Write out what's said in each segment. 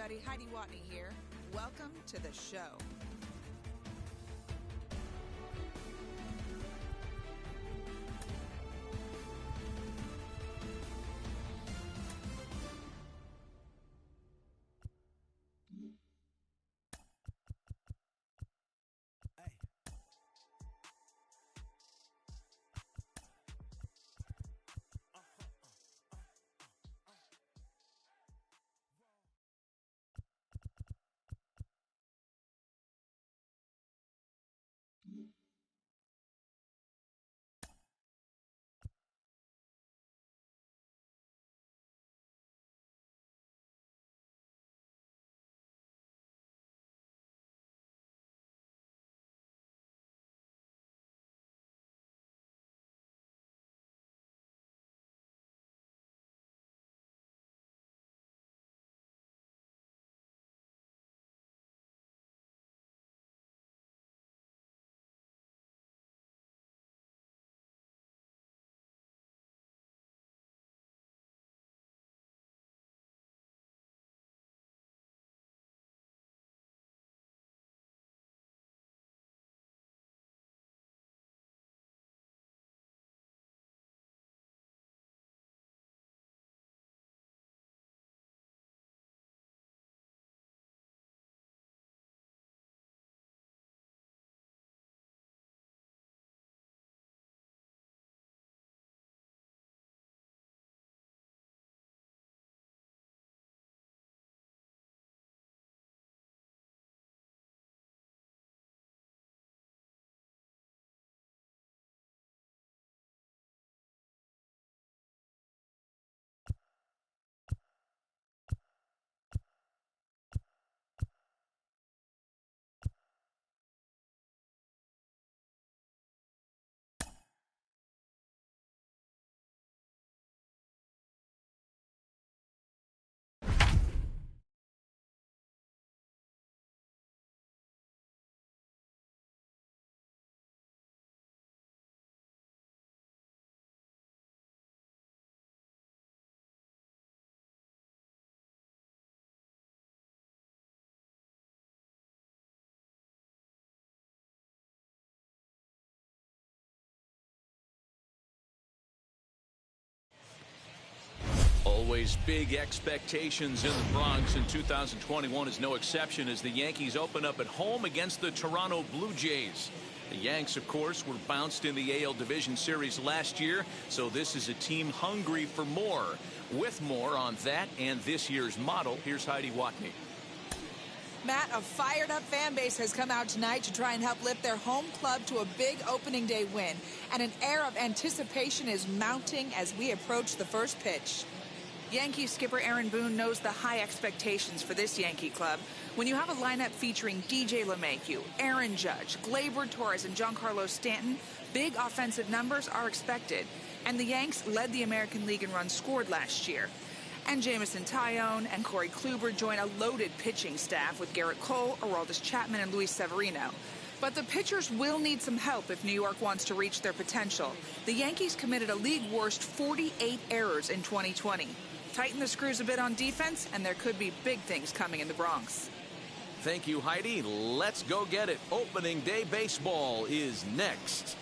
everybody. Hightymeben here. Welcome to the show. Always big expectations in the Bronx, and 2021 is no exception as the Yankees open up at home against the Toronto Blue Jays. The Yanks, of course, were bounced in the AL Division Series last year, so this is a team hungry for more. With more on that and this year's model, here's Hightymeben. Matt, a fired-up fan base has come out tonight to try and help lift their home club to a big opening day win. And an air of anticipation is mounting as we approach the first pitch. Yankees skipper Aaron Boone knows the high expectations for this Yankee club. When you have a lineup featuring DJ LeMahieu, Aaron Judge, Gleyber Torres, and Giancarlo Stanton, big offensive numbers are expected. And the Yanks led the American League in runs scored last year. And Jameson Taillon and Corey Kluber join a loaded pitching staff with Garrett Cole, Aroldis Chapman, and Luis Severino. But the pitchers will need some help if New York wants to reach their potential. The Yankees committed a league-worst 48 errors in 2020. Tighten the screws a bit on defense, and there could be big things coming in the Bronx. Thank you, Heidi. Let's go get it. Opening day baseball is next.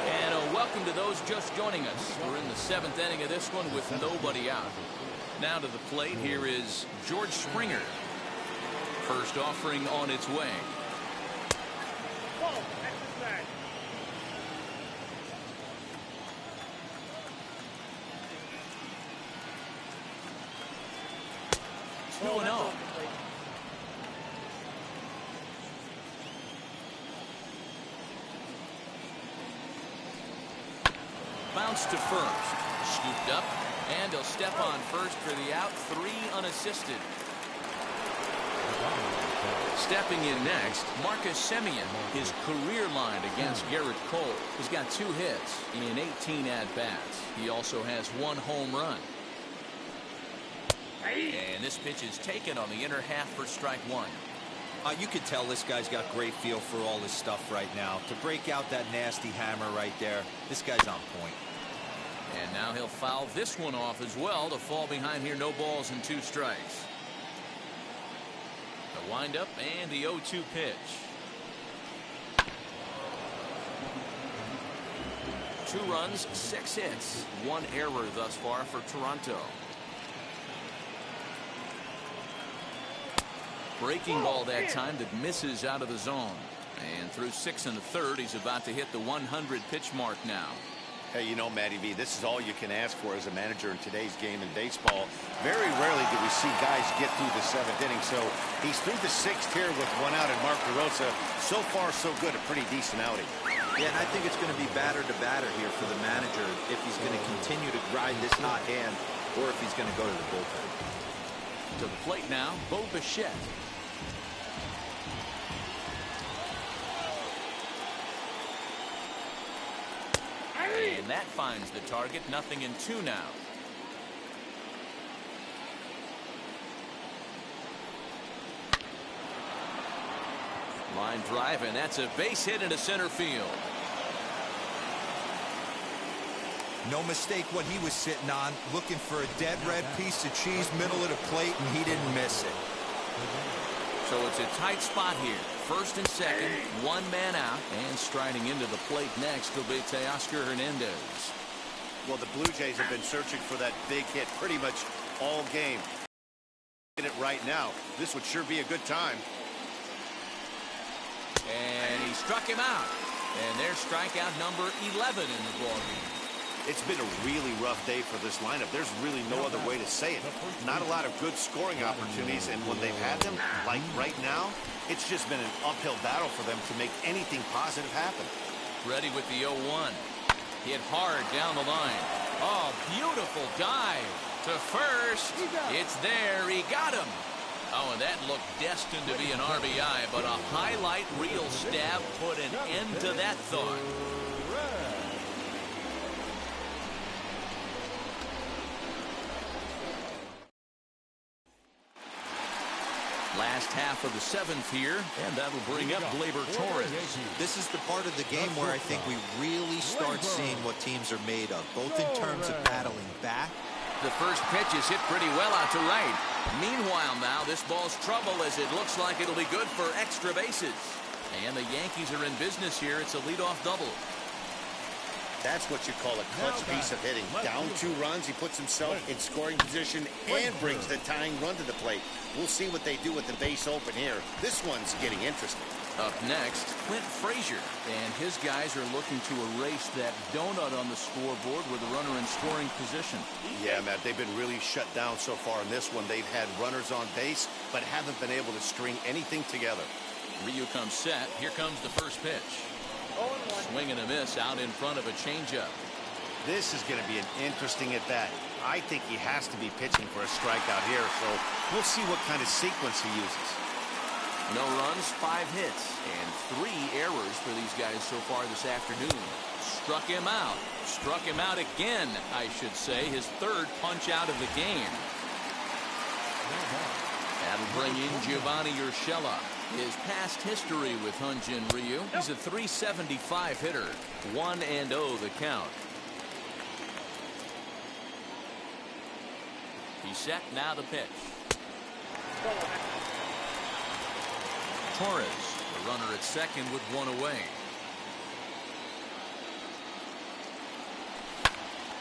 And welcome to those just joining us. We're in the 7th inning of this one with nobody out. Now to the plate, here is George Springer. First offering on its way. Whoa, exercise. 2-0. Bounce to first. Scooped up. And he'll step on first for the out. 3 unassisted. Stepping in next, Marcus Simeon. His career line against Garrett Cole. He's got 2 hits in 18 at-bats. He also has 1 home run. And this pitch is taken on the inner half for strike one. You could tell this guy's got great feel for all this stuff right now. To break out that nasty hammer right there, this guy's on point. And now he'll foul this one off as well to fall behind here. No balls and 2 strikes. The windup and the 0-2 pitch. 2 runs, 6 hits, 1 error thus far for Toronto. Breaking ball that time that misses out of the zone. And through 6 1/3, he's about to hit the 100 pitch mark now. Hey, you know, Matty V, this is all you can ask for as a manager in today's game in baseball. Very rarely do we see guys get through the 7th inning. So he's through the 6th here with 1 out, and Mark DeRosa, so far so good, a pretty decent outing. Yeah, and I think it's going to be batter to batter here for the manager if he's going to continue to grind this hot hand or if he's going to go to the bullpen. To the plate now, Bo Bichette. And that finds the target. 0-2 now. Line drive, and that's a base hit into center field. No mistake what he was sitting on, looking for a dead red piece of cheese middle of the plate, and he didn't miss it. So it's a tight spot here. First and second, 1 man out, and striding into the plate next will be Teoscar Hernandez. Well, the Blue Jays have been searching for that big hit pretty much all game. Get it right now. This would sure be a good time. And he struck him out. And there's strikeout number 11 in the ballgame. It's been a really rough day for this lineup. There's really no other way to say it. Not a lot of good scoring opportunities, and when they've had them, like right now, it's just been an uphill battle for them to make anything positive happen. Ready with the 0-1. Hit hard down the line. Oh, beautiful dive to first. It's there. He got him. Oh, and that looked destined to be an RBI, but a highlight reel stab put an end to that thought. Last half of the 7th here, and that'll bring up Gleyber Torres. This is the part of the game where I think we really start seeing what teams are made of, both in terms of battling back. The first pitch is hit pretty well out to right. Meanwhile now, this ball's trouble as it looks like it'll be good for extra bases. And the Yankees are in business here. It's a leadoff double. That's what you call a clutch piece of hitting. Down 2 runs, he puts himself in scoring position and brings the tying run to the plate. We'll see what they do with the base open here. This one's getting interesting. Up next, Clint Frazier, and his guys are looking to erase that donut on the scoreboard with a runner in scoring position. Yeah, Matt, they've been really shut down so far in this one. They've had runners on base, but haven't been able to string anything together. Ryu comes set. Here comes the first pitch. Swing and a miss out in front of a changeup. This is going to be an interesting at bat. I think he has to be pitching for a strikeout here, so we'll see what kind of sequence he uses. No runs, 5 hits, and 3 errors for these guys so far this afternoon. Struck him out. Struck him out again, I should say. His 3rd punch out of the game. That'll bring in Giovanni Urshela. His past history with Hyun-Jin Ryu. He's a .375 hitter. 1-0 the count. He's set, now the pitch. Torres, the runner at second with 1 away.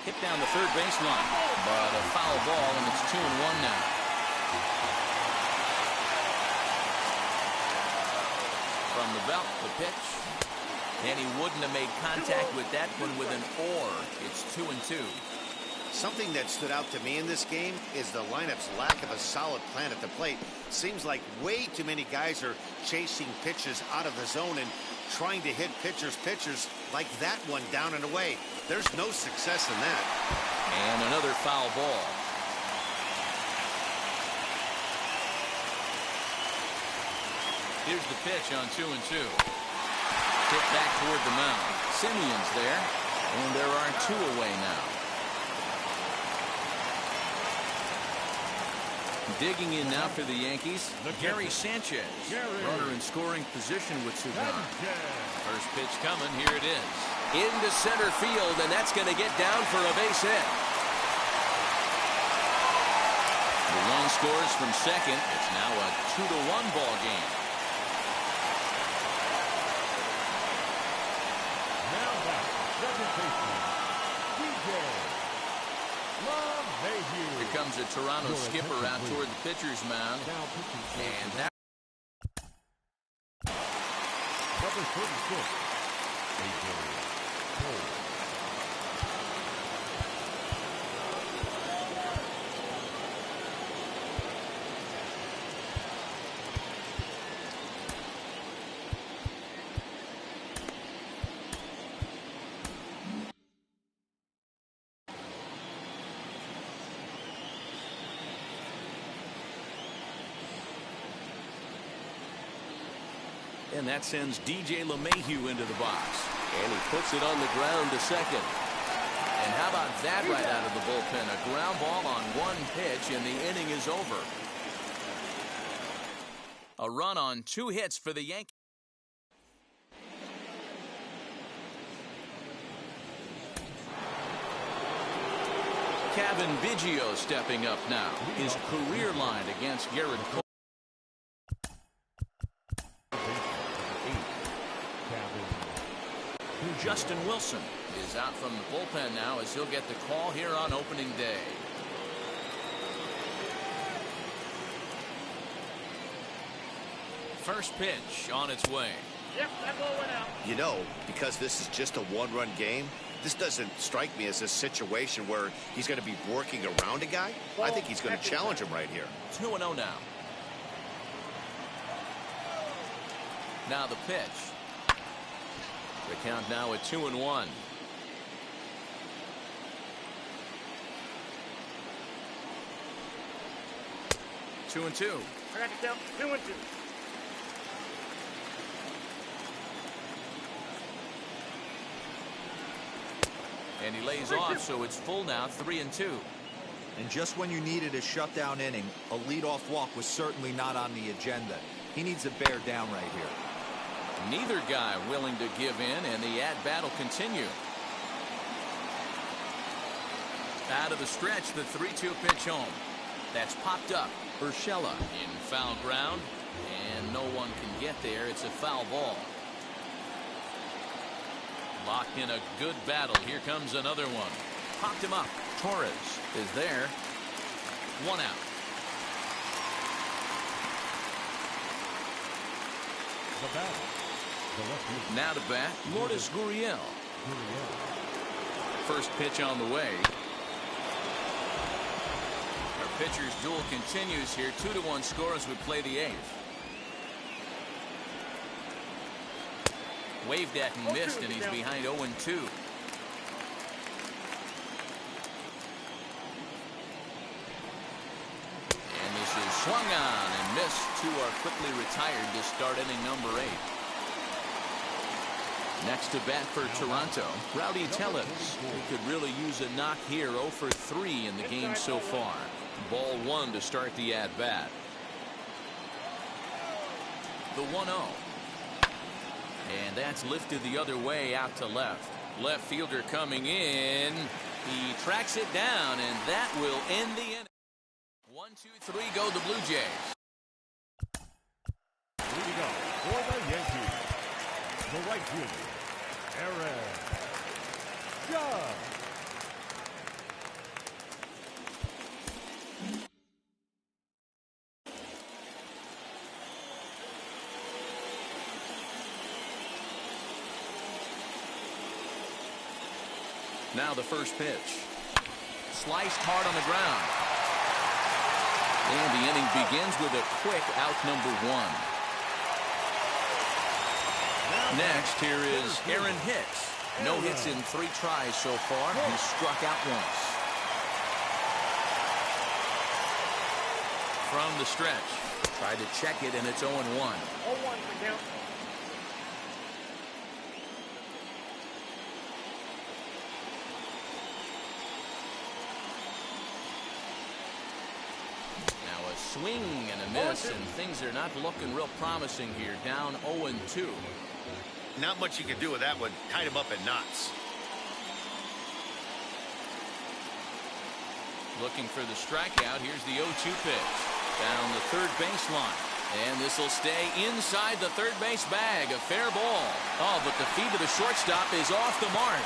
Hit down the third baseline, but a foul ball, and it's 2-1 now. From the belt, the pitch, and he wouldn't have made contact with that one with an or. It's 2-2. Something that stood out to me in this game is the lineup's lack of a solid plan at the plate. Seems like way too many guys are chasing pitches out of the zone and trying to hit pitchers like that one down and away. There's no success in that. And another foul ball. Here's the pitch on 2-2. Hit back toward the mound. Simeon's there, and there are 2 away now. Digging in now for the Yankees, Gary Sanchez. Runner in scoring position with Sudan. First pitch coming. Here it is. Into center field, and that's going to get down for a base hit. The run scores from second. It's now a 2-1 ball game. Now back, second baseman, Here comes a Toronto skipper out toward the pitcher's mound. And that number 36, A.J. Cole. And that sends DJ LeMahieu into the box. And he puts it on the ground to second. And how about that right out of the bullpen? A ground ball on one pitch, and the inning is over. A run on 2 hits for the Yankees. Kevin Biggio stepping up now. His career line against Garrett Cole. Justin Wilson is out from the bullpen now as he'll get the call here on opening day. First pitch on its way. Yep, that ball went out. You know, because this is just a one-run game, this doesn't strike me as a situation where he's going to be working around a guy. I think he's going to challenge him right here. 2-0 now. Now the pitch. The count now at 2-1. Two and two. I got to count 2-2. And he lays off, so it's full now, 3-2. And just when you needed a shutdown inning, a leadoff walk was certainly not on the agenda. He needs to bear down right here. Neither guy willing to give in, and the at-bat will continue. Out of the stretch, the 3-2 pitch home. That's popped up. Urshela in foul ground, and no one can get there. It's a foul ball. Locked in a good battle. Here comes another one. Popped him up. Torres is there. 1 out. The battle. Now to bat, Lourdes Gurriel. First pitch on the way. Our pitcher's duel continues here. 2-1 score as we play the 8th. Waved at and missed, and he's behind 0-2. And this is swung on and missed. 2 are quickly retired to start inning number 8. Next to bat for Toronto, Rowdy Tellez. He could really use a knock here. 0 for 3 in the game so far. Ball 1 to start the at-bat. The 1-0. And that's lifted the other way out to left. Left fielder coming in. He tracks it down, and that will end the inning. 1, 2, 3 go the Blue Jays. Leading up for the Yankees, the right fielder, Aaron Judge. Now the first pitch. Sliced hard on the ground. And the inning begins with a quick out number 1. Next, here is Aaron Hicks. No hits in 3 tries so far. He struck out once. From the stretch. Tried to check it, and it's 0-1. 0-1 for count. swing and a miss, and things are not looking real promising here. Down 0-2. Not much you can do with that one. Tied him up in knots. Looking for the strikeout. Here's the 0-2 pitch. Down the third baseline. And this will stay inside the third base bag. A fair ball. Oh, but the feed to the shortstop is off the mark.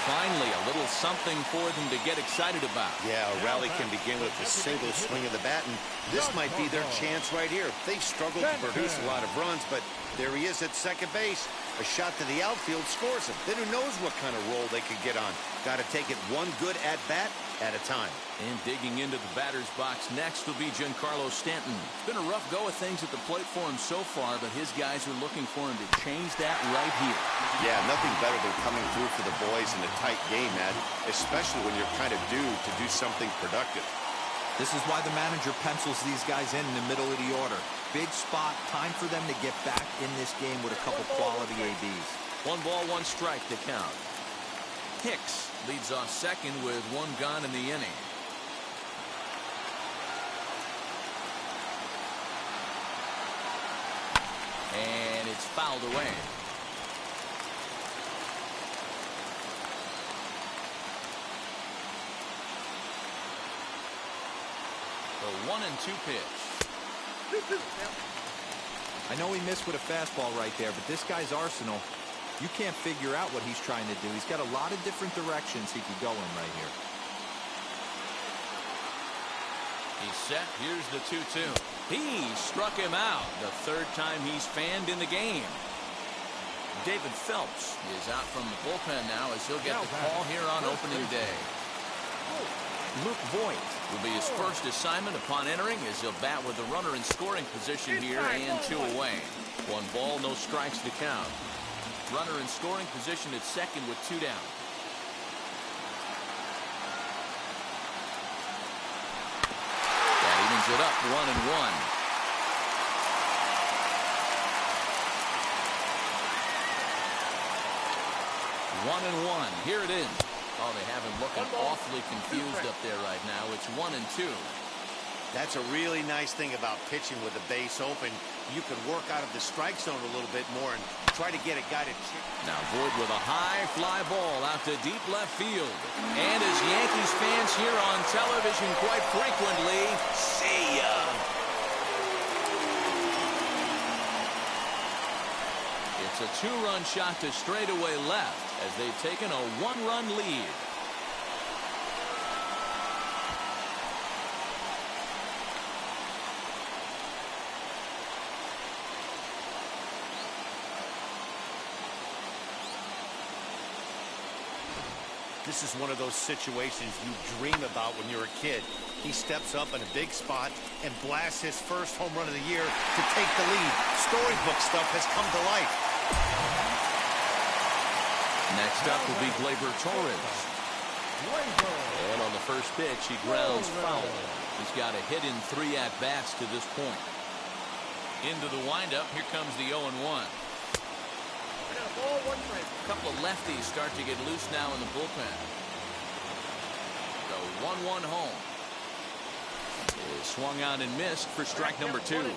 Finally, a little something for them to get excited about. Yeah, a rally can begin with a single swing of the bat, and this might be their chance right here. They've struggled to produce a lot of runs, but there he is at second base. A shot to the outfield scores him. Then who knows what kind of roll they could get on. Got to take it one good at-bat at a time. And digging into the batter's box next will be Giancarlo Stanton. It's been a rough go of things at the plate for him so far, but his guys are looking for him to change that right here. Yeah, nothing better than coming through for the boys in a tight game, Matt, especially when you're kind of due to do something productive. This is why the manager pencils these guys in the middle of the order. Big spot, time for them to get back in this game with a couple quality ABs. 1 ball, 1 strike to count. Hicks leads off second with 1 gone in the inning. And it's fouled away. The 1-2 pitch. I know he missed with a fastball right there, but this guy's arsenal, you can't figure out what he's trying to do. He's got a lot of different directions he could go in right here. He's set. Here's the 2-2. He struck him out. The third time he's fanned in the game. David Phelps is out from the bullpen now as he'll get the call here on opening day. Luke Voigt will be his first assignment upon entering as he'll bat with the runner in scoring position here and 2 away. 1 ball, no strikes to count. Runner in scoring position at second with 2 down. That evens it up 1-1. 1-1. Here it is. Oh, they have him looking awfully confused up there right now. It's 1-2. That's a really nice thing about pitching with the base open. You can work out of the strike zone a little bit more and try to get a guy to chip. Now Voigt with a high fly ball out to deep left field. And as Yankees fans hear on television quite frequently, see ya. It's a 2-run shot to straightaway left as they've taken a 1-run lead. This is one of those situations you dream about when you're a kid. He steps up in a big spot and blasts his first home run of the year to take the lead. Storybook stuff has come to life. Next up will be Gleyber Torres. And on the first pitch, he grounds foul. He's got a hit in 3 at-bats to this point. Into the windup, here comes the 0-1. A couple of lefties start to get loose now in the bullpen. The 1-1 home is swung out and missed for strike number 2.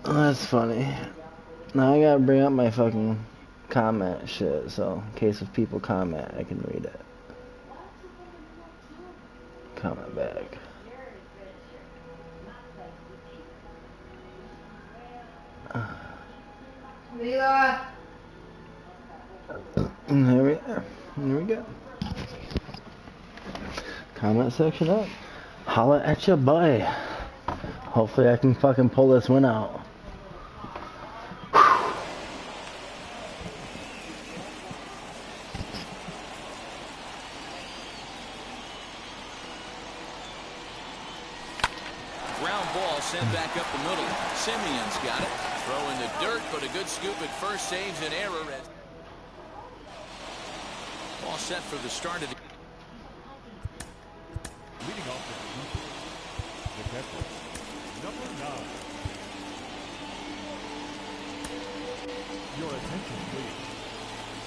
That's funny. Now I gotta bring up my fucking comment shit, so in case if people comment, I can read it. Comment back. And here we go. Comment section up. Holla at your boy. Hopefully I can fucking pull this one out. Ground ball sent back up the middle. Simeon's got it. Throw in the dirt, but a good scoop at first saves an error. All set for the start of the Leading off the catcher, number 9. Your attention, please.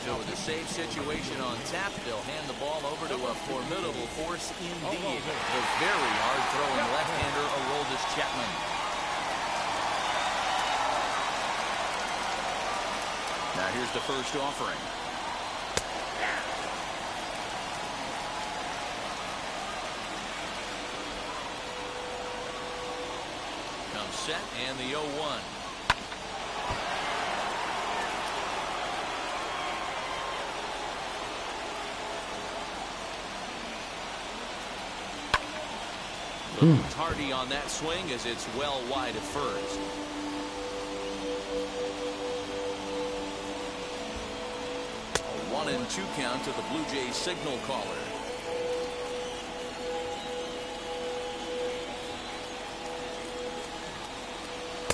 So with a save situation on tap, they'll hand the ball over to a formidable force indeed. The very hard-throwing left-hander, Aroldis Chapman. Now here's the first offering. Comes set and the 0-1. Hardy on that swing as it's well wide at first. A 1-2 count to the Blue Jays signal caller.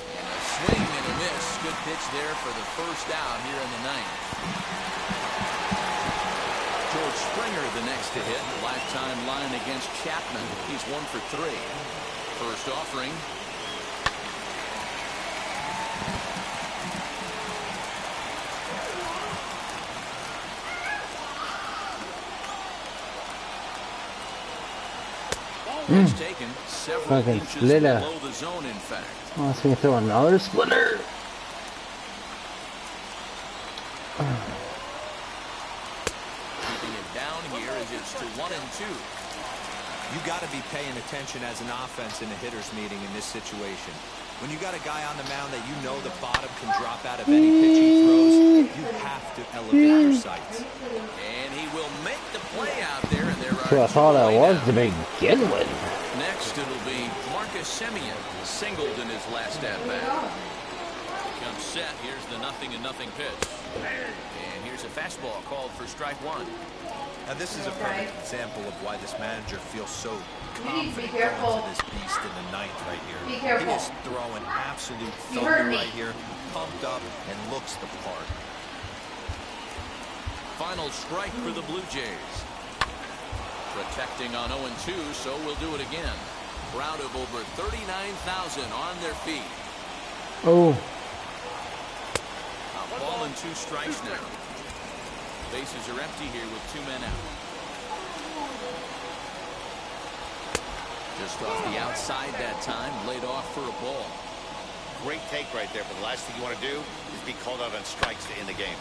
And a swing and a miss. Good pitch there for the first out here in the ninth. George Springer the next to hit. Lifetime line against Chapman. He's 1 for 3. First offering. It's taken several Fucking inches splitter. below the zone, in fact. Oh, it's gonna throw another splitter. Keeping it down here as it's to 1-2. You got to be paying attention as an offense in a hitter's meeting in this situation. When you got a guy on the mound that you know the bottom can drop out of any pitch he throws, you have to elevate your sights. And he will make the play out there, and there are So I thought two I away was now. to begin with. Next, it'll be Marcus Simeon, singled in his last at-bat. Comes set. Here's the 0-0 pitch. And here's a fastball called for strike 1. Now this is a perfect example of why this manager feels so confident Be going careful. into this beast in the ninth right here. Be careful. He is throwing absolute You hurt thunder me. right here, pumped up and looks the part. Final strike for the Blue Jays. Protecting on 0-2, so we'll do it again. Crowd of over 39,000 on their feet. Oh. A ball and 2 strikes now. Bases are empty here with 2 men out. Just off the outside that time, laid off for a ball. Great take right there, but the last thing you want to do is be called out on strikes to end the game.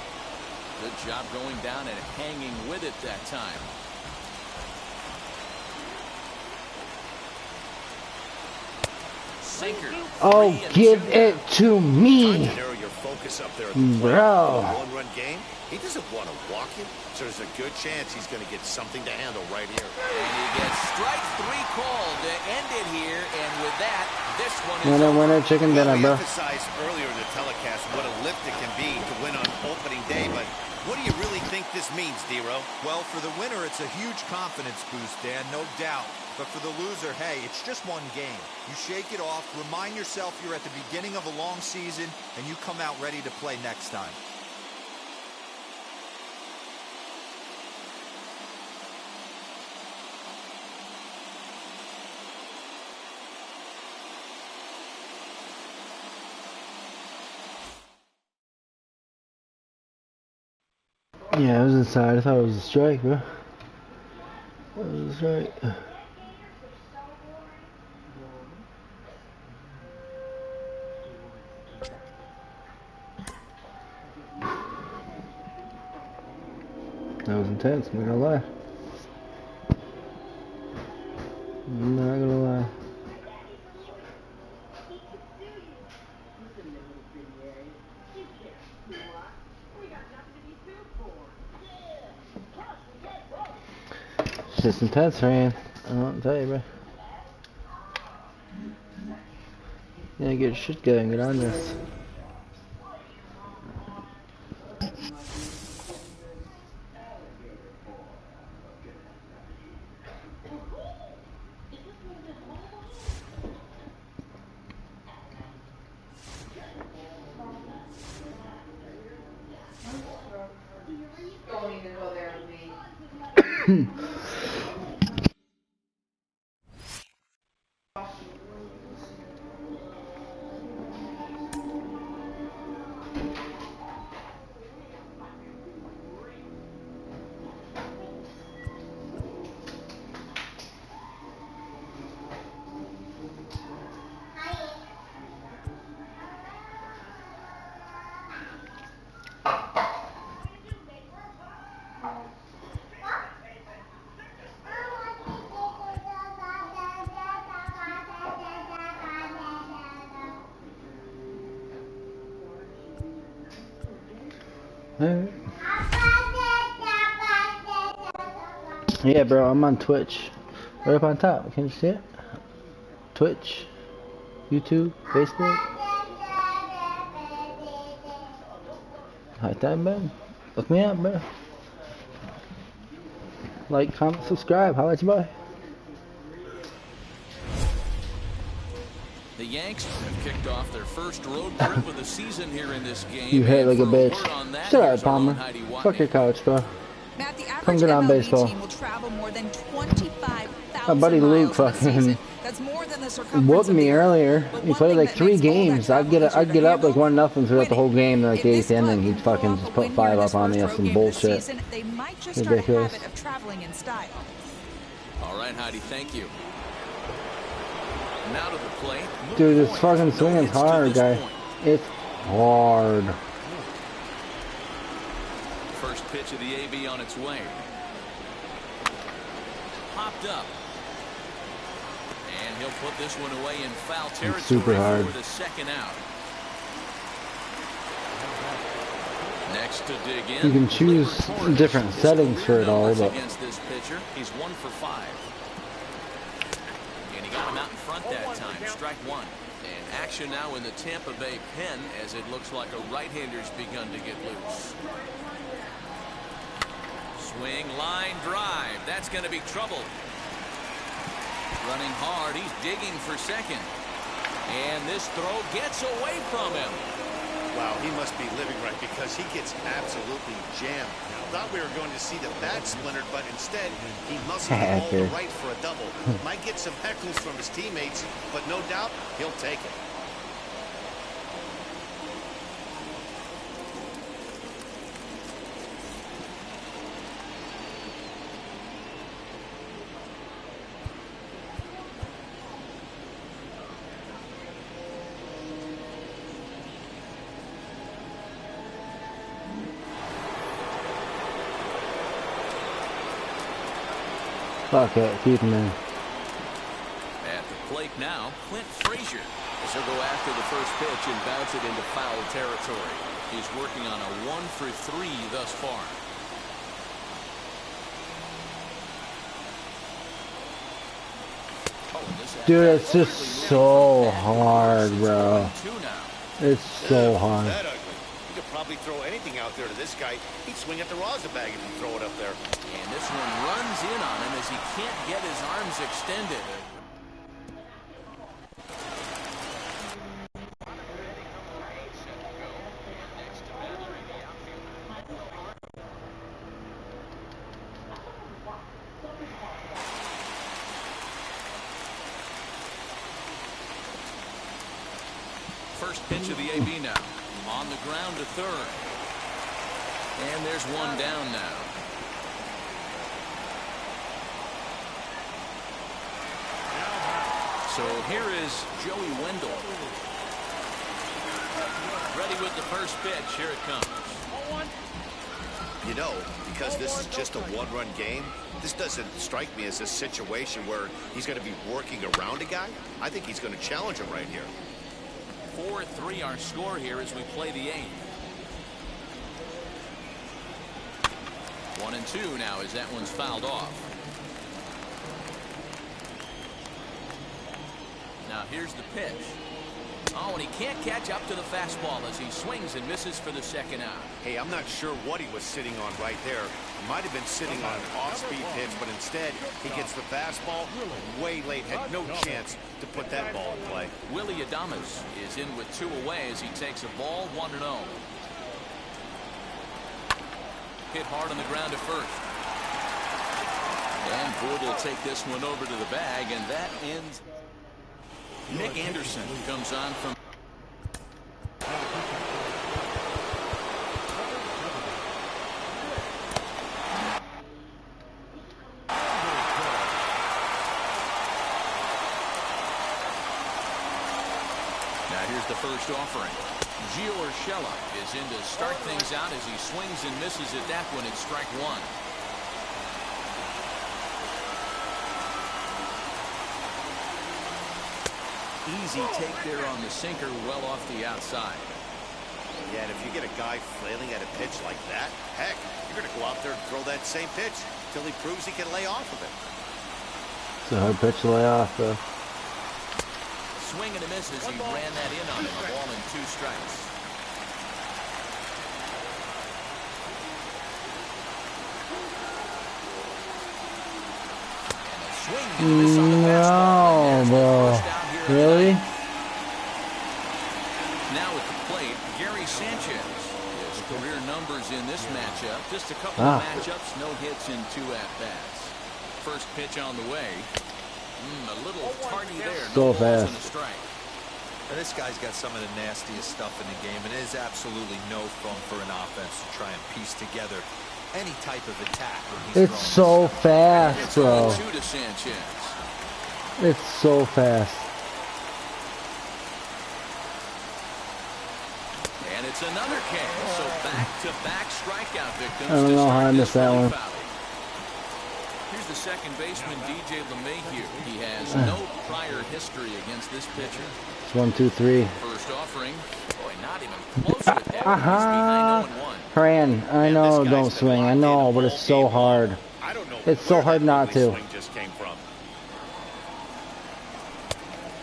Good job going down and hanging with it that time. Sinker. Oh, 3 and give 2 it now. to me, Trying to narrow your focus up there at the plate. bro. A one-run game. He doesn't want to walk him, so there's a good chance he's going to get something to handle right here. And he gets strike 3 called to end it here, and with that, this one is Winner, over. winner, chicken dinner, We bro. emphasized earlier in the telecast what a lift it can be to win on opening day, but what do you really think this means, D-Row? Well, for the winner, it's a huge confidence boost, Dan, no doubt. But for the loser, hey, it's just one game. You shake it off, remind yourself you're at the beginning of a long season, and you come out ready to play next time. Yeah, I was inside. I thought it was a strike, bro. That was a strike. intense, I'm not gonna lie. I'm not gonna lie. It's just intense, man. I don't know what to tell you, bro. Yeah, get your shit going, get on this. Alright. Yeah, bro, I'm on Twitch. Right up on top. Can you see it? Twitch, YouTube, Facebook. Hightymeben. Look me up, bro. Like, comment, subscribe. How about you, boy? The Yanks have kicked off their first road trip of the season here in this game. You hit like a bitch. Shut up, Palmer. Fuck your couch, bro. Matt, the Come get on MLB baseball. team will travel more than 25,000 My buddy Luke miles in a fucking season. That's more than the circumference whooped of me the Earth. earlier. But He one played thing like that 3 makes all that games. I'd travel easier to get up like handle, 1-0 throughout the whole game. Then like If 8th this inning, club he'd can pull fucking off just a put win 5 here in up this on me. first That's road some game of the bullshit. season, they might just start a Ridiculous. habit of traveling in style. All right, Heidi, thank you. Now to the plate. Dude, this fucking swinging's hard, guy. It's hard. First pitch of the AB on its way. Popped up. And he'll put this one away in foul territory super hard. for the second out. Next to dig in. You can choose different settings for it all, but Against this pitcher, he's 1 for 5. And he got him out in front that time. Strike 1. And action now in the Tampa Bay pen as it looks like a right-hander's begun to get loose. Swing, line, drive. That's going to be trouble. Running hard. He's digging for second. And this throw gets away from him. Wow, he must be living right because he gets absolutely jammed. Thought we were going to see the bat splintered, but instead he muscles the ball to right for a double. Might get some heckles from his teammates, but no doubt he'll take it. fuck it, keep him in. At the plate now, Clint Frazier. As he'll go after the first pitch and bounce it into foul territory. He's working on a 1 for 3 thus far. Dude, it's just so hard, bro. It's so hard. That ugly. You could probably throw anything out there to this guy. He'd swing at the rosin bag if you throw it up there. And this one runs in on him as he can't get his arms extended. First pitch of the AB now. On the ground to third. And there's one down now. So here is Joey Wendell. Ready with the first pitch. Here it comes. You know, because this is just a one-run game, this doesn't strike me as a situation where he's going to be working around a guy. I think he's going to challenge him right here. 4-3 our score here as we play the 8th. 1-2 now as that one's fouled off. Now here's the pitch. Oh, and he can't catch up to the fastball as he swings and misses for the second out. Hey, I'm not sure what he was sitting on right there. He might have been sitting on an off-speed pitch, but instead he gets the fastball way late. Had no chance to put that ball in play. Willie Adames is in with 2 away as he takes a ball 1-0. Hit hard on the ground at first. And Ford will take this one over to the bag, and that ends. Nick Anderson comes on from. Now here's the first offering. Gio Urshela is in to start things out as he swings and misses at that one. It's strike 1. Easy take there on the sinker, well off the outside. Yeah, and if you get a guy flailing at a pitch like that, heck, you're going to go out there and throw that same pitch till he proves he can lay off of it. It's a hard pitch to lay off, though. Swing and a miss as he ran that in on him. A ball and 2 strikes. And a swing and a miss on the fastball. No, bro. Really? Now at the plate, Gary Sanchez. His career numbers in this matchup. Just a couple of matchups, no hits in 2 at-bats. First pitch on the way. A little tardy there. So No balls fast. and a strike. Now, this guy's got some of the nastiest stuff in the game. It is absolutely no fun for an offense to try and piece together any type of attack when he's It's so fast, It's bro. 0-2 to Sanchez. It's so fast. And it's another K. So back-to-back strikeout victims. I don't know how I missed that one. Here's the second baseman, DJ LeMahieu. He has no prior history against this pitcher. It's 1, 2, 3. First offering. Boy, not even close with that. He's behind 0-1. Fran, I know don't swing. I know, but it's so hard. I don't know. It's so hard not to. Swing just came from.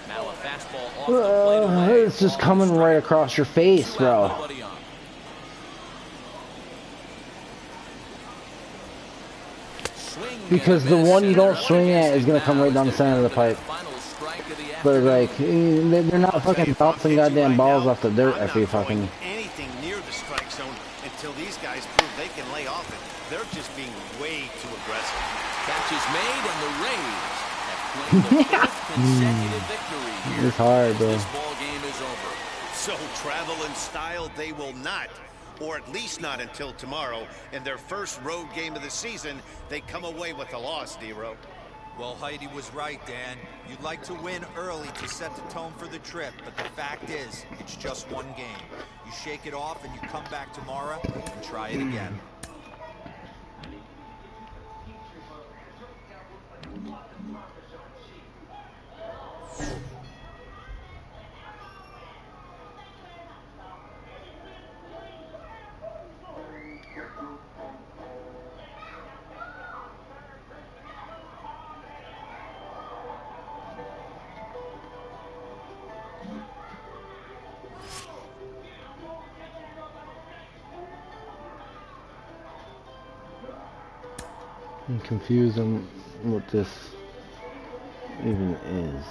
Now a fastball off the plate away. It's just coming right across your face, bro. Nobody on. Because the one you don't swing at is going to come right down the center of the pipe. But like, they're not fucking bouncing goddamn balls off the dirt after you fucking... anything near the strike zone until these guys prove they can lay off it. They're just being way too aggressive. Catch is made, and the Rays have claimed the 4th consecutive victory here. It's hard, bro. This ball game is over. So travel in style they will not, or at least not until tomorrow. In their first road game of the season, they come away with a loss, D-Row. Well, Heidi was right, Dan. You'd like to win early to set the tone for the trip, but the fact is, it's just one game. You shake it off and you come back tomorrow and try it again. I'm confused on what this even is.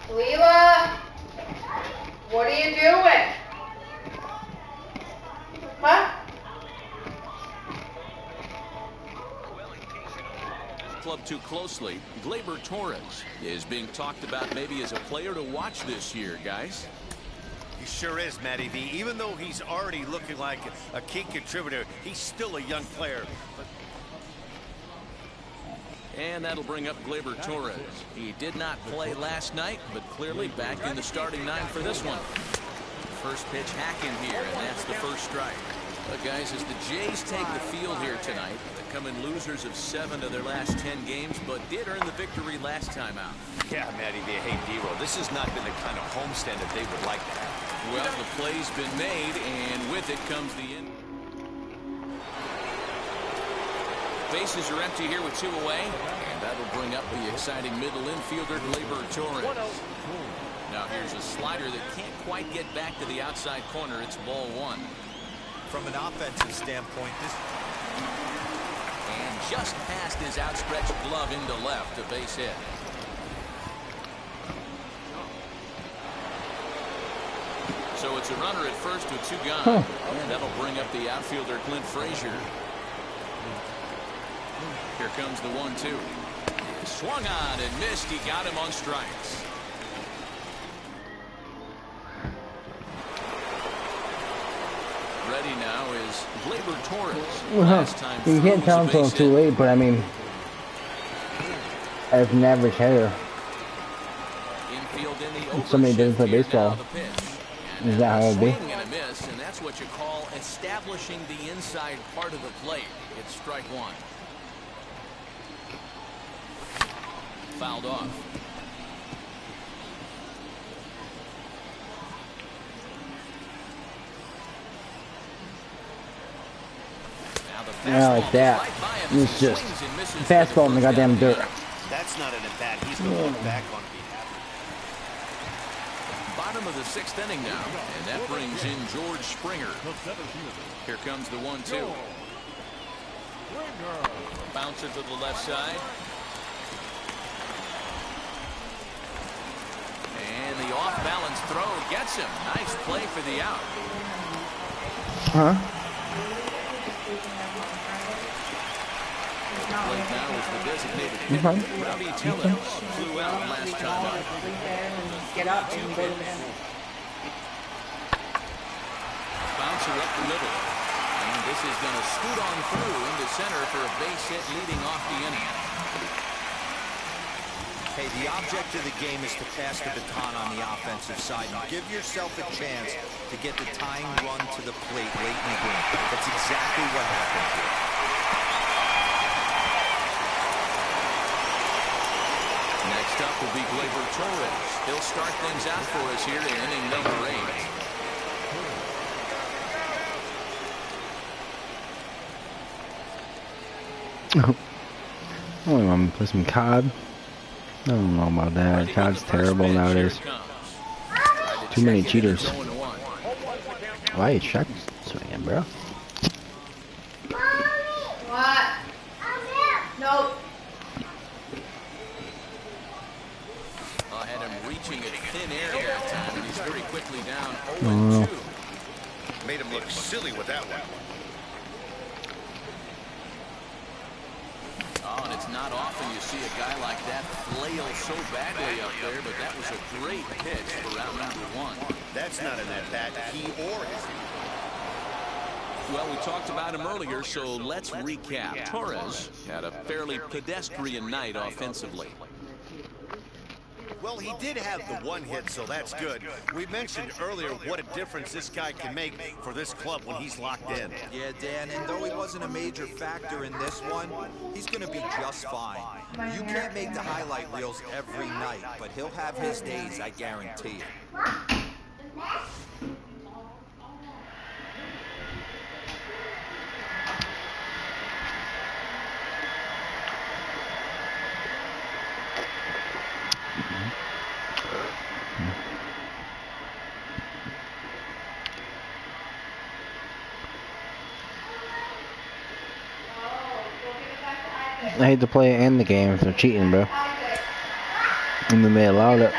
Leela, what are you doing? Huh? Club too closely, Gleyber Torres is being talked about maybe as a player to watch this year, guys. He sure is, Matty V. Even though he's already looking like a key contributor, he's still a young player. And that'll bring up Gleyber Torres. He did not play last night, but clearly back in the starting 9 for this one. First pitch hack in here, and that's the first strike. But guys, as the Jays take the field here tonight, they come in losers of 7 of their last 10 games, but did earn the victory last time out. Yeah, Matty V. Hey, D-Roll, this has not been the kind of homestand that they would like to have. Well, the play's been made, and with it comes the in. Bases are empty here with 2 away, and that'll bring up the exciting middle infielder, Gleyber Torres. Now here's a slider that can't quite get back to the outside corner. It's ball 1. From an offensive standpoint, this... And just past his outstretched glove into left, a base hit. So it's a runner at first with 2 gone. And that'll bring up the outfielder, Clint Frazier. Here comes the 1-2. Swung on and missed. He got him on strikes. Ready now is Gleyber Torres. Last time you can't tell until it's too late, but I mean, as an average hitter, somebody doesn't play baseball. Is that how it would be? And a miss, and that's what you call establishing the inside part of the plate. It's strike 1. Fouled off. Yeah, like that. It's just fastball in the goddamn dirt. That's not an at-bat. He's going to look back on behalf. Bottom of the 6th inning now, and that brings in George Springer. Here comes the 1-2. Bouncer to the left side. And the off-balance throw gets him. Nice play for the out. Plate now is the designated hitter. Rowdy Tellez flew out last time out. Get up and go to the end. Bouncer up the middle. And this is going to scoot on through into center for a base hit leading off the inning. Hey, the object of the game is to pass the baton on the offensive side and give yourself a chance to get the tying run to the plate late in the game. That's exactly what happened here. Next up will be Gleyber Torres. He'll start things out for us here in inning number 8. I only want to play some COD. I don't know about that. COD's terrible nowadays. Too many cheaters. Why are you shot swinging, bro? What? Nope. I had him reaching at thin air that time, and he's very quickly down 0-2. Made him look silly with that one. Oh, and it's not often you see a guy like that flail so badly up there, but that was a great pitch for round number 1. That's not an at-bat, he or his. Well, we talked about him earlier, so let's recap. Torres had a fairly pedestrian night offensively. Well, he did have the 1 hit, so that's good. We mentioned earlier what a difference this guy can make for this club when he's locked in. Yeah, Dan, and though he wasn't a major factor in this one, he's going to be just fine. You can't make the highlight reels every night, but he'll have his days, I guarantee it. I hate to play it in the game if they're cheating, bro. And then they allowed it.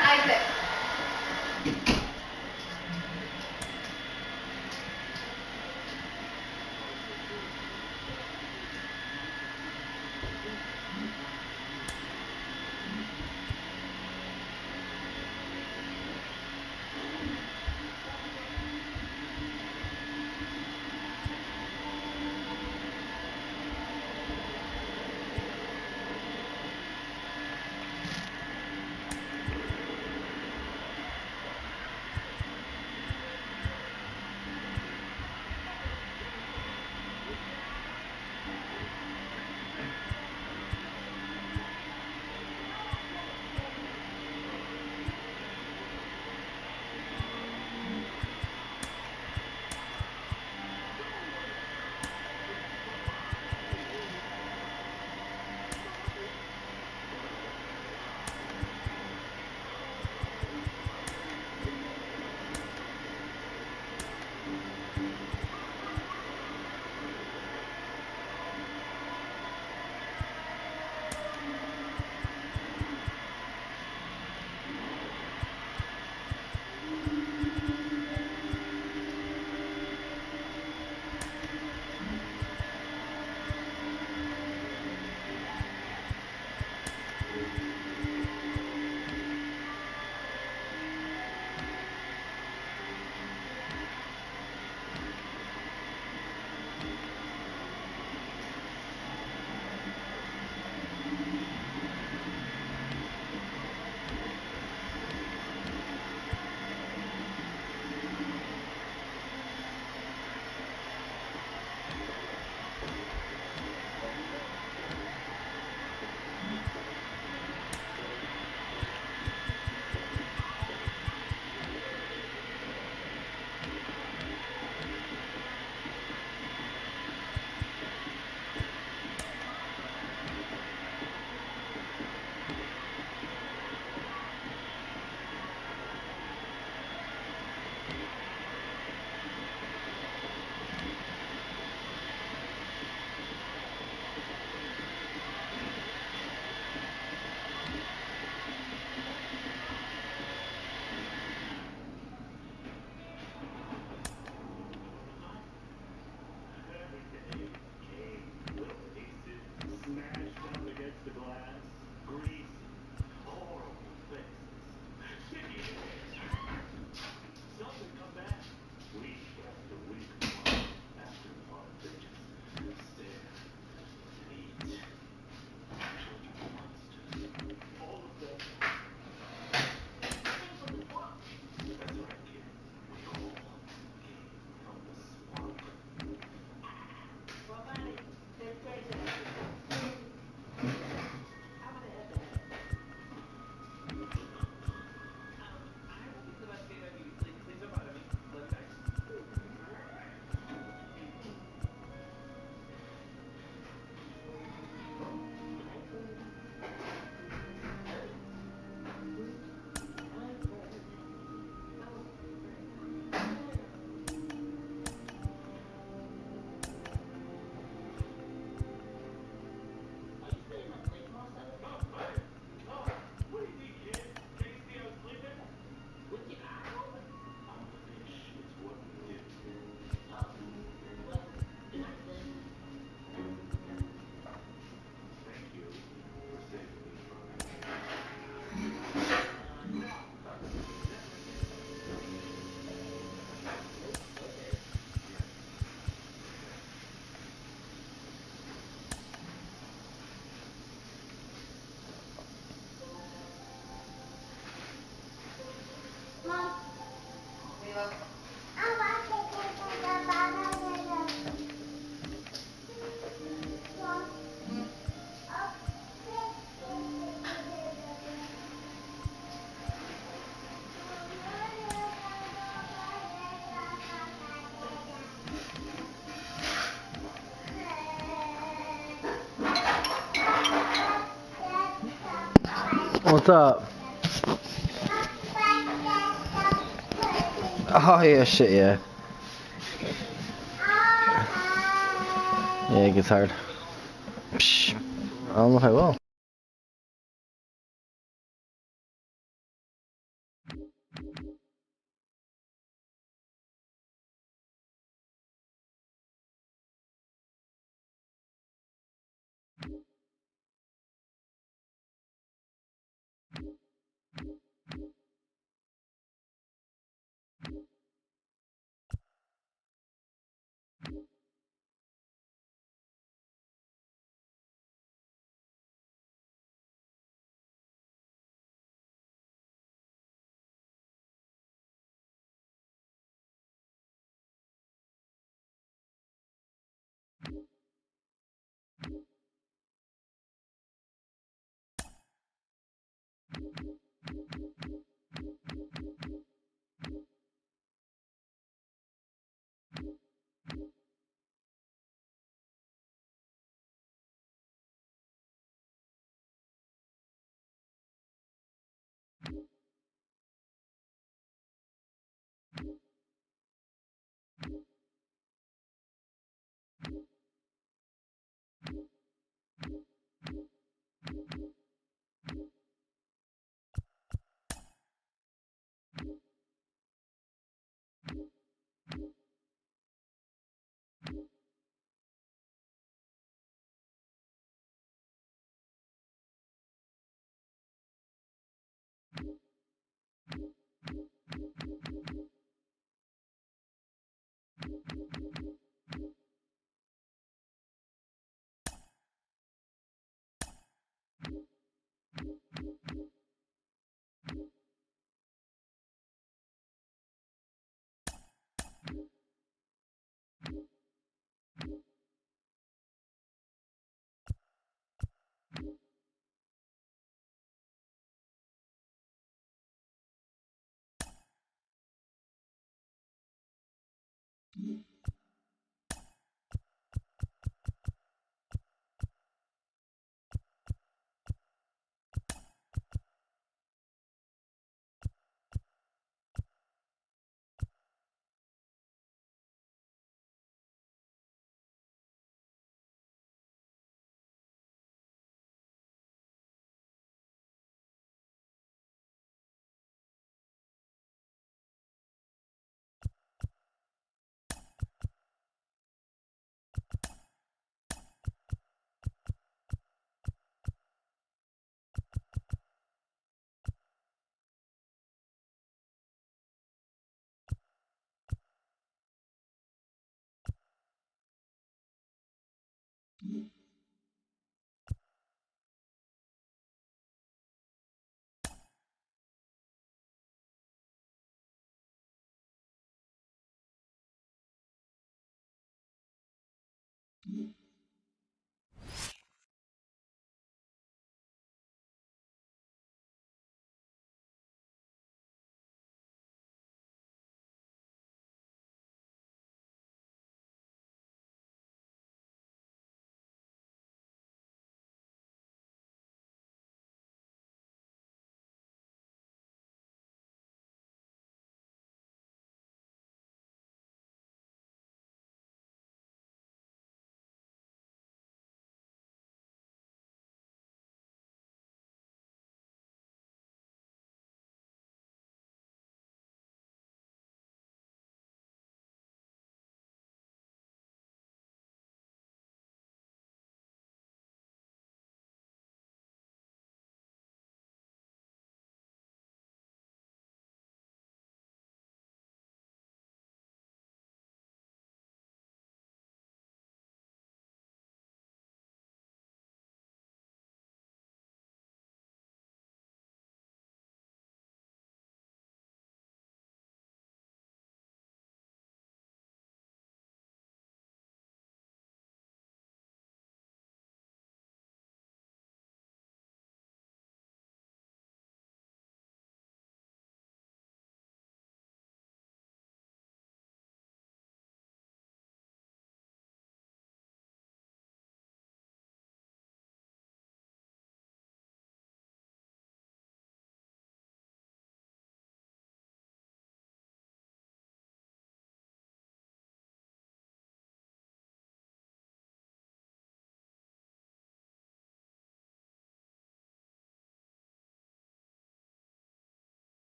What's up? Oh yeah, shit, yeah. Yeah, it gets hard. Psh, I don't know if I will.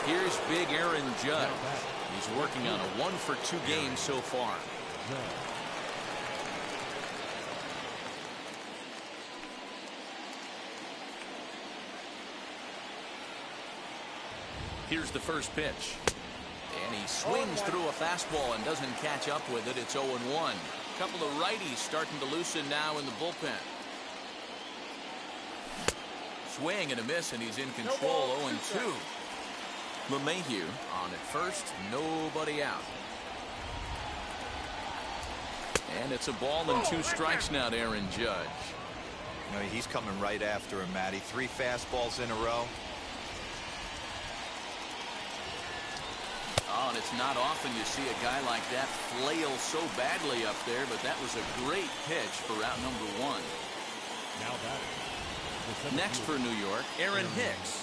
Here's big Aaron Judge. He's working on a 1-for-2 game so far. Here's the first pitch. And he swings through a fastball and doesn't catch up with it. It's 0-1. A couple of righties starting to loosen now in the bullpen. Swing and a miss, and he's in control. 0-2. LeMahieu on at first, nobody out. And it's a ball and 2 strikes now to Aaron Judge. You know, he's coming right after him, Matty. 3 fastballs in a row. Oh, and it's not often you see a guy like that flail so badly up there, but that was a great pitch for out number 1. Now batting. Next for New York, Aaron Hicks.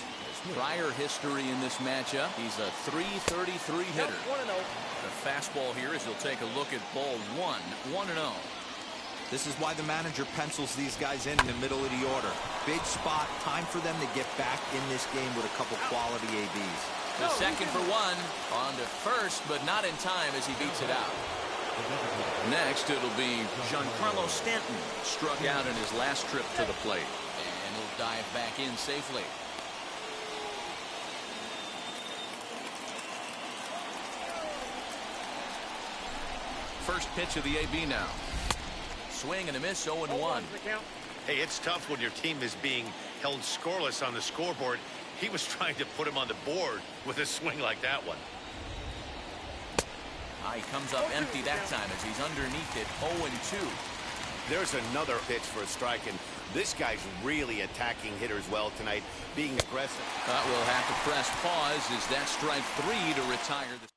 Prior history in this matchup, he's a .333 hitter. The fastball here as he'll take a look at ball 1, 1-0. This is why the manager pencils these guys in the middle of the order. Big spot, time for them to get back in this game with a couple quality ABs. The second for 1, on to first, but not in time as he beats it out. Next, it'll be Giancarlo Stanton, struck out in his last trip to the plate. And he'll dive back in safely. First pitch of the AB now. Swing and a miss, 0-1. Hey, it's tough when your team is being held scoreless on the scoreboard. He was trying to put him on the board with a swing like that one. He comes up empty that time as he's underneath it, 0-2. There's another pitch for a strike, and this guy's really attacking hitters well tonight, being aggressive. We'll have to press pause as that strike 3 to retire the plate.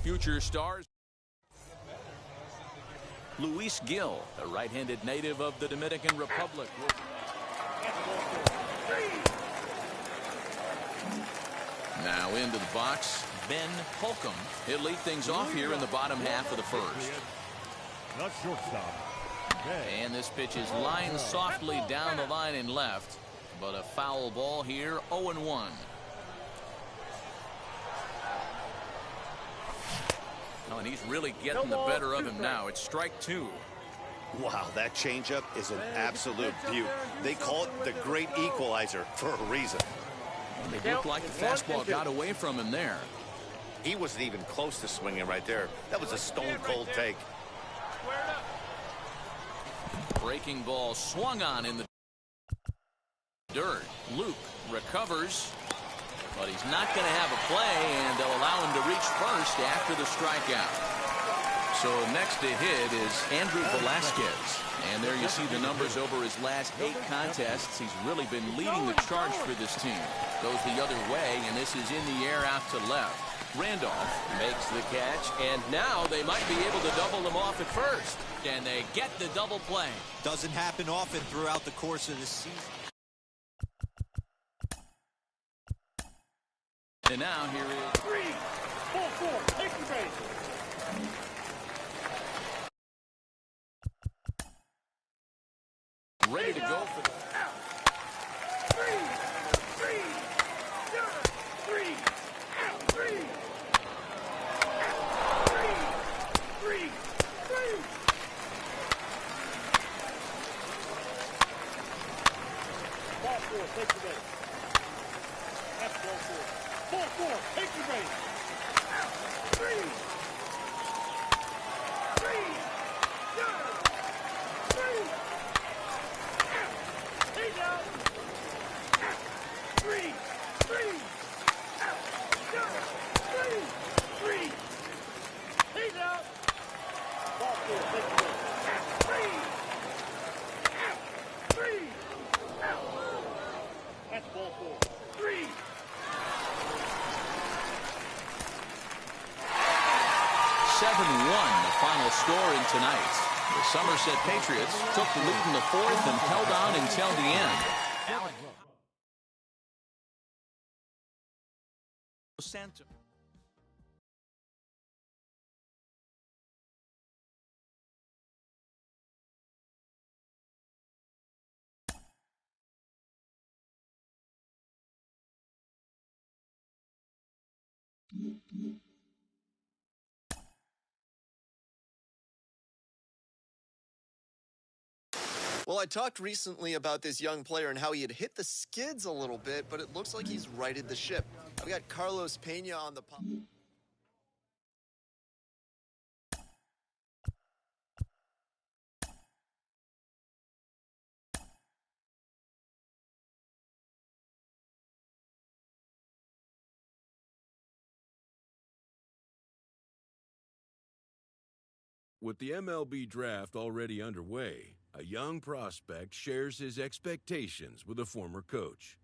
future stars. Luis Gill, a right-handed native of the Dominican Republic. Now into the box, Ben Holcomb. He'll lead things off here in the bottom half of the first. Not shortstop. And this pitch is lined softly down the line and left, but a foul ball here, 0-1. Oh, and he's really getting the better of him now. It's strike two. Wow, that changeup is an absolute beaut. They call it the great equalizer for a reason. It looked like the fastball got away from him there. He wasn't even close to swinging right there. That was a stone-cold take. Breaking ball swung on in the dirt. Luke recovers, but he's not going to have a play, and they'll allow him to reach first after the strikeout. So next to hit is Andrew Velasquez. And there you see the numbers over his last 8 contests. He's really been leading the charge for this team. Goes the other way, and this is in the air out to left. Randolph makes the catch, and now they might be able to double them off at first. And they get the double play. Doesn't happen often throughout the course of the season. And now here is 3-4-4. Take the base. ready to go for the... 3, 3, 3, out, 3, 3, 3, 3. Ball 4, take the base. That's ball 4. Ball 4, take the base. Out, 3, 3, 3. He's out. 3, 3, out, 3, 3. He's out. Ball 4, take the base. 3, out, 3, out. That's ball 4. 3. 7-1, the final score in tonight. The Somerset Patriots took the lead in the fourth and held on until the end. Santi. Well, I talked recently about this young player and how he had hit the skids a little bit, but it looks like he's righted the ship. I've got Carlos Pena on the pop. With the MLB draft already underway, a young prospect shares his expectations with a former coach.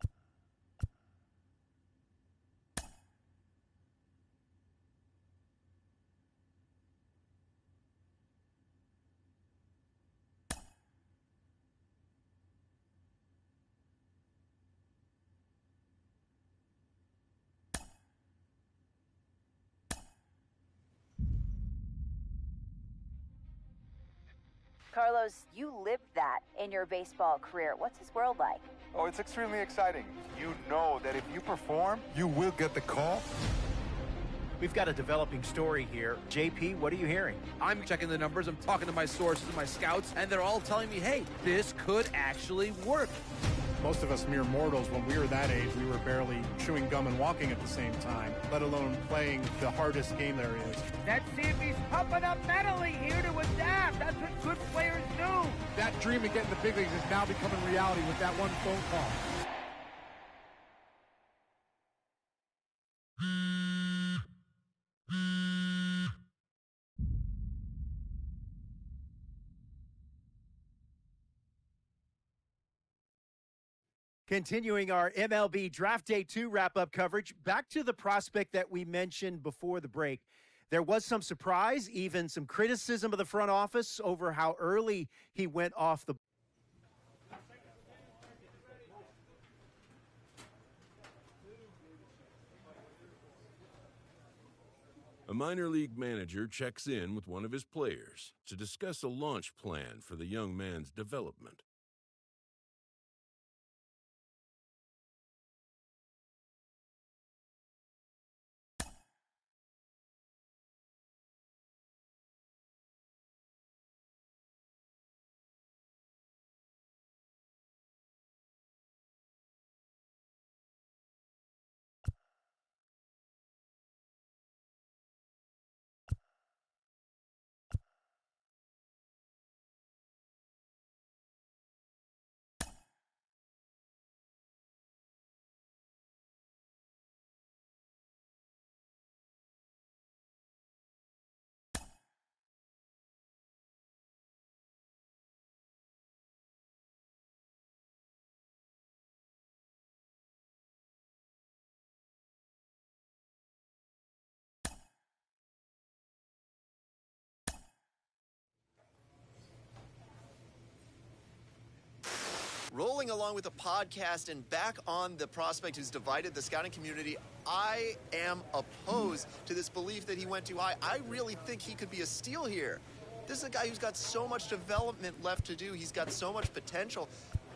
Carlos, you lived that in your baseball career. What's his world like? Oh, it's extremely exciting. You know that if you perform, you will get the call. We've got a developing story here. JP, what are you hearing? I'm checking the numbers, I'm talking to my sources and my scouts, and they're all telling me, hey, this could actually work. Most of us mere mortals, when we were that age, we were barely chewing gum and walking at the same time, let alone playing the hardest game there is. Let's see if he's pumping up mentally here to adapt. That's what good players do. That dream of getting the big leagues is now becoming reality with that one phone call. Continuing our MLB Draft Day 2 wrap-up coverage, back to the prospect that we mentioned before the break. There was some surprise, even some criticism of the front office over how early he went off the. A minor league manager checks in with one of his players to discuss a launch plan for the young man's development. Rolling along with the podcast and back on the prospect who's divided the scouting community, I am opposed to this belief that he went too high. I really think he could be a steal here. This is a guy who's got so much development left to do. He's got so much potential.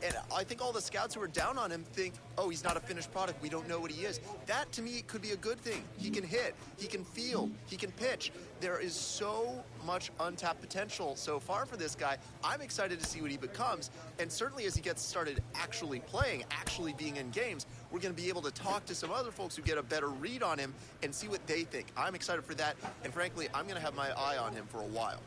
And I think all the scouts who are down on him think, oh, he's not a finished product. We don't know what he is. That, to me, could be a good thing. He can hit. He can field. He can pitch. There is so much untapped potential so far for this guy. I'm excited to see what he becomes. And certainly as he gets started actually playing, actually being in games, we're going to be able to talk to some other folks who get a better read on him and see what they think. I'm excited for that. And frankly, I'm going to have my eye on him for a while.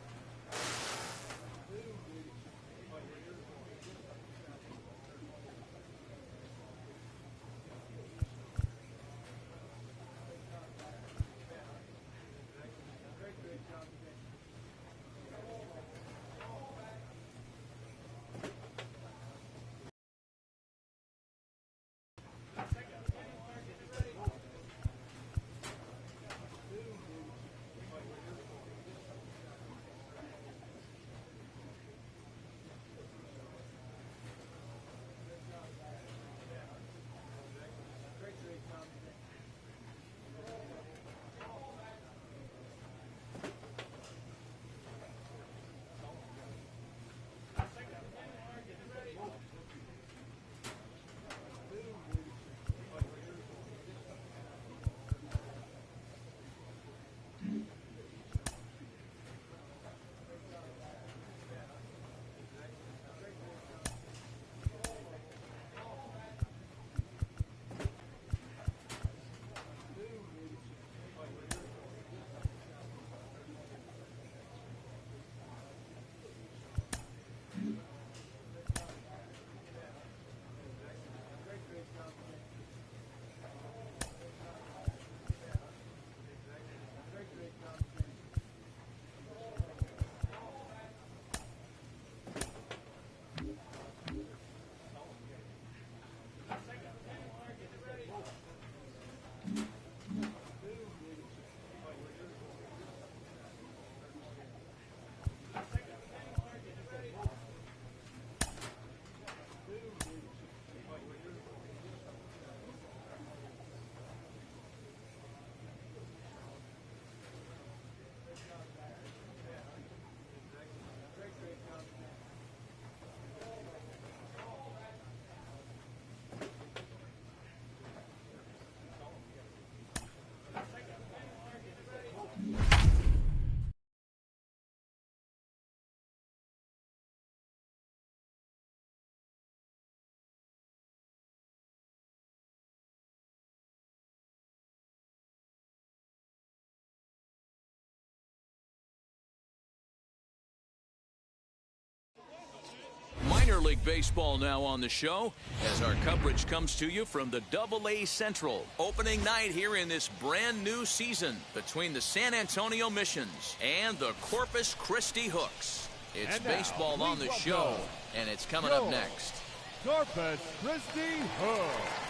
Minor League Baseball now on the show as our coverage comes to you from the AA Central opening night here in this brand new season between the San Antonio Missions and the Corpus Christi Hooks. It's baseball on the show, and it's coming up next. Corpus Christi Hooks.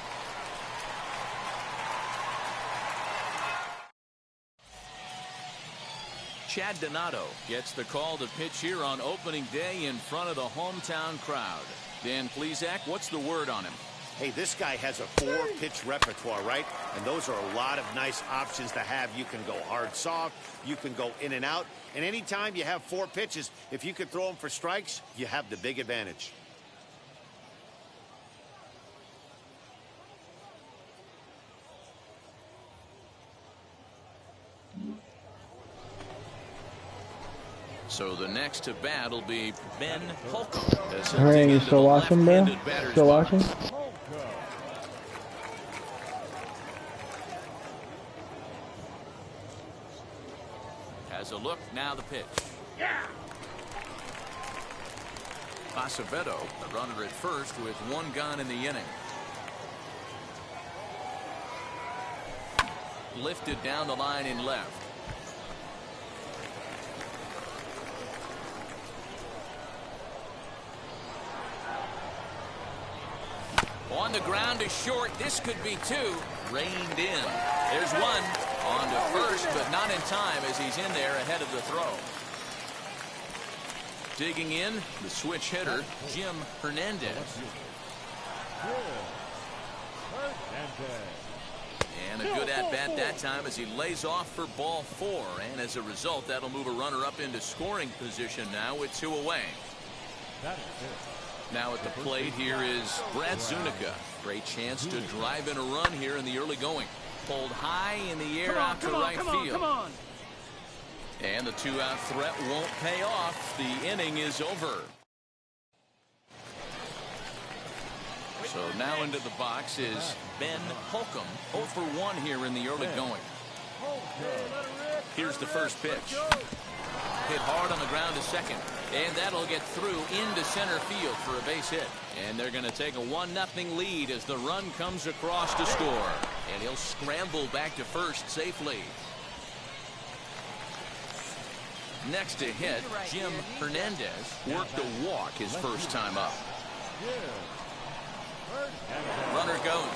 Chad Donato gets the call to pitch here on opening day in front of the hometown crowd. Dan Plesac, what's the word on him? Hey, this guy has a 4-pitch repertoire, right? And those are a lot of nice options to have. You can go hard, soft. You can go in and out. And anytime you have 4 pitches, if you can throw them for strikes, you have the big advantage. So the next to bat will be Ben Holcomb. Hey, you still watching, bro? Still watching? Has a look, now the pitch. Yeah. Acevedo, the runner at first with 1 gone in the inning. Lifted down the line in left. On the ground to short. This could be 2. Reined in. There's 1. On to first, but not in time as he's in there ahead of the throw. Digging in, the switch hitter, Jim Hernandez. And a good at-bat that time as he lays off for ball 4. And as a result, that'll move a runner up into scoring position now with 2 away. Now at the plate here is Brad Zunica. Great chance to drive in a run here in the early going. Pulled high in the air out to right field. And the 2-out threat won't pay off. The inning is over. So now into the box is Ben Holcomb. 0 for 1 here in the early going. Here's the first pitch. Hit hard on the ground to second. And that'll get through into center field for a base hit. And they're going to take a 1-0 lead as the run comes across to score. And he'll scramble back to first safely. Next to hit, Jim Hernandez worked a walk his first time up. Runner goes.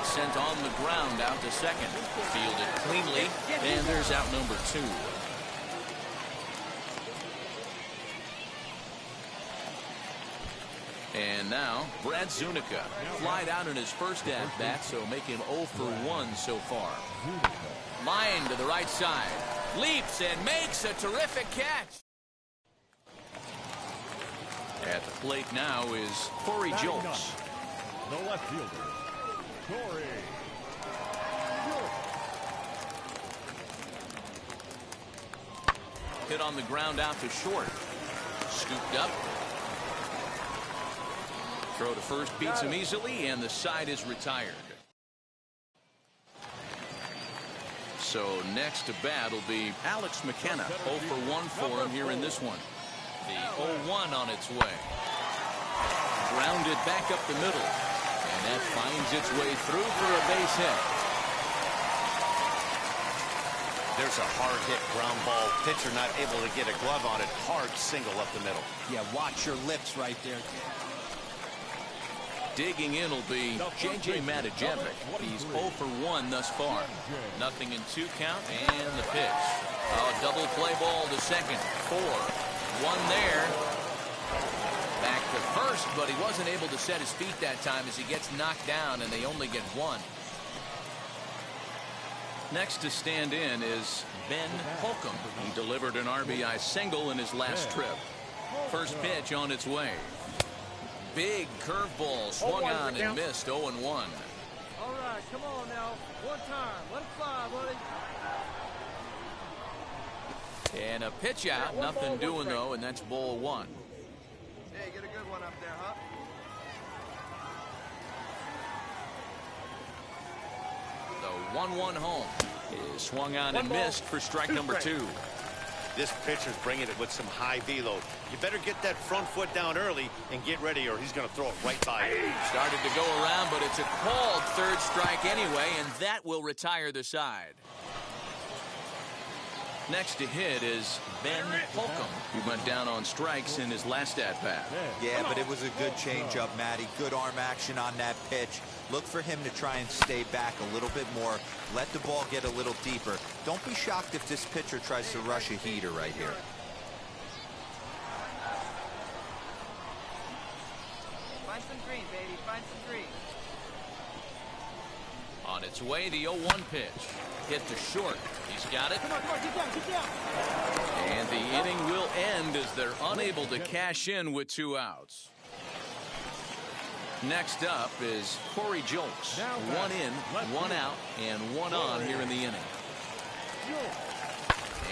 Sent on the ground out to second. Fielded cleanly. And there's out number 2. And now, Brad Zunica flied out in his first at-bat, so make him 0 for 1 so far. Line to the right side. Leaps and makes a terrific catch. At the plate now is Corey Jolts. The left fielder, Corey. Hit on the ground out to short. Scooped up. Throw to first beats him easily, and the side is retired. So next to bat will be Alex Mckenna. 0 for 1 for him here in this one. The 0-1 on its way. Grounded back up the middle. And that finds its way through for a base hit. There's a hard hit ground ball. Pitcher not able to get a glove on it. Hard single up the middle. Yeah, watch your lips right there. Digging in will be J.J. Matijevic. He's 0 for 1 thus far. Nothing in 2 count, and the pitch. A double play ball to second. 4. 1 there. Back to first, but he wasn't able to set his feet that time as he gets knocked down, and they only get 1. Next to stand in is Ben Holcomb. He delivered an RBI single in his last trip. First pitch on its way. Big curveball swung on and missed. 0-1. All right, come on now. 1 time. Let it fly, buddy. And a pitch out. Nothing doing, though, and that's ball 1. Hey, get a good one up there, huh? The 1-1 home is swung on and missed for strike number 2. This pitcher's bringing it with some high velo. You better get that front foot down early and get ready, or he's going to throw it right by you. Started to go around, but it's a called third strike anyway, and that will retire the side. Next to hit is Ben Holcomb, who went down on strikes in his last at-bat. Yeah, but it was a good changeup, Matty. Good arm action on that pitch. Look for him to try and stay back a little bit more. Let the ball get a little deeper. Don't be shocked if this pitcher tries to rush a heater right here. Find some green, baby. Find some green. On its way, the 0-1 pitch. Hit to short. He's got it. Come on, get down, get down. And the inning will end as they're unable to cash in with 2 outs. Next up is Corey Jolks. 1 in, 1 out, and 1 on here in the inning.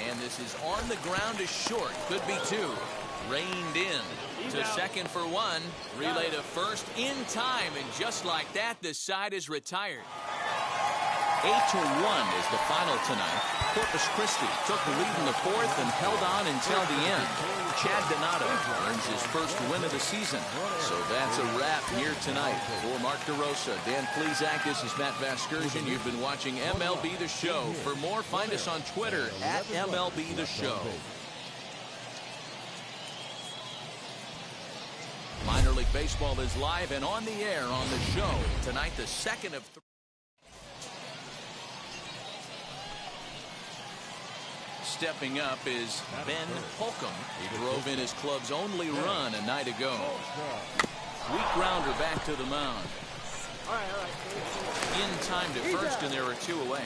And this is on the ground to short. Could be 2. Reined in to second for 1. Relay to first in time, and just like that, the side is retired. 8-1 is the final tonight. Corpus Christi took the lead in the 4th and held on until the end. Chad Donato earns his first win of the season. So that's a wrap here tonight. For Mark DeRosa, Dan Plesac, this is Matt Vasgersian. You've been watching MLB The Show. For more, find us on Twitter at MLB The Show. Minor League Baseball is live and on the air on the show. Tonight, the second of 3. Stepping up is Ben Holcomb. He drove in his club's only run a night ago. Weak grounder back to the mound. In time to first, and there are 2 away.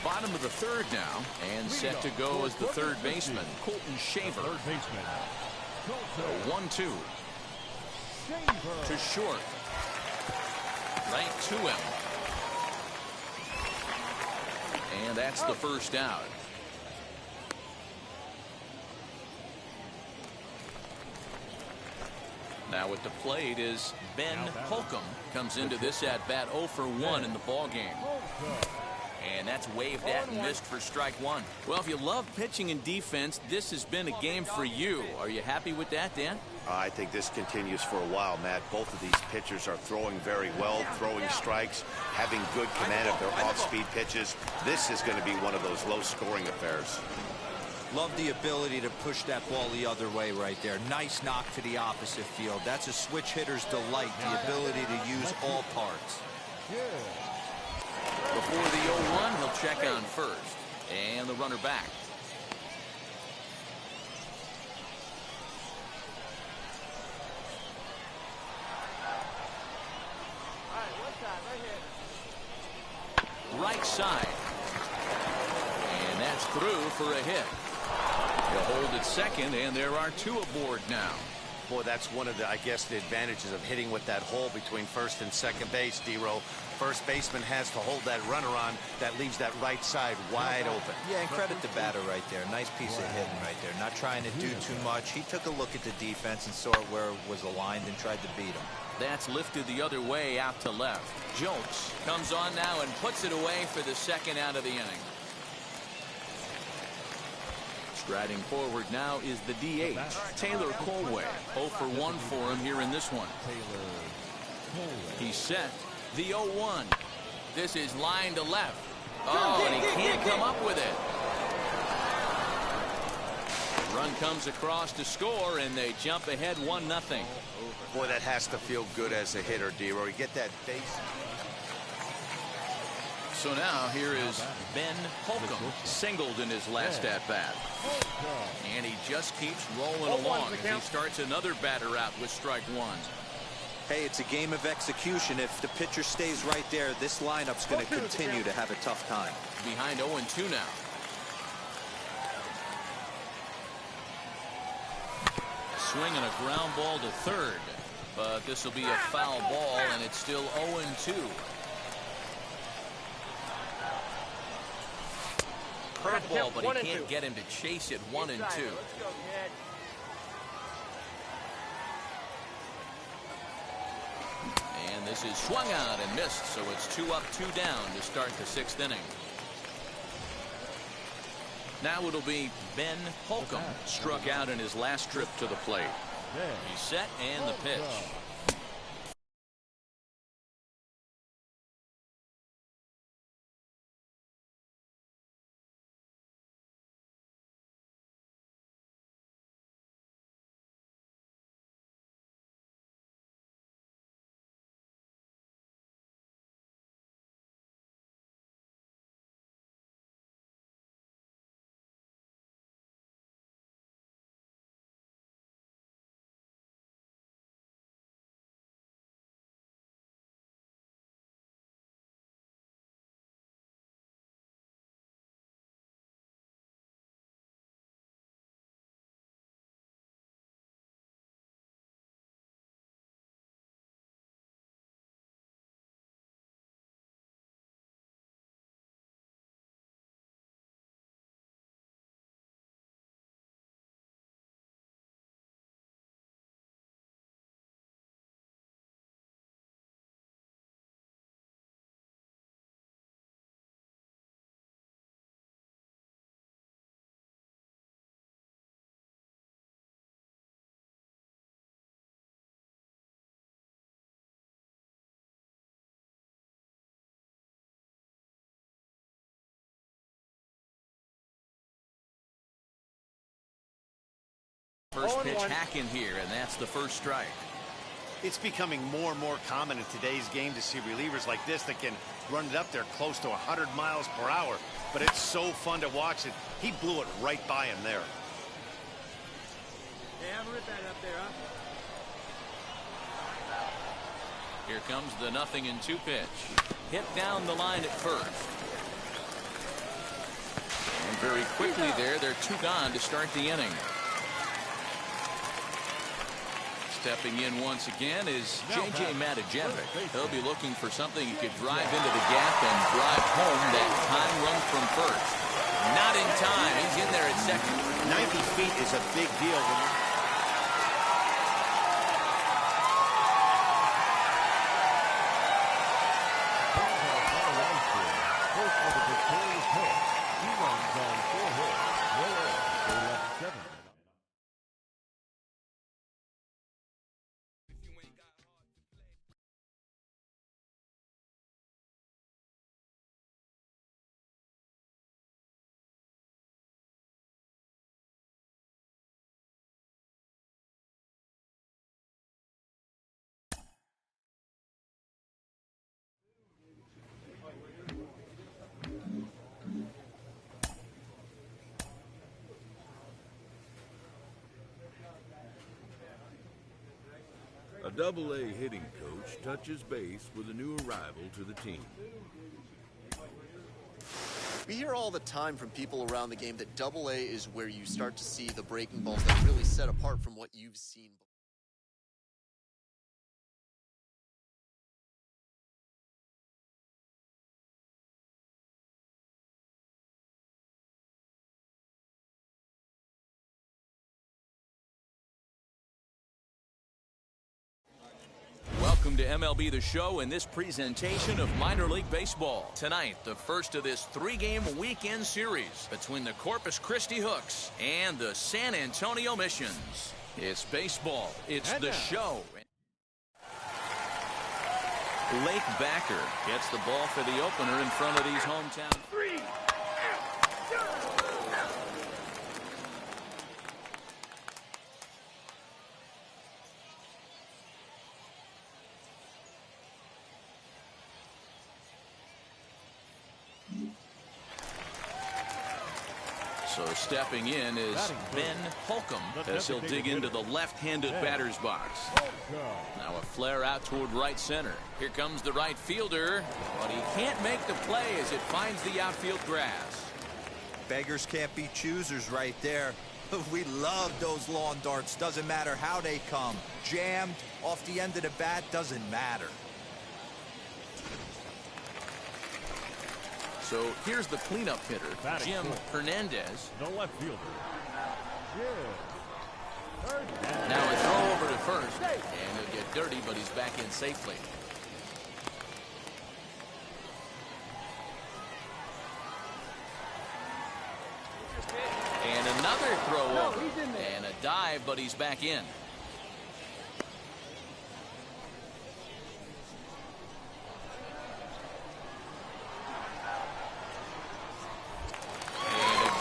Bottom of the 3rd now, and set to go as the 3rd baseman, Colton Shaver. 1-2. To short. Right to him. And that's the first out. Now at the plate is Ben Holcomb. Comes into this at bat 0 for 1 in the ball game. And that's waved at and missed for strike 1. Well, if you love pitching and defense, this has been a game for you. Are you happy with that, Dan? I think this continues for a while, Matt. Both of these pitchers are throwing very well, throwing strikes, having good command of their off-speed pitches. This is going to be one of those low-scoring affairs. Love the ability to push that ball the other way right there. Nice knock to the opposite field. That's a switch hitter's delight, the ability to use all parts. Before the 0-1, he'll check on first. And the runner back. Right side. And that's through for a hit. He'll hold at second, and there are 2 aboard now. Boy, that's one of the, I guess, the advantages of hitting with that hole between first and second base, D-Row. First baseman has to hold that runner on. That leaves that right side wide open. Yeah, and credit the batter right there. Nice piece of hitting right there. Not trying to do too much. He took a look at the defense and saw where it was aligned and tried to beat him. That's lifted the other way out to left. Jolks comes on now and puts it away for the second out of the inning. Striding forward now is the DH, Taylor Colway. 0 for 1 for him here in this one. He's set. The 0-1. This is line to left. Oh, and he can't come up with it. Run comes across to score, and they jump ahead 1-0. Boy, that has to feel good as a hitter, D-Row. You get that base. So now here is Ben Holcomb, singled in his last at-bat. And he just keeps rolling along as he starts another batter out with strike 1. Hey, it's a game of execution. If the pitcher stays right there, this lineup's going to continue to have a tough time. Behind 0-2 now. Swinging a ground ball to third. But this will be a foul ball, and it's still 0-2. Curveball, but he can't get him to chase it 1-2. And this is swung out and missed, so it's 2 up, 2 down to start the 6th inning. Now it'll be Ben Holcomb, struck out in his last trip to the plate. He's set, and the pitch. First pitch hacking here, and that's the first strike. It's becoming more and more common in today's game to see relievers like this that can run it up there close to 100 miles per hour. But it's so fun to watch it. He blew it right by him there. Hey, have a rip at it up there, huh? Here comes the 0-2 pitch. Hit down the line at first. And very quickly there, they're 2 gone to start the inning. Stepping in once again is J.J. Matijevic. He'll be looking for something he could drive into the gap and drive home that time run from first. Not in time. He's in there at second. 90 feet is a big deal. A Double-A hitting coach touches base with a new arrival to the team. We hear all the time from people around the game that Double-A is where you start to see the breaking balls that really set apart from what you've seen. Welcome to MLB The Show and this presentation of minor league baseball. Tonight, the first of this 3-game weekend series between the Corpus Christi Hooks and the San Antonio Missions. It's baseball. It's The Show. Lake Backer gets the ball for the opener in front of these hometown. So stepping in is Ben Holcomb as he'll dig into the left-handed batter's box. Now a flare out toward right center. Here comes the right fielder, but he can't make the play as it finds the outfield grass. Beggars can't be choosers right there. We love those lawn darts. Doesn't matter how they come. Jammed, off the end of the bat, doesn't matter. So here's the cleanup hitter, Jim Hernandez. The left fielder, Gill. Now a throw over to first, and he'll get dirty, but he's back in safely. And another throw over, and a dive, but he's back in.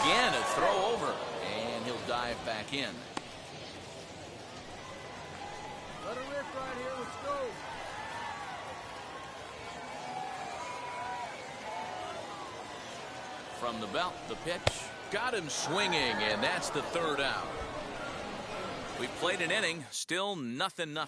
Again, a throw over, and he'll dive back in. Let her rip right here. Let's go. From the belt, the pitch. Got him swinging, and that's the third out. We played an inning, still 0-0.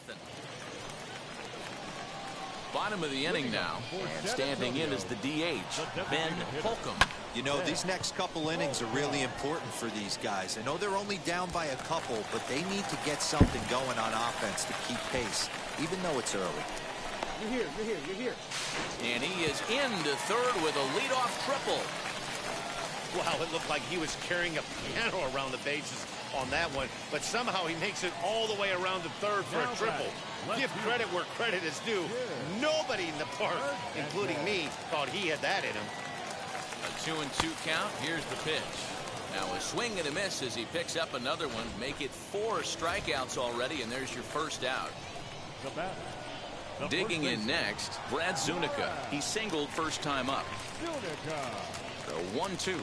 Bottom of the inning now, and standing in is the DH, Ben Holcomb. You know, these next couple innings are really important for these guys. I know they're only down by a couple, but they need to get something going on offense to keep pace, even though it's early. You're here. And he is into third with a leadoff triple. Wow, it looked like he was carrying a piano around the bases on that one, but somehow he makes it all the way around to third for a triple. Give credit where credit is due. Nobody in the park, including me, thought he had that in him. A 2-2 count. Here's the pitch. Now a swing and a miss as he picks up another one. Make it 4 strikeouts already, and there's your first out. Digging in next, Brad Zunica. He singled first time up. The 1-2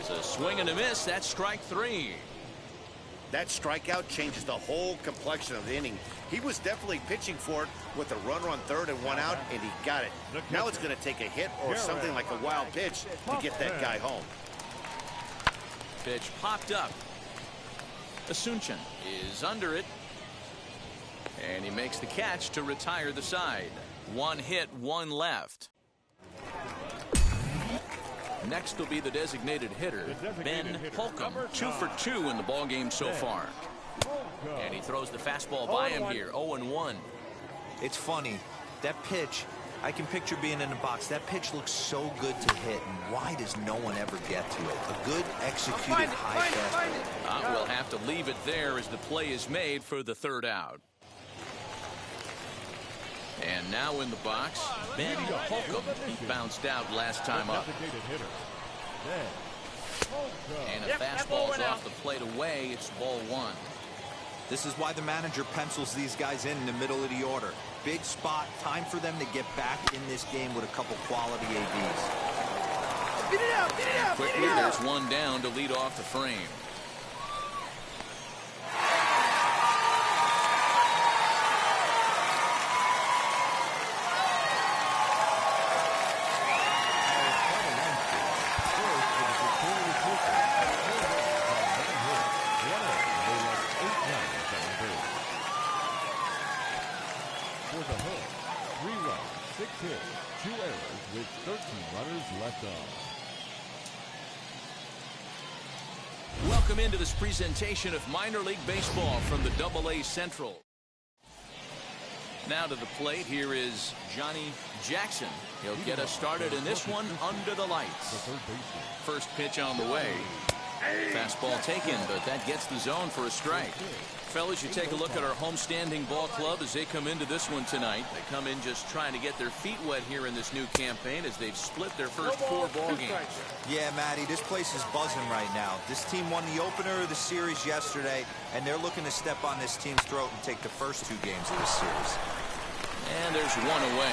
is a swing and a miss. That's strike 3. That strikeout changes the whole complexion of the inning. He was definitely pitching for it with a runner on third and one out, and he got it. Now it's going to take a hit or something like a wild pitch to get that guy home. Pitch popped up. Asuncion is under it. And he makes the catch to retire the side. 1 hit, 1 left. Next will be the designated hitter, Ben Holcomb. 2 for 2 in the ballgame so far. And he throws the fastball by him here, 0-1. It's funny. That pitch, I can picture being in the box. That pitch looks so good to hit, and why does no one ever get to it? A good executed high fastball. We'll have to leave it there as the play is made for the 3rd out. And now in the box, Ben Holcomb. He bounced out last time up. And a fastball's off the plate away. It's ball 1. This is why the manager pencils these guys in the middle of the order. Big spot. Time for them to get back in this game with a couple quality ABs. Quickly, there's one down to lead off the frame. Welcome into this presentation of minor league baseball from the AA Central. Now to the plate, here is Johnny Jackson. He'll get us started in this one under the lights. First pitch on the way. Fastball taken, but that gets the zone for a strike. Fellas, you take a look at our homestanding ball club as they come into this one tonight. They come in just trying to get their feet wet here in this new campaign as they've split their first 4 ball games. Yeah, Matty, this place is buzzing right now. This team won the opener of the series yesterday, and they're looking to step on this team's throat and take the first 2 games of this series. And there's one away.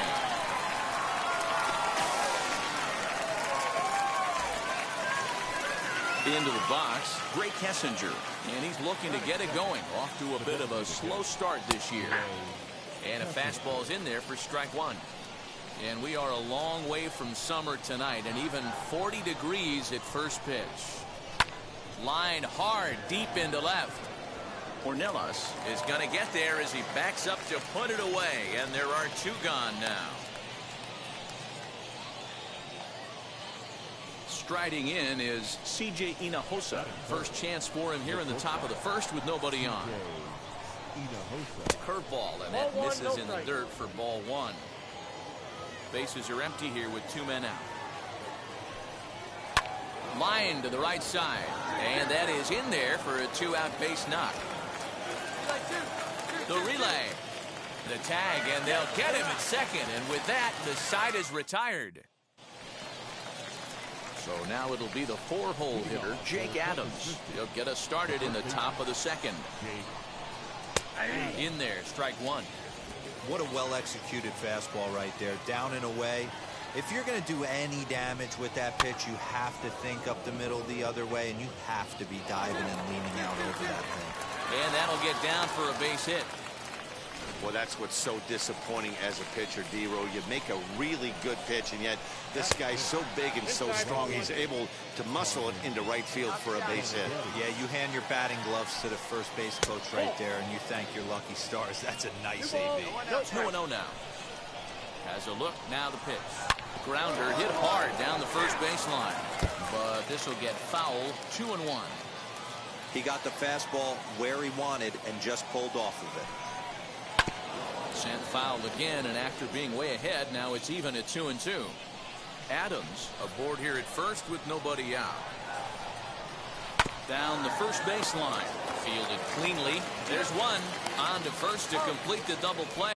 Into the box, Great Kessinger, and he's looking to get it going. Off to a bit of a slow start this year. And a fastball's in there for strike 1. And we are a long way from summer tonight, and even 40 degrees at first pitch. Line hard, deep into left. Ornelas is going to get there as he backs up to put it away, and there are 2 gone now. Striding in is C.J. Hinojosa. First chance for him here in the top of the first with nobody on. Curveball, and that misses in the dirt for ball 1. Bases are empty here with 2 men out. Line to the right side, and that is in there for a 2-out base knock. The relay, the tag, and they'll get him at second, and with that, the side is retired. So now it'll be the 4-hole hitter, Jake Adams. He'll get us started in the top of the 2nd. In there, strike 1. What a well-executed fastball right there. Down and away. If you're going to do any damage with that pitch, you have to think up the middle the other way, and you have to be diving and leaning out over that thing. And that'll get down for a base hit. Well, that's what's so disappointing as a pitcher, D-Row. You make a really good pitch, and yet this guy's so big and so strong, he's able to muscle it into right field for a base hit. Yeah, you hand your batting gloves to the first base coach right there, and you thank your lucky stars. That's a nice AB. 2-0 now. Has a look, now the pitch. Grounder hit hard down the first baseline, but this will get foul. 2-1. He got the fastball where he wanted and just pulled off of it. Sent foul again, and after being way ahead, now it's even at 2-2. Adams aboard here at first with nobody out. Down the first baseline, fielded cleanly. There's one on to first to complete the double play.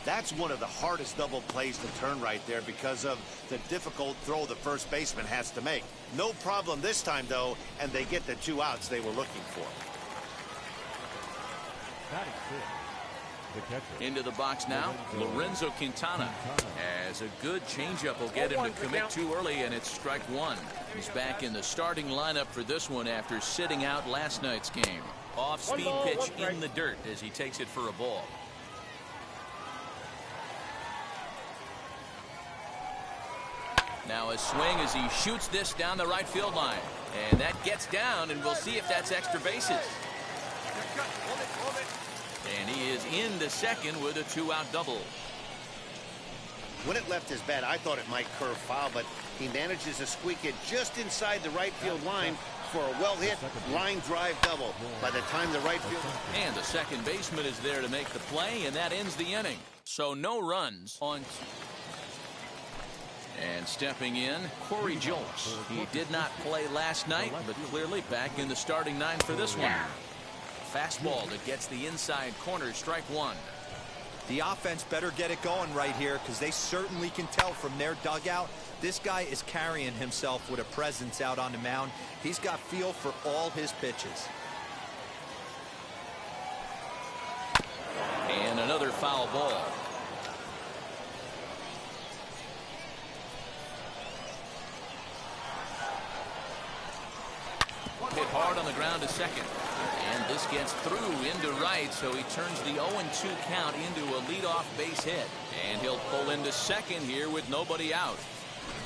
That's one of the hardest double plays to turn right there because of the difficult throw the first baseman has to make. No problem this time, though, and they get the 2 outs they were looking for. That is it. Into the box now, Lorenzo Quintana. As a good changeup will get him to commit too early, and it's strike 1. He's back in the starting lineup for this one after sitting out last night's game. Off-speed pitch in the dirt as he takes it for a ball. Now a swing as he shoots this down the right field line. And that gets down, and we'll see if that's extra bases. And he is into second with a 2-out double. When it left his bat, I thought it might curve foul, but he manages to squeak it just inside the right field line for a well-hit line drive double. By the time the right field... And the second baseman is there to make the play, and that ends the inning. So no runs on... And stepping in, Corey Gill. He did not play last night, but clearly back in the starting 9 for this one. Fastball that gets the inside corner, strike 1. The offense better get it going right here because they certainly can tell from their dugout this guy is carrying himself with a presence out on the mound. He's got feel for all his pitches. And another foul ball. Hit hard on the ground to second. And this gets through into right, so he turns the 0-2 count into a leadoff base hit. And he'll pull into second here with nobody out.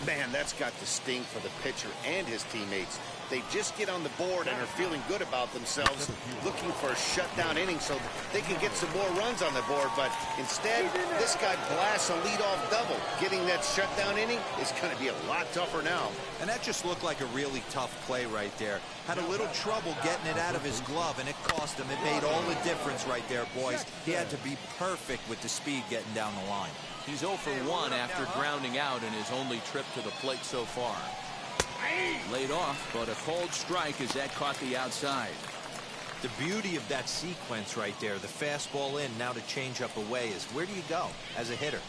Man, that's got to sting for the pitcher and his teammates. They just get on the board and are feeling good about themselves, looking for a shutdown inning so they can get some more runs on the board. But instead, this guy blasts a leadoff double. Getting that shutdown inning is going to be a lot tougher now. And that just looked like a really tough play right there. Had a little trouble getting it out of his glove, and it cost him. It made all the difference right there, boys. He had to be perfect with the speed getting down the line. He's 0 for 1 after grounding out in his only trip to the plate so far. Laid off, but a cold strike as that caught the outside. The beauty of that sequence right there, the fastball in, now to change up away, is where do you go as a hitter?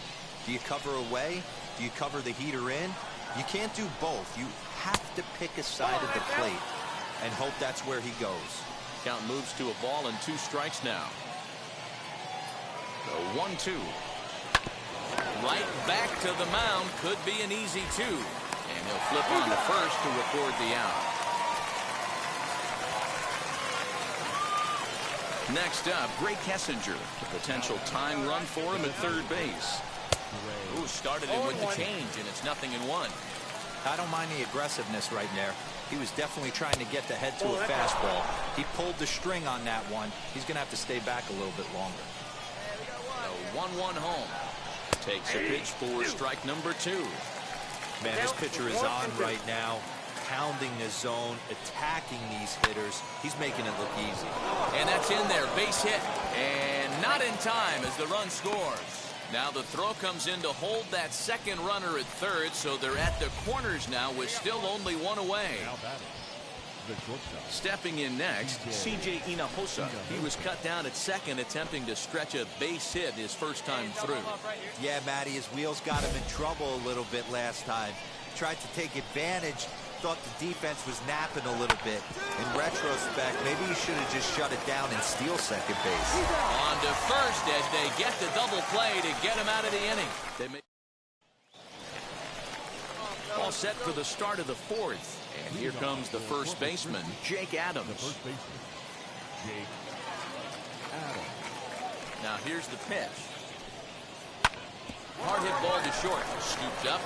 Do you cover away? Do you cover the heater in? You can't do both. You have to pick a side of the plate and hope that's where he goes. Count moves to a ball and 2 strikes now. The 1-2. Right back to the mound. Could be an easy 2. And he'll flip on to first to record the out. Next up, Gray Kessinger. A potential tying run for him at third base. Ooh, started him with the change, and it's 0-1. I don't mind the aggressiveness right there. He was definitely trying to get the head to a fastball. He pulled the string on that one. He's going to have to stay back a little bit longer. The 1-1 home. Takes a pitch for strike number 2. Man, this pitcher is on right now, pounding the zone, attacking these hitters. He's making it look easy. And that's in there, base hit. And not in time as the run scores. Now the throw comes in to hold that second runner at third, so they're at the corners now with still only 1 away. Stepping in next, C.J. Hinojosa. He was cut down at second, attempting to stretch a base hit his first time through. Yeah, Matty, his wheels got him in trouble a little bit last time. Tried to take advantage, thought the defense was napping a little bit. In retrospect, maybe he should have just shut it down and steal second base. On to first as they get the double play to get him out of the inning. All set for the start of the 4th. And here comes the first baseman, Jake Adams. Now here's the pitch. Hard hit ball to short. Scooped up.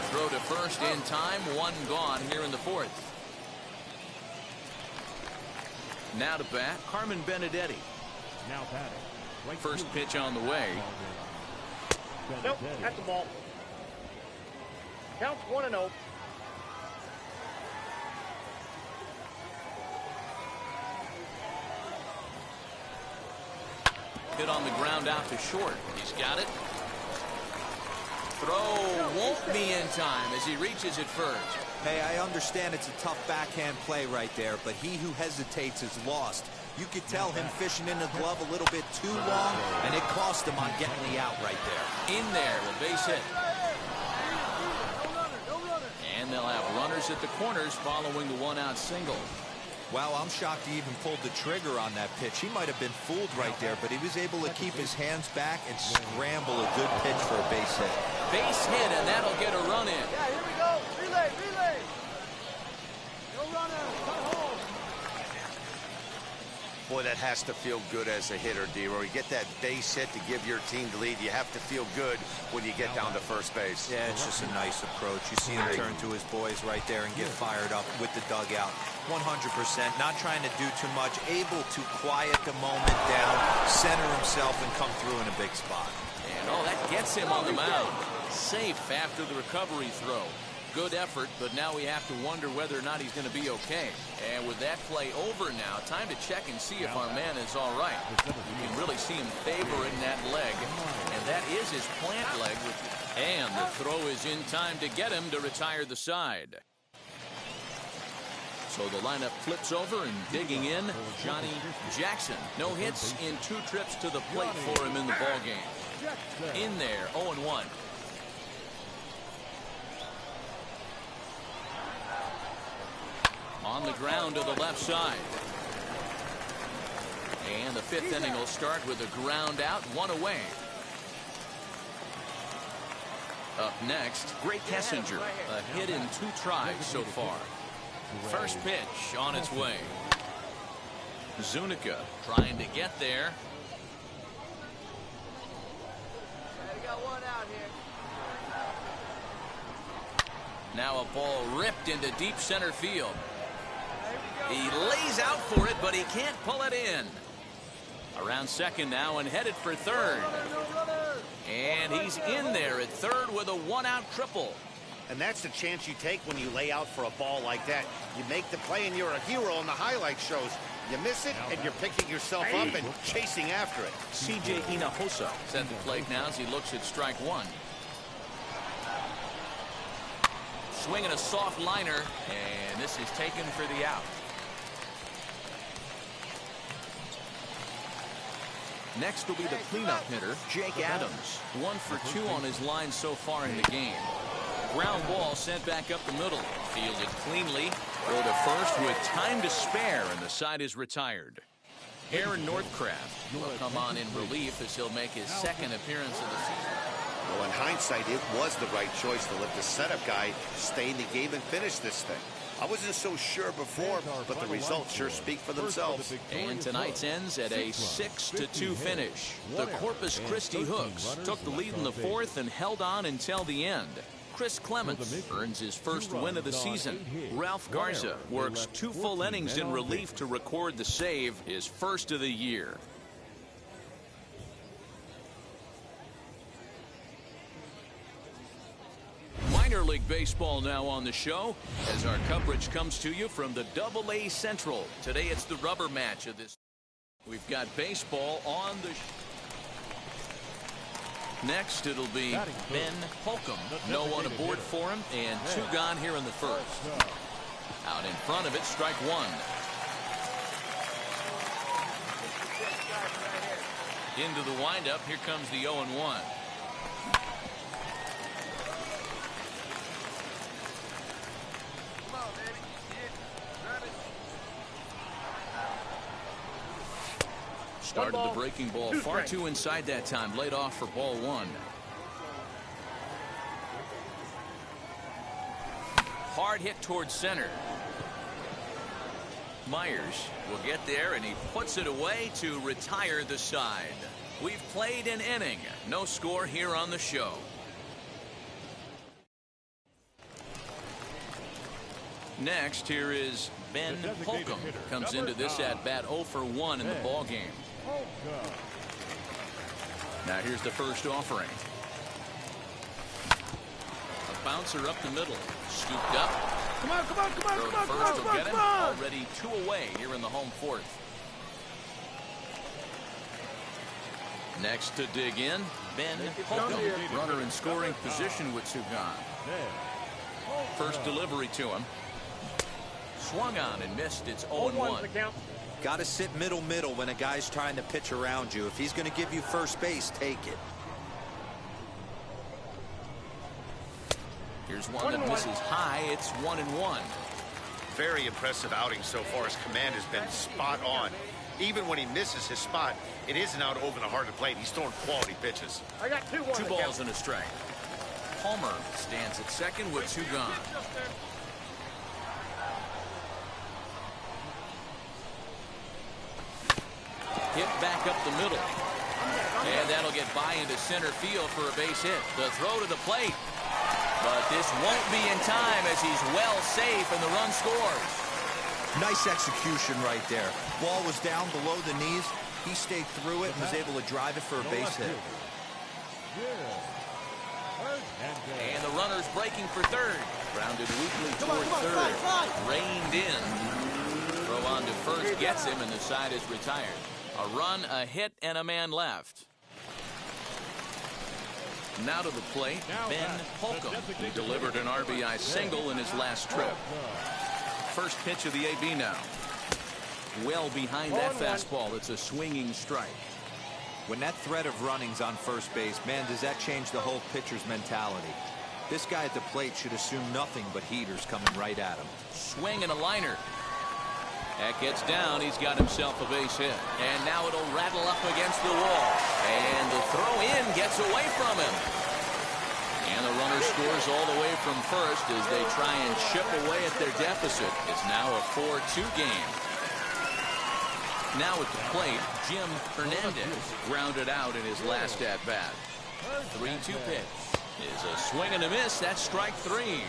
Throw to first in time. 1 gone here in the 4th. Now to bat, Carmen Benedetti. Now batting. First pitch on the way. Nope, that's the ball. Counts 1-0. Hit on the ground out to short. He's got it. Throw won't be in time as he reaches it first. Hey, I understand it's a tough backhand play right there, but he who hesitates is lost. You could tell him fishing in the glove a little bit too long, and it cost him on getting the out right there. In there, a base hit. And they'll have runners at the corners following the one-out single. Wow, I'm shocked he even pulled the trigger on that pitch. He might have been fooled right there, but he was able to keep his hands back and scramble a good pitch for a base hit. Base hit, and that'll get a run in. Yeah, here we go. Relay, relay. No runner. Cut home. Boy, that has to feel good as a hitter, D-Roy. You get that base hit to give your team the lead. You have to feel good when you get down to first base. Yeah, it's just a nice approach. You see him turn to his boys right there and get fired up with the dugout. 100%, not trying to do too much, able to quiet the moment down, center himself, and come through in a big spot. And that gets him on the mound. Safe after the recovery throw. Good effort, but now we have to wonder whether or not he's going to be okay. And with that play over now, time to check and see if our man is all right. You can really see him favoring that leg, and that is his plant leg. And the throw is in time to get him to retire the side. So the lineup flips over, and digging in, Johnny Jackson. No hits in 2 trips to the plate for him in the ballgame. In there, 0-1. On the ground to the left side. And the 5th inning will start with a ground out, 1 away. Up next, Great Kessinger. A hit in 2 tries so far. First pitch on its way. Zunica trying to get there. We got one out here. Now a ball ripped into deep center field. He lays out for it, but he can't pull it in. Around second now and headed for third. And he's in there at third with a 1-out triple. And that's the chance you take when you lay out for a ball like that. You make the play and you're a hero in the highlight shows. You miss it and you're picking yourself up and chasing after it. C.J. Hinojosa is at the plate now as he looks at strike 1. Swinging a soft liner, and this is taken for the out. Next will be the cleanup hitter, Jake Adams. 1 for 2 on his line so far in the game. Ground ball sent back up the middle. Fielded cleanly. Go to first with time to spare, and the side is retired. Aaron Northcraft will come on in relief as he'll make his 2nd appearance of the season. Well, in hindsight, it was the right choice to let the setup guy stay in the game and finish this thing. I wasn't so sure before, but the results sure speak for themselves. And tonight's ends at a 6-2 finish. The Corpus Christi Hooks took the lead in the 4th and held on until the end. Chris Clements earns his first win of the season. Ralph Garza works 2 full innings in relief to record the save, his first of the year. Minor League Baseball now on the show as our coverage comes to you from the AA Central. Today it's the rubber match of this. We've got baseball on the next. It'll be Ben Holcomb. No one aboard for him, and 2 gone here in the 1st. Out in front of it, strike 1. Into the windup, here comes the 0-1. Started the breaking ball far too inside that time. Laid off for ball 1. Hard hit towards center. Myers will get there, and he puts it away to retire the side. We've played an inning. No score here on the show. Next, here is Ben Holcomb. Comes into this at bat 0 for 1 in the ball game. Now here's the first offering. A bouncer up the middle. Scooped up. Come on, come on, come on, Throw come on, to come first on, will come get him. on. Already 2 away here in the home 4th. Next to dig in, Ben Holcomb. Runner in scoring position with 2 gone. First delivery to him. Swung on and missed. It's 0-1. Got to sit middle when a guy's trying to pitch around you. If he's going to give you first base, take it. Here's one that misses high. It's 1-1. Very impressive outing so far. His command has been spot on. Even when he misses his spot, it isn't out over the heart of the plate. He's throwing quality pitches. I got 2-1. 2 balls and a strike. Palmer stands at second with 2 gone. Hit back up the middle. And that'll get by into center field for a base hit. The throw to the plate. But this won't be in time as he's well safe and the run scores. Nice execution right there. Ball was down below the knees. He stayed through it and was able to drive it for a base hit. And the runner's breaking for third. Grounded weakly toward third. Reined in. Throw on to first gets him and the side is retired. A run, a hit, and a man left. Now to the plate, Ben Holcomb, who delivered an RBI single in his last trip. First pitch of the AB now. Well behind that fastball. It's a swinging strike. When that threat of running's on first base, man, does that change the whole pitcher's mentality. This guy at the plate should assume nothing but heaters coming right at him. Swing and a liner. That gets down. He's got himself a base hit. And now it'll rattle up against the wall. And the throw in gets away from him. And the runner scores all the way from first as they try and chip away at their deficit. It's now a 4-2 game. Now at the plate, Jim Hernandez grounded out in his last at-bat. 3-2 pitch is a swing and a miss. That's strike 3.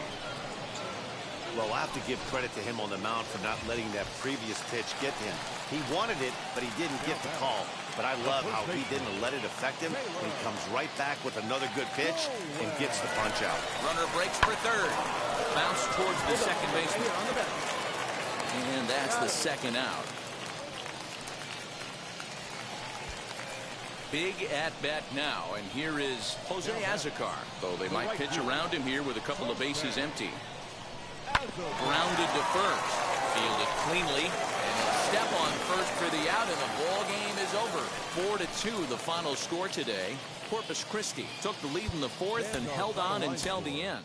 Well, I'll have to give credit to him on the mound for not letting that previous pitch get to him. He wanted it, but he didn't get the call. But I love how he didn't let it affect him. He comes right back with another good pitch and gets the punch out. Runner breaks for third. Bounce towards the second baseman. And that's the second out. Big at-bat now, and here is Jose Azocar, though they might pitch around him here with a couple of bases empty. Grounded to first, fielded cleanly, and a step on first for the out, and the ball game is over. 4-2 the final score today. Corpus Christi took the lead in the fourth and held on until the end.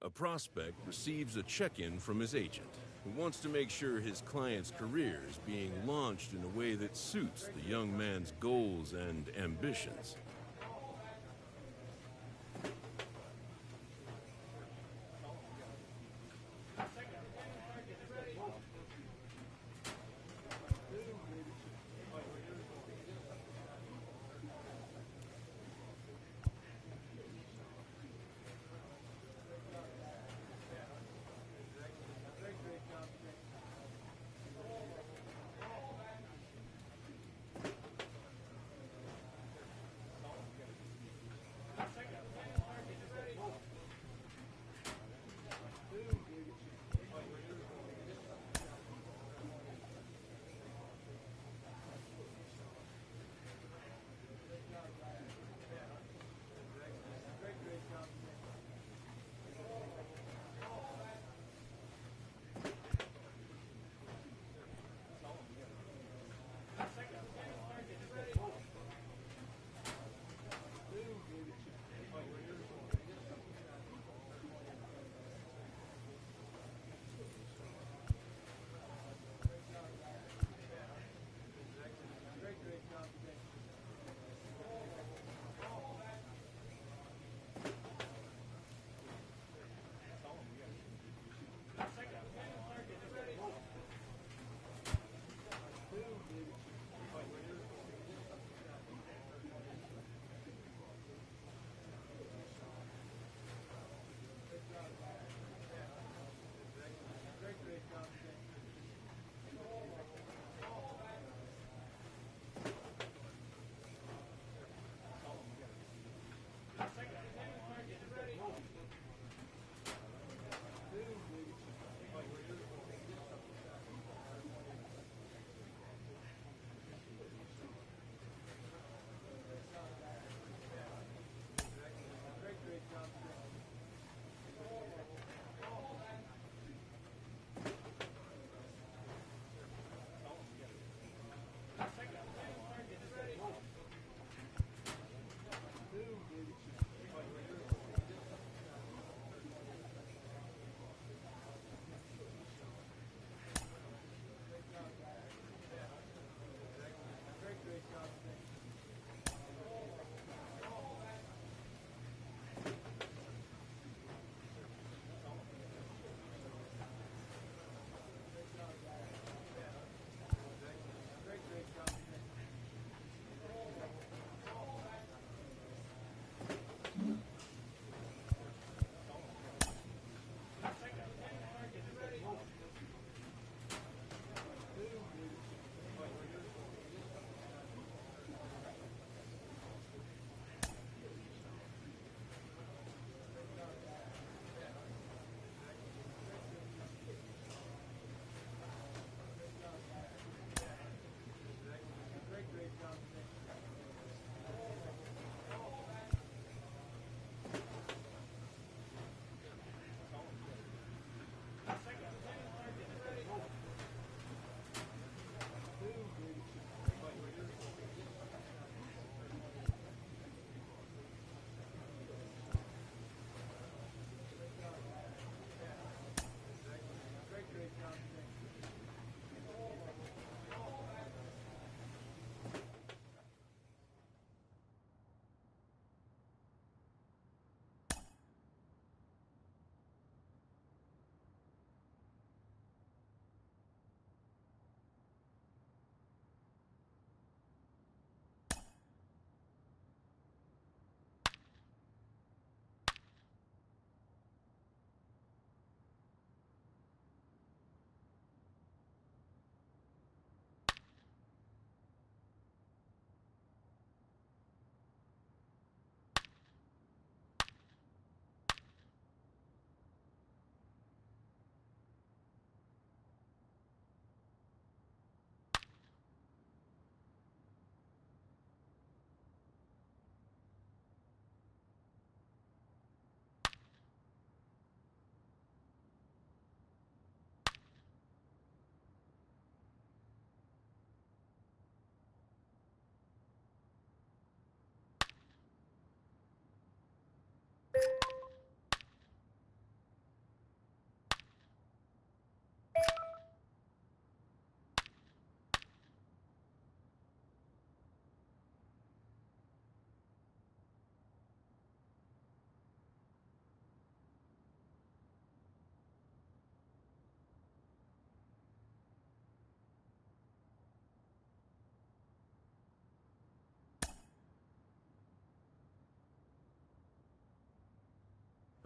A prospect receives a check-in from his agent. who wants to make sure his client's career is being launched in a way that suits the young man's goals and ambitions.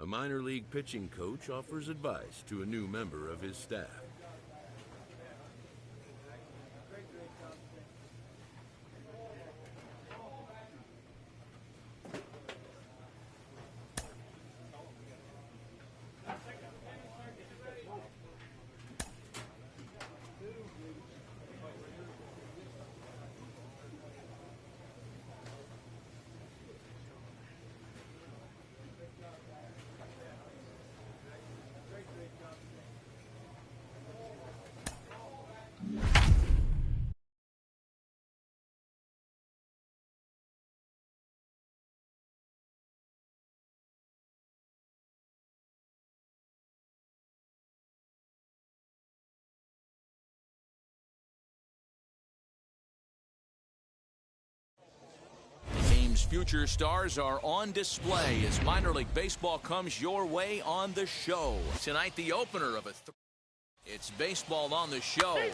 A minor league pitching coach offers advice to a new member of his staff. Future stars are on display as minor league baseball comes your way on the show. Tonight, the opener of it's baseball on the show. And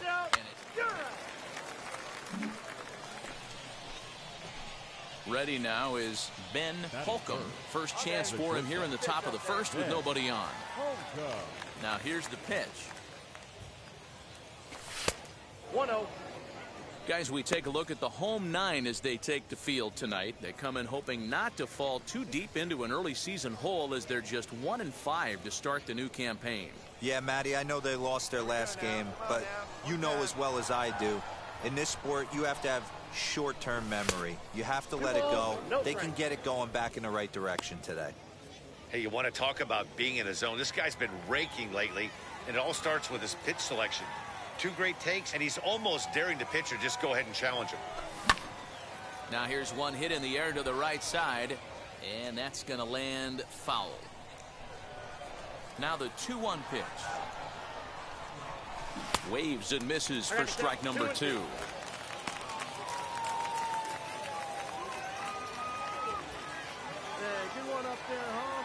ready now is Ben Holcomb. First chance for him here in the top of the first with nobody on. Now here's the pitch. 1-0. Guys, we take a look at the home nine as they take the field tonight. They come in hoping not to fall too deep into an early season hole as they're just 1-5 to start the new campaign. Yeah, Matty, I know they lost their last game, but you know as well as I do, in this sport, you have to have short-term memory. You have to let it go. They can get it going back in the right direction today. Hey, you want to talk about being in a zone? This guy's been raking lately, and it all starts with his pitch selection. 2 great takes, and he's almost daring the pitcher just go ahead and challenge him. Now here's one hit in the air to the right side, and that's going to land foul. Now the 2-1 pitch. Waves and misses for strike number 2. Good one up there, huh?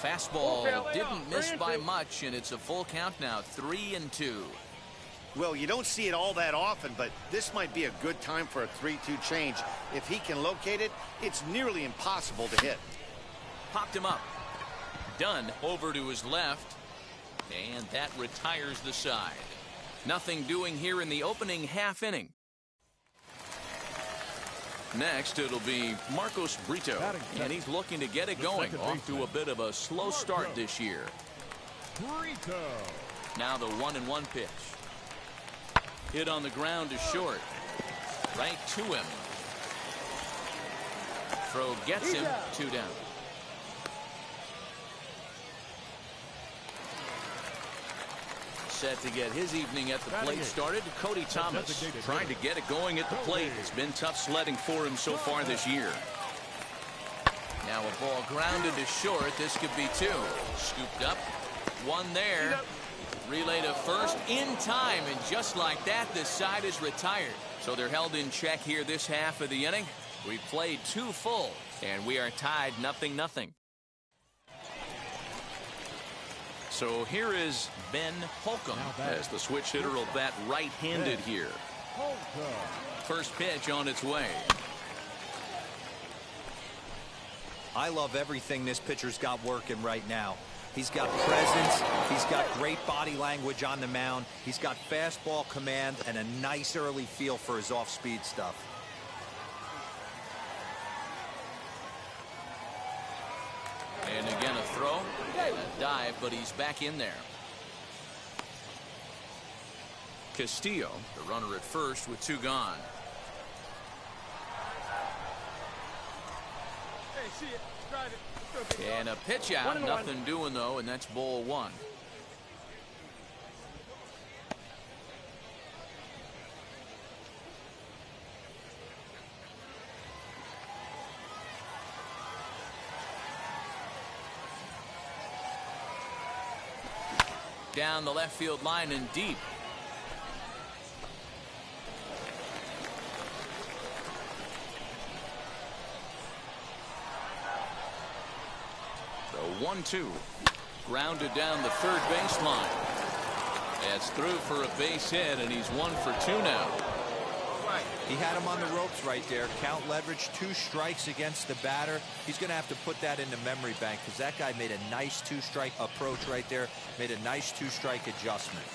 Fastball didn't miss by much, and it's a full count now, 3-2. Well, you don't see it all that often, but this might be a good time for a 3-2 change. If he can locate it, it's nearly impossible to hit. Popped him up. Dunn over to his left, and that retires the side. Nothing doing here in the opening half inning. Next, it'll be Marcos Brito, and he's looking to get it going, off to a bit of a slow start this year. Now the 1-1 pitch. Hit on the ground to short. Right to him. Throw gets him, 2 down. Set to get his evening at the plate started. Cody Thomas trying to get it going at the plate. It's been tough sledding for him so far this year. Now a ball grounded to short. This could be 2. Scooped up. 1 there. Relay to first in time, and just like that, this side is retired. So they're held in check here this half of the inning. We've played 2 full, and we are tied 0-0. So here is Ben Holcomb as the switch hitter will bat right-handed here. First pitch on its way. I love everything this pitcher's got working right now. He's got presence. He's got great body language on the mound. He's got fastball command and a nice early feel for his off-speed stuff. And again a throw, and a dive, but he's back in there. Castillo, the runner at first with 2 gone. Hey, see it. Drive it. And a pitch out, nothing doing though, and that's ball 1. Down the left field line and deep. The 1-2. Grounded down the third baseline. That's through for a base hit, and he's 1 for 2 now. He had him on the ropes right there. Count leverage, 2 strikes against the batter. He's going to have to put that into memory bank because that guy made a nice 2-strike approach right there. Made a nice 2-strike adjustment.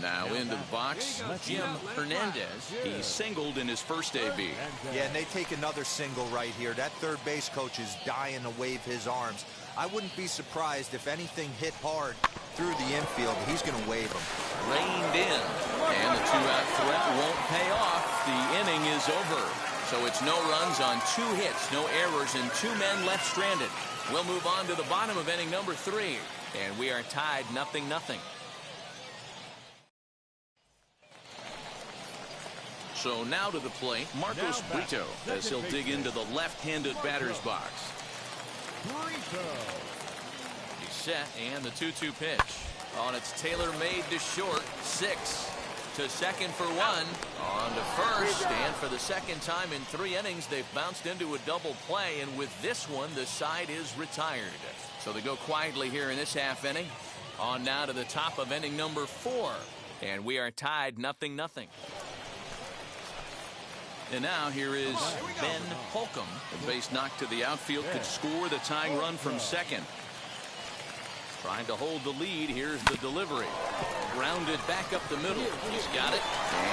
Now into the box, Jim Hernandez. He singled in his first AB. Yeah, and they take another single right here. That third base coach is dying to wave his arms. I wouldn't be surprised if anything hit hard through the infield. He's going to wave them. Reined in, and the 2-out threat won't pay off. The inning is over. So it's no runs on 2 hits, no errors, and 2 men left stranded. We'll move on to the bottom of inning number 3, and we are tied 0-0. So now to the plate, Marcos Brito, as he'll dig into the left-handed batter's box. He's set, and the 2-2 pitch. On its tailor-made to short, 6 to second for 1. On to first, and for the second time in 3 innings, they've bounced into a double play, and with this one, the side is retired. So they go quietly here in this half inning. On now to the top of inning number 4, and we are tied 0-0. And now here is Ben Holcomb. The base knocked to the outfield could score the tying run from second. Trying to hold the lead. Here's the delivery. Grounded back up the middle. He's got it.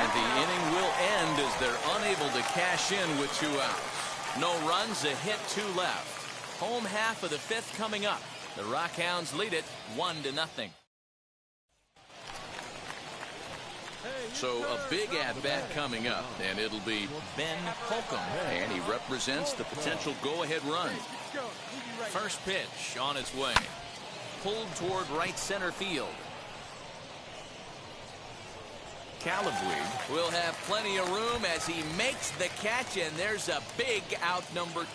And the inning will end as they're unable to cash in with 2 outs. No runs, a hit, 2 left. Home half of the 5th coming up. The Rockhounds lead it 1-0. So a big at-bat coming up, and it'll be Ben Holcomb, and he represents the potential go-ahead run. First pitch on its way. Pulled toward right center field. Calabwe will have plenty of room as he makes the catch, and there's a big out number 2.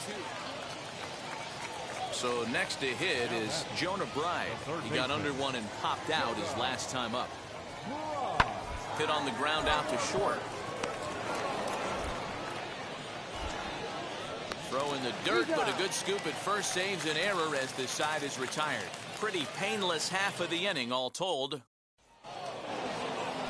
So next to hit is Jonah Bride. He got under one and popped out his last time up. Hit on the ground out to short. Throw in the dirt, but a good scoop at first saves an error as the side is retired. Pretty painless half of the inning, all told.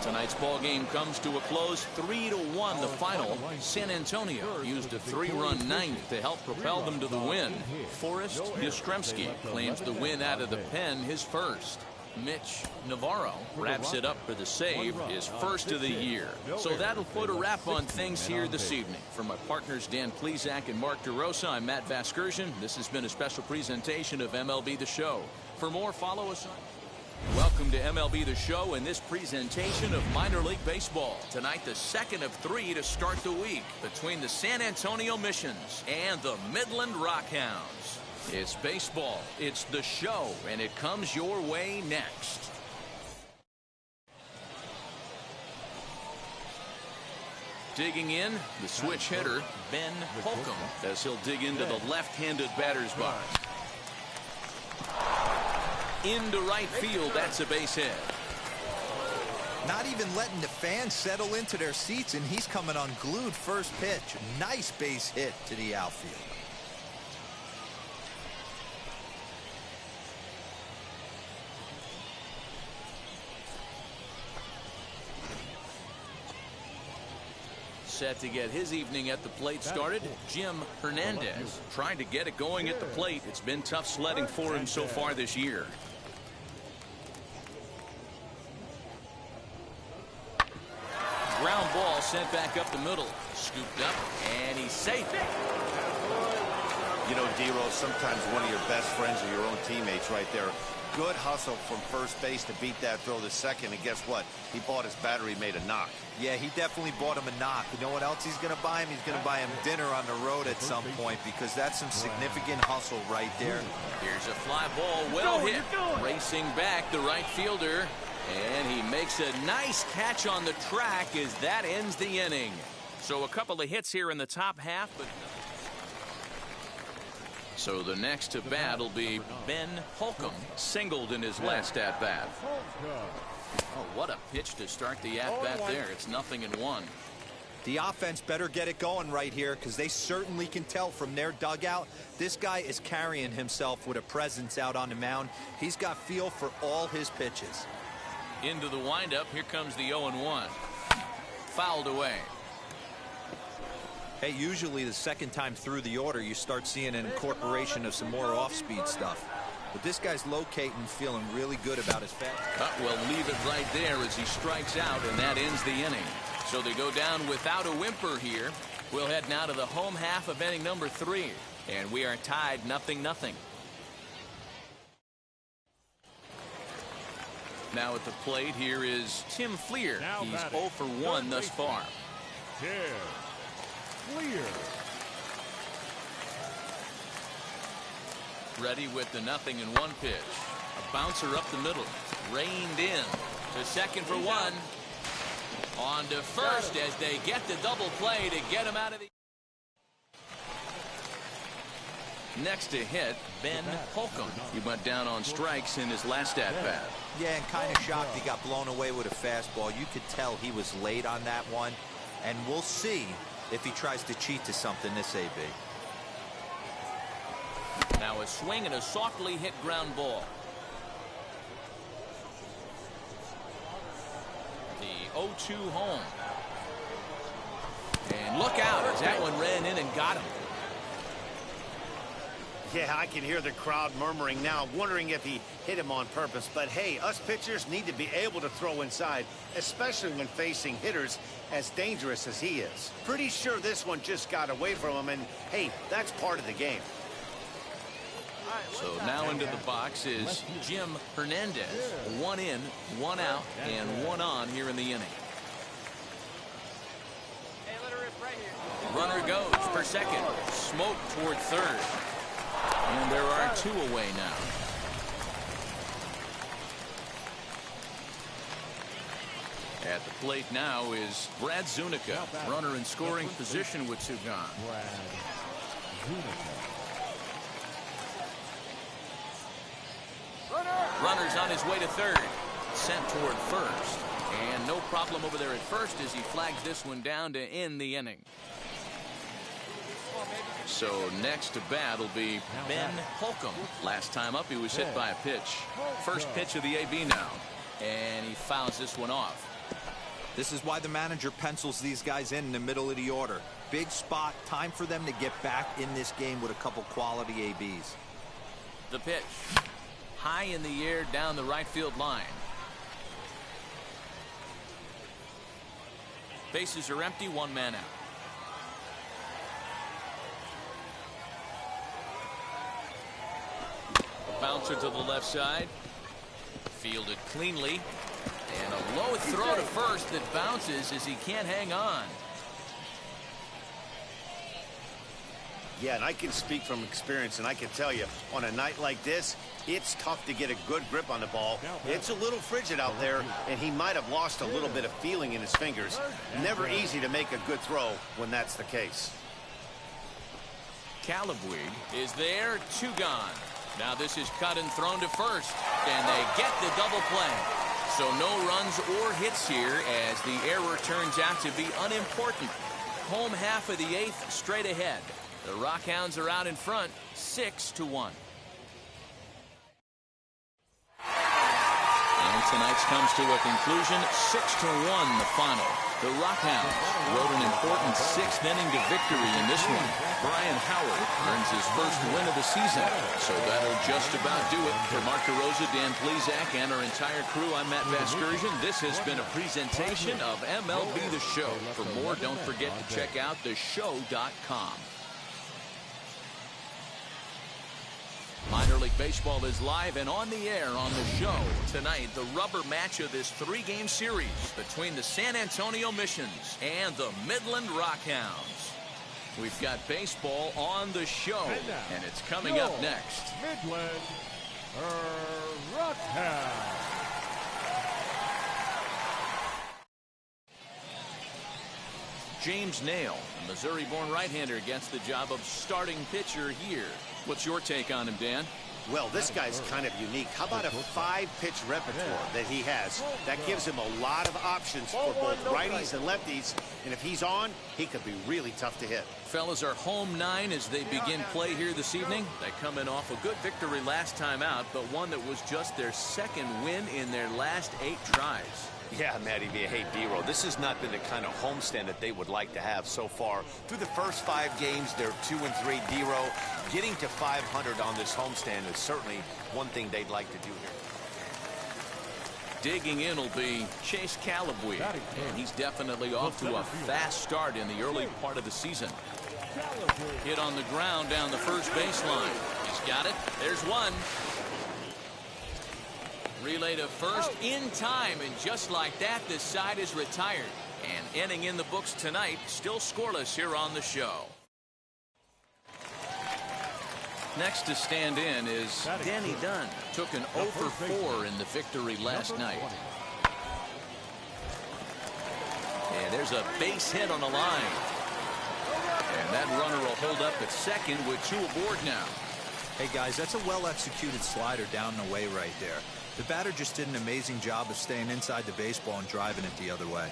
Tonight's ball game comes to a close, 3-1 the final. San Antonio used a 3-run ninth to help propel them to the win. Forrest Yastrzemski claims the win out of the pen, his first. Mitch Navarro wraps it up for the save, his first of the year. So that'll put a wrap on things here this evening. For my partners Dan Plesac and Mark DeRosa, I'm Matt Vasgersian. This has been a special presentation of MLB The Show. For more, follow us on. Welcome to MLB The Show and this presentation of minor league baseball. Tonight, the second of 3 to start the week between the San Antonio Missions and the Midland Rockhounds. It's baseball, it's the show, and it comes your way next. Digging in, the switch hitter, Ben Holcomb, as he'll dig into the left-handed batter's box. Into right field, that's a base hit. Not even letting the fans settle into their seats, and he's coming unglued first pitch. Nice base hit to the outfield. Set to get his evening at the plate started, Jim Hernandez trying to get it going at the plate. It's been tough sledding for him so far this year. Ground ball sent back up the middle. Scooped up, and he's safe. You know, D-Rose, sometimes one of your best friends are your own teammates right there. Good hustle from first base to beat that throw to second, and guess what? He bought his battery, made a knock. Yeah, he definitely bought him a knock. You know what else he's going to buy him? He's going to buy him dinner on the road at some point, because that's some significant hustle right there. Here's a fly ball, well hit. Racing back, the right fielder, and he makes a nice catch on the track as that ends the inning. So a couple of hits here in the top half, but... So the next to bat will be Ben Holcomb, singled in his last at-bat. Oh, what a pitch to start the at-bat there. It's 0-1. The offense better get it going right here, because they certainly can tell from their dugout. This guy is carrying himself with a presence out on the mound. He's got feel for all his pitches. Into the windup. Here comes the 0-1. fouled away. Hey, usually the second time through the order, you start seeing an incorporation of some more off-speed stuff. But this guy's locating, feeling really good about his fast. Cut will leave it right there as he strikes out, and that ends the inning. So they go down without a whimper here. We'll head now to the home half of inning number 3, and we are tied 0-0. Now at the plate, here is Tim Fleer. He's 0 for 1 thus far. Clear. Ready with the 0-1 pitch. A bouncer up the middle. Reined in to second for 1. On to first as they get the double play to get him out of the... Next to hit, Ben Holcomb. He went down on strikes in his last at-bat. Yeah, and kind of shocked he got blown away with a fastball. You could tell he was late on that one. And we'll see if he tries to cheat to something this AB. Now a swing and a softly hit ground ball. The 0-2 home. And look out as that one ran in and got him. Yeah, I can hear the crowd murmuring now, wondering if he hit him on purpose. But hey, us pitchers need to be able to throw inside, especially when facing hitters as dangerous as he is. Pretty sure this one just got away from him, and hey, that's part of the game. So now into the box is Jim Hernandez. 1 in, 1 out, and 1 on here in the inning. Runner goes for second. Smoke toward third. And there are 2 away now. At the plate now is Brad Zunica. Runner in scoring position with 2 gone. Runner's on his way to third. Sent toward first. And no problem over there at first as he flags this one down to end the inning. So next to bat will be Ben Holcomb. Last time up he was hit by a pitch. First pitch of the AB now. And he fouls this one off. This is why the manager pencils these guys in the middle of the order. Big spot. Time for them to get back in this game with a couple quality ABs. The pitch. High in the air down the right field line. Bases are empty. 1 man out. Bouncer to the left side. Fielded cleanly. And a low throw to first that bounces as he can't hang on. Yeah, and I can speak from experience, and I can tell you, on a night like this, it's tough to get a good grip on the ball. It's a little frigid out there, and he might have lost a little bit of feeling in his fingers. Never easy to make a good throw when that's the case. Calabwig is there. 2 gone. Now this is cut and thrown to first, and they get the double play. So no runs or hits here as the error turns out to be unimportant. Home half of the 8th straight ahead. The Rockhounds are out in front 6-1. And tonight's comes to a conclusion 6-1 the final. The Rockhounds rode an important 6th inning to victory in this one. Brian Howard earns his first win of the season. So that'll just about do it. For Mark DeRosa, Dan Plezak, and our entire crew, I'm Matt Vasgersian. This has been a presentation of MLB The Show. For more, don't forget to check out theshow.com. Minor League Baseball is live and on the air on the show. Tonight, the rubber match of this 3-game series between the San Antonio Missions and the Midland Rockhounds. We've got baseball on the show, and it's coming up next. Midland Rockhounds. James Nail, a Missouri-born right-hander, gets the job of starting pitcher here. What's your take on him, Dan? Well, this guy's kind of unique. How about a 5-pitch repertoire that he has? That gives him a lot of options for both righties and lefties. And if he's on, he could be really tough to hit. Fellas are home 9 as they begin play here this evening. They come in off a good victory last time out, but one that was just their 2nd win in their last 8 tries. Yeah, Matty V. Hey, D-Row, this has not been the kind of homestand that they would like to have so far. Through the first 5 games, they're 2-3. D-Row, getting to 500 on this homestand is certainly one thing they'd like to do here. Digging in will be Chase Calabwe, and he's definitely off to a fast start in the early part of the season. Hit on the ground down the first baseline. He's got it. There's one. Relay to first in time, and just like that, this side is retired. And inning in the books tonight, still scoreless here on the show. Next to stand in is Danny Dunn. Took an 0 for 4 in the victory last night. And there's a base hit on the line. And that runner will hold up at second with 2 aboard now. Hey, guys, that's a well-executed slider down and away right there. The batter just did an amazing job of staying inside the baseball and driving it the other way.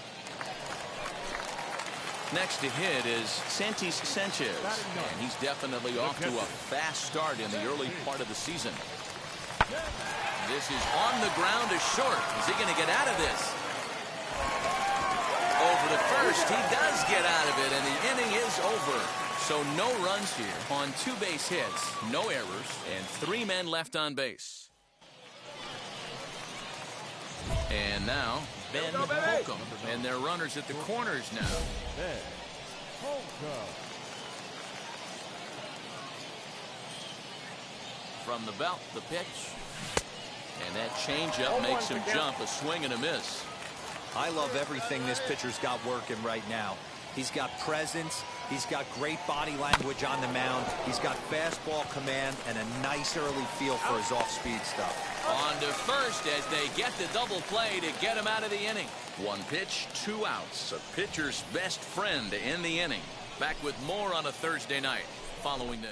Next to hit is Santi Sanchez, and he's definitely off to a fast start in the early part of the season. This is on the ground to short. Is he going to get out of this? Over to first. He does get out of it, and the inning is over. So no runs here on 2 base hits, no errors, and 3 men left on base. And now Ben Holcomb, and their runners at the corners now. From the belt, the pitch. And that changeup makes him jump, a swing and a miss. I love everything this pitcher's got working right now. He's got presence. He's got great body language on the mound. He's got fastball command and a nice early feel for his off-speed stuff. On to first as they get the double play to get him out of the inning. 1 pitch, 2 outs. A pitcher's best friend to end the inning. Back with more on a Thursday night following this.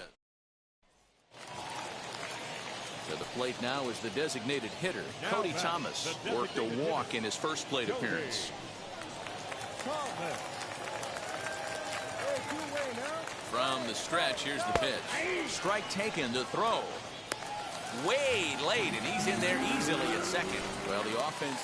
To the plate now is the designated hitter, Cody Thomas. Worked a walk in his first plate appearance. From the stretch, here's the pitch. Strike taken to throw. Way late, and he's in there easily at second. Well, the offense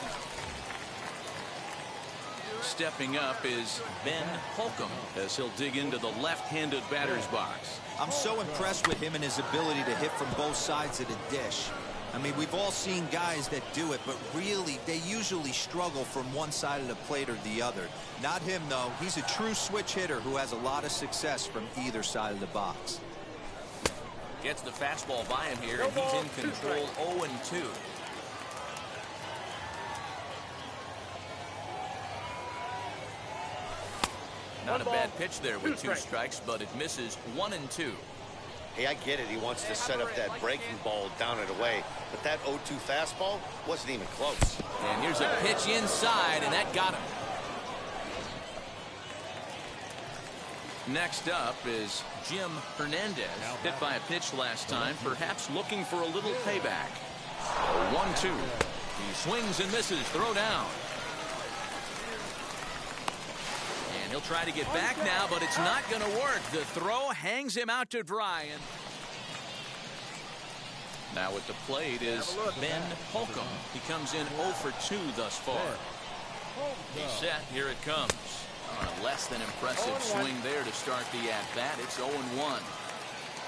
stepping up is Ben Holcomb as he'll dig into the left-handed batter's box. I'm so impressed with him and his ability to hit from both sides of the dish. I mean, we've all seen guys that do it, but really, they usually struggle from one side of the plate or the other. Not him, though. He's a true switch hitter who has a lot of success from either side of the box. Gets the fastball by him here, and he's in control 0-2. Not a bad pitch there with 2 strikes, but it misses 1-2. Hey, I get it. He wants to set up that breaking ball down and away, but that 0-2 fastball wasn't even close. And here's a pitch inside, and that got him. Next up is Jim Hernandez. Hit by a pitch last time, perhaps looking for a little payback. 1-2. He swings and misses. Throw down. And he'll try to get back now, but it's not going to work. The throw hangs him out to dry. And now at the plate is Ben Holcomb. He comes in 0 for 2 thus far. He's set. Here it comes. A less than impressive swing there to start the at-bat. It's 0-1.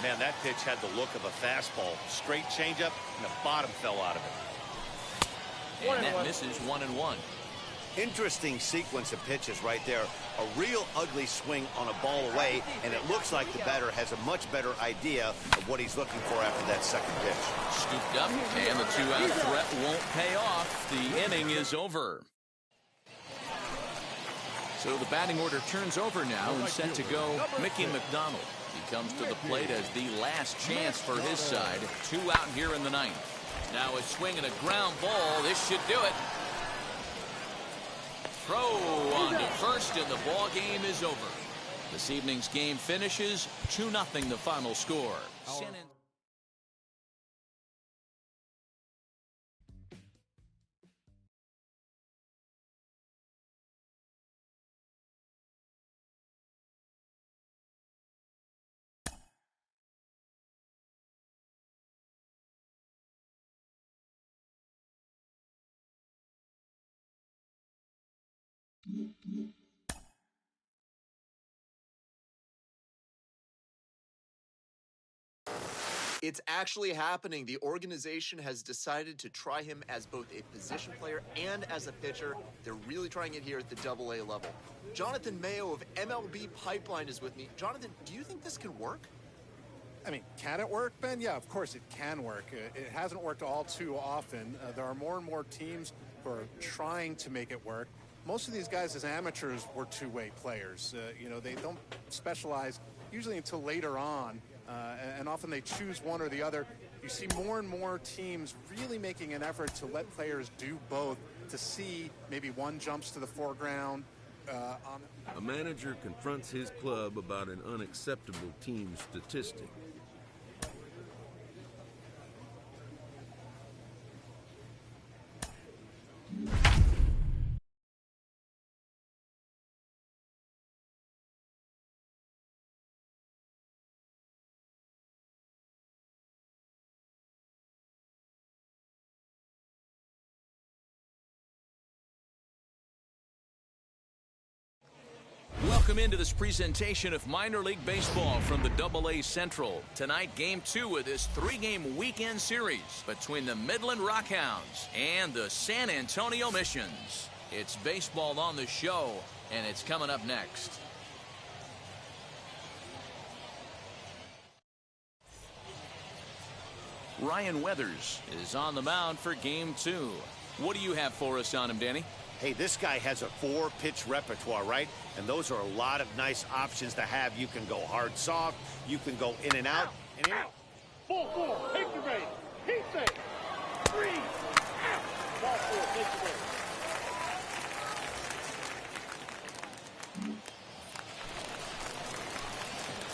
Man, that pitch had the look of a fastball. Straight changeup, and the bottom fell out of it. And that misses 1-1. Interesting sequence of pitches right there. A real ugly swing on a ball away, and it looks like the batter has a much better idea of what he's looking for after that second pitch. Scooped up, and the 2-out threat won't pay off. The inning is over. So the batting order turns over now and set to go Mickey McDonald. He comes to the plate as the last chance for his side. 2 out here in the 9th. Now a swing and a ground ball. This should do it. Throw on to first, and the ball game is over. This evening's game finishes 2-0 the final score. It's actually happening. The organization has decided to try him as both a position player and as a pitcher. They're really trying it here at the AA level. Jonathan Mayo of MLB Pipeline is with me. Jonathan, do you think this can work? I mean, can it work, Ben? Yeah, of course it can work. It hasn't worked all too often. There are more and more teams who are trying to make it work. Most of these guys as amateurs were two-way players. You know, they don't specialize usually until later on. And often they choose one or the other. You see more and more teams really making an effort to let players do both, to see maybe one jumps to the foreground. A manager confronts his club about an unacceptable team statistic. Welcome into this presentation of minor league baseball from the AA Central. Tonight, game 2 of this 3-game weekend series between the Midland Rockhounds and the San Antonio Missions. It's baseball on the show, and it's coming up next. Ryan Weathers is on the mound for game 2. What do you have for us on him, Danny? Hey, this guy has a 4-pitch repertoire, right? And those are a lot of nice options to have. You can go hard, soft. You can go in and out. And out. Ball 4. Take the ready. Heat safe. 3. Out. Ball 4. Take the ready.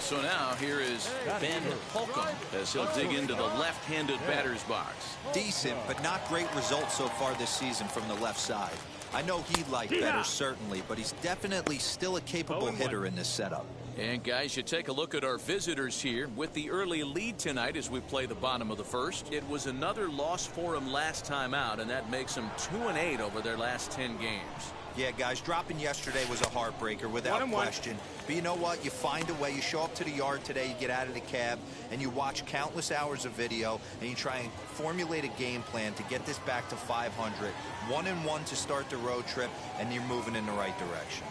So now here is Ben Holcomb as he'll dig into the left-handed batter's box. Decent, but not great results so far this season from the left side. I know he'd like better, certainly, but he's definitely still a capable hitter in this setup. And guys, you take a look at our visitors here with the early lead tonight as we play the bottom of the first. It was another loss for them last time out, and that makes them 2-8 over their last 10 games. Yeah, guys, dropping yesterday was a heartbreaker without question. But you know what? You find a way. You show up to the yard today, you get out of the cab, and you watch countless hours of video, and you try and formulate a game plan to get this back to 500. 1-1 to start the road trip, and you're moving in the right direction.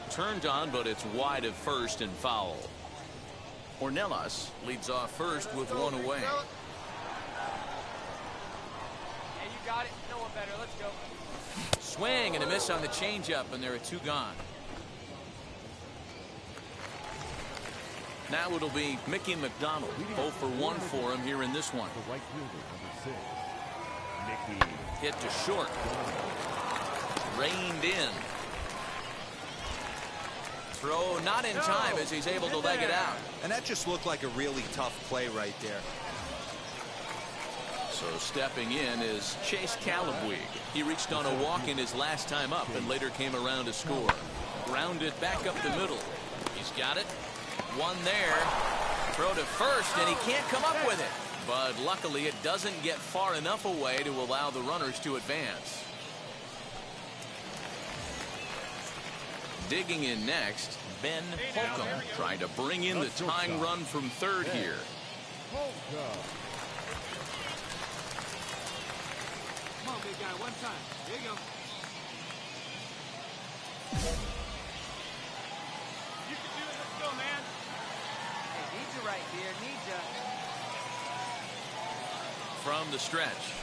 Turned on, but it's wide of first and foul. Ornelas leads off first with one away. Yeah, you got it. No one better. Let's go. Swing and a miss on the changeup, and there are 2 gone. Now it'll be Mickey McDonald. 0 for 1 for him here in this one. The right fielder, number 6. Mickey. Hit to short. Reined in. Throw not in time as he's able to leg it out. And that just looked like a really tough play right there. So stepping in is Chase Calabwig. He reached on a walk in his last time up and later came around to score. Grounded back up the middle. He's got it. One there. Throw to first, and he can't come up with it. But luckily it doesn't get far enough away to allow the runners to advance. Digging in next, Ben Holcomb trying to bring in the tying run from third here. Come on, big guy, one time. There you go. You can do it. Let's go, man. Hey, need you right here. Need you. From the stretch.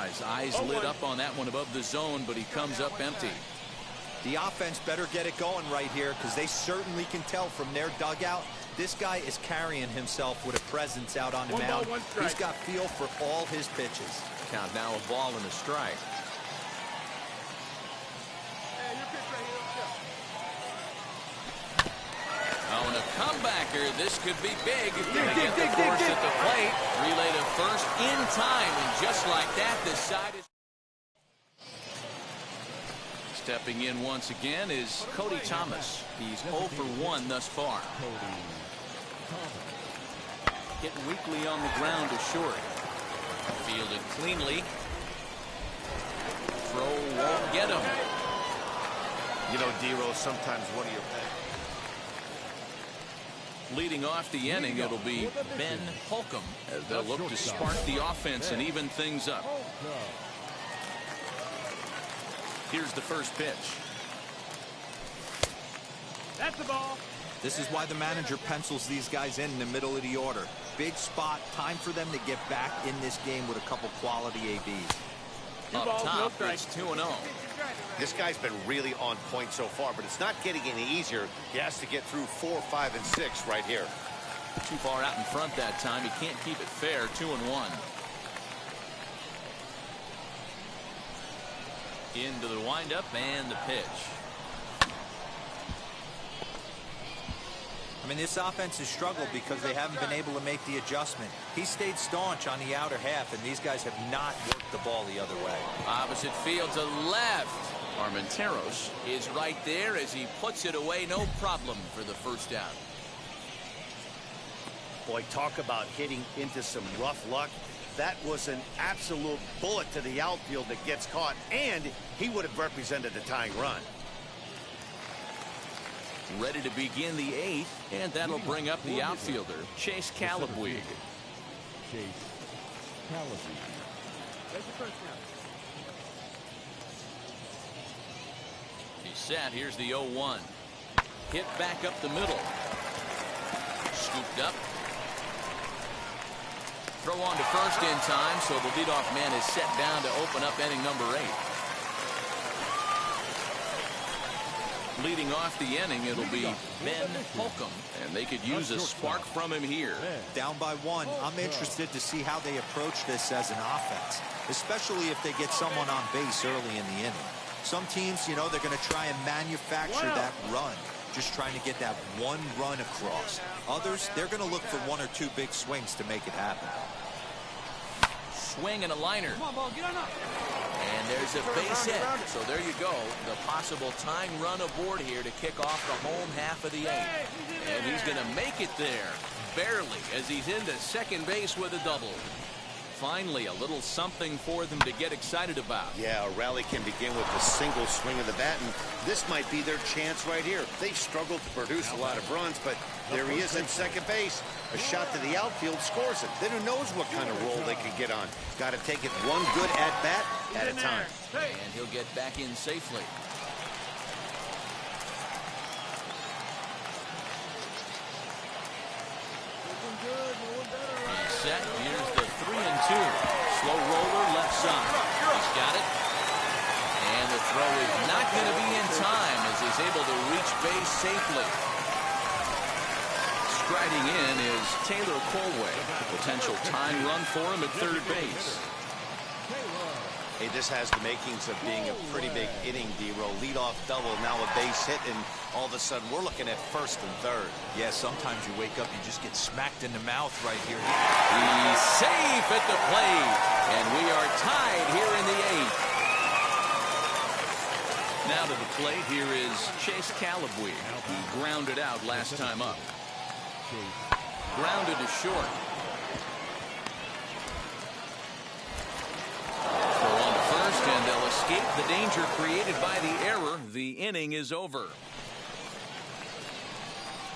His eyes lit up on that one above the zone, but he comes up empty. The offense better get it going right here because they certainly can tell from their dugout this guy is carrying himself with a presence out on the mound. He's got feel for all his pitches. Count now a ball and a strike. Hey, your pitch right here. Let's go. Oh, and a comebacker. This could be big. Gonna get the force at the plate. Relay to first in time, and just like that, this side is. Stepping in once again is Cody Thomas. He's 0 for 1 thus far. Hit weakly on the ground to short. Fielded cleanly. throw won't get him. You know, D-Rose, sometimes one of your Leading off the inning, it'll be Ben Holcomb as they'll look to spark the offense and even things up. Here's the first pitch. That's the ball. This is why the manager pencils these guys in the middle of the order. Big spot, time for them to get back in this game with a couple quality ABs. Up top, it's 2-0. This guy's been really on point so far, but it's not getting any easier. He has to get through 4, 5, and 6 right here. Too far out in front that time. He can't keep it fair. 2-1. Into the windup and the pitch. I mean, this offense has struggled because they haven't been able to make the adjustment. He stayed staunch on the outer half, and these guys have not worked the ball the other way. Opposite field to left. Armenteros is right there as he puts it away. No problem for the first out. Boy, talk about hitting into some rough luck. That was an absolute bullet to the outfield that gets caught, and he would have represented the tying run. Ready to begin the 8th, and that'll bring up the outfielder, Chase Calabwig. Chase Calabwig. That's the first down. He's set. Here's the 0-1. Hit back up the middle. Scooped up. Throw on to first in time, so the leadoff man is set down to open up inning number 8. Leading off the inning, it'll be Ben Holcomb, and they could use a spark from him here. Down by 1, I'm interested to see how they approach this as an offense, especially if they get someone on base early in the inning. Some teams, you know, they're going to try and manufacture that run, just trying to get that one run across. Others, they're going to look for 1 or 2 big swings to make it happen. Swing and a liner. Come on, ball, get on up. And there's a base hit. So there you go. The possible tying run aboard here to kick off the home half of the 8th. And he's going to make it there. Barely, as he's into second base with a double. Finally, a little something for them to get excited about. Yeah, a rally can begin with a single swing of the bat, and this might be their chance right here. They've struggled to produce a lot of runs, but there he is at second base. A shot to the outfield scores it. Then who knows what kind of role they can get on. Got to take it one good at-bat at a time. And he'll get back in safely. He's set. Here's the 3-2. Slow roller left side. He's got it. And the throw is not going to be in time as he's able to reach base safely. Striding in is Taylor Colway. A potential tying run for him at third base. Hey, this has the makings of being a pretty big inning, D-Row. Leadoff double, now a base hit, and all of a sudden we're looking at first and third. Yeah, sometimes you wake up, you just get smacked in the mouth right here. He's safe at the plate, and we are tied here in the 8th. Now to the plate, here is Chase Calabwig. He grounded out last time up. Grounded to short. Throw on to first, and they'll escape the danger created by the error. The inning is over.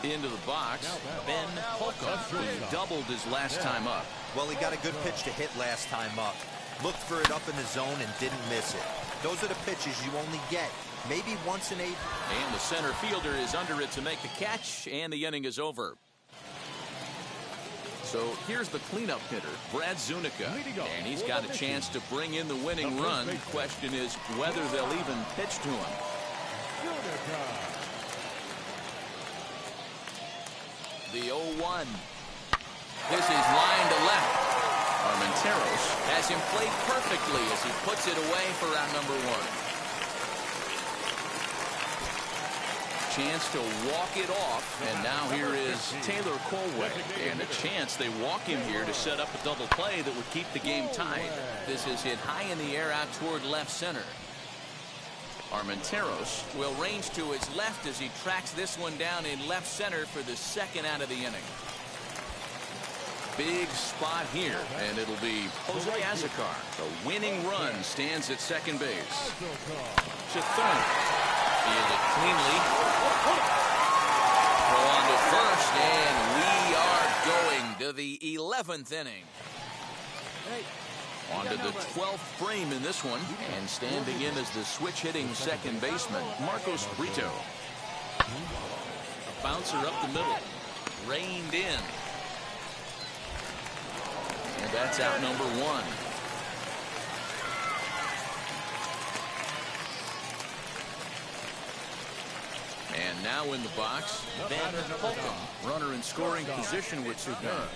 Into the box, Ben Holcomb, who doubled his last time up. Well, he got a good pitch to hit last time up. Looked for it up in the zone and didn't miss it. Those are the pitches you only get maybe once in 8. And the center fielder is under it to make the catch, and the inning is over. So here's the cleanup hitter, Brad Zunica, and he's got a chance to bring in the winning run. The question is whether they'll even pitch to him. The 0-1. This is line to left. Armenteros has him played perfectly as he puts it away for out number 1. Chance to walk it off, and now here is Taylor Colway, and a chance they walk him here to set up a double play that would keep the game tied. This is hit high in the air out toward left center. Armenteros will range to his left as he tracks this one down in left center for the second out of the inning. big spot here, and it'll be Jose Azocar. The winning run stands at second base. To third. Fielded cleanly. Throw on to first, and we are going to the 11th inning. On to the 12th frame in this one, and standing in as the switch-hitting second baseman, Marcos Brito. A bouncer up the middle, reined in. And that's out number one. And now in the box, Ben Holcomb, runner in scoring position with Zunica.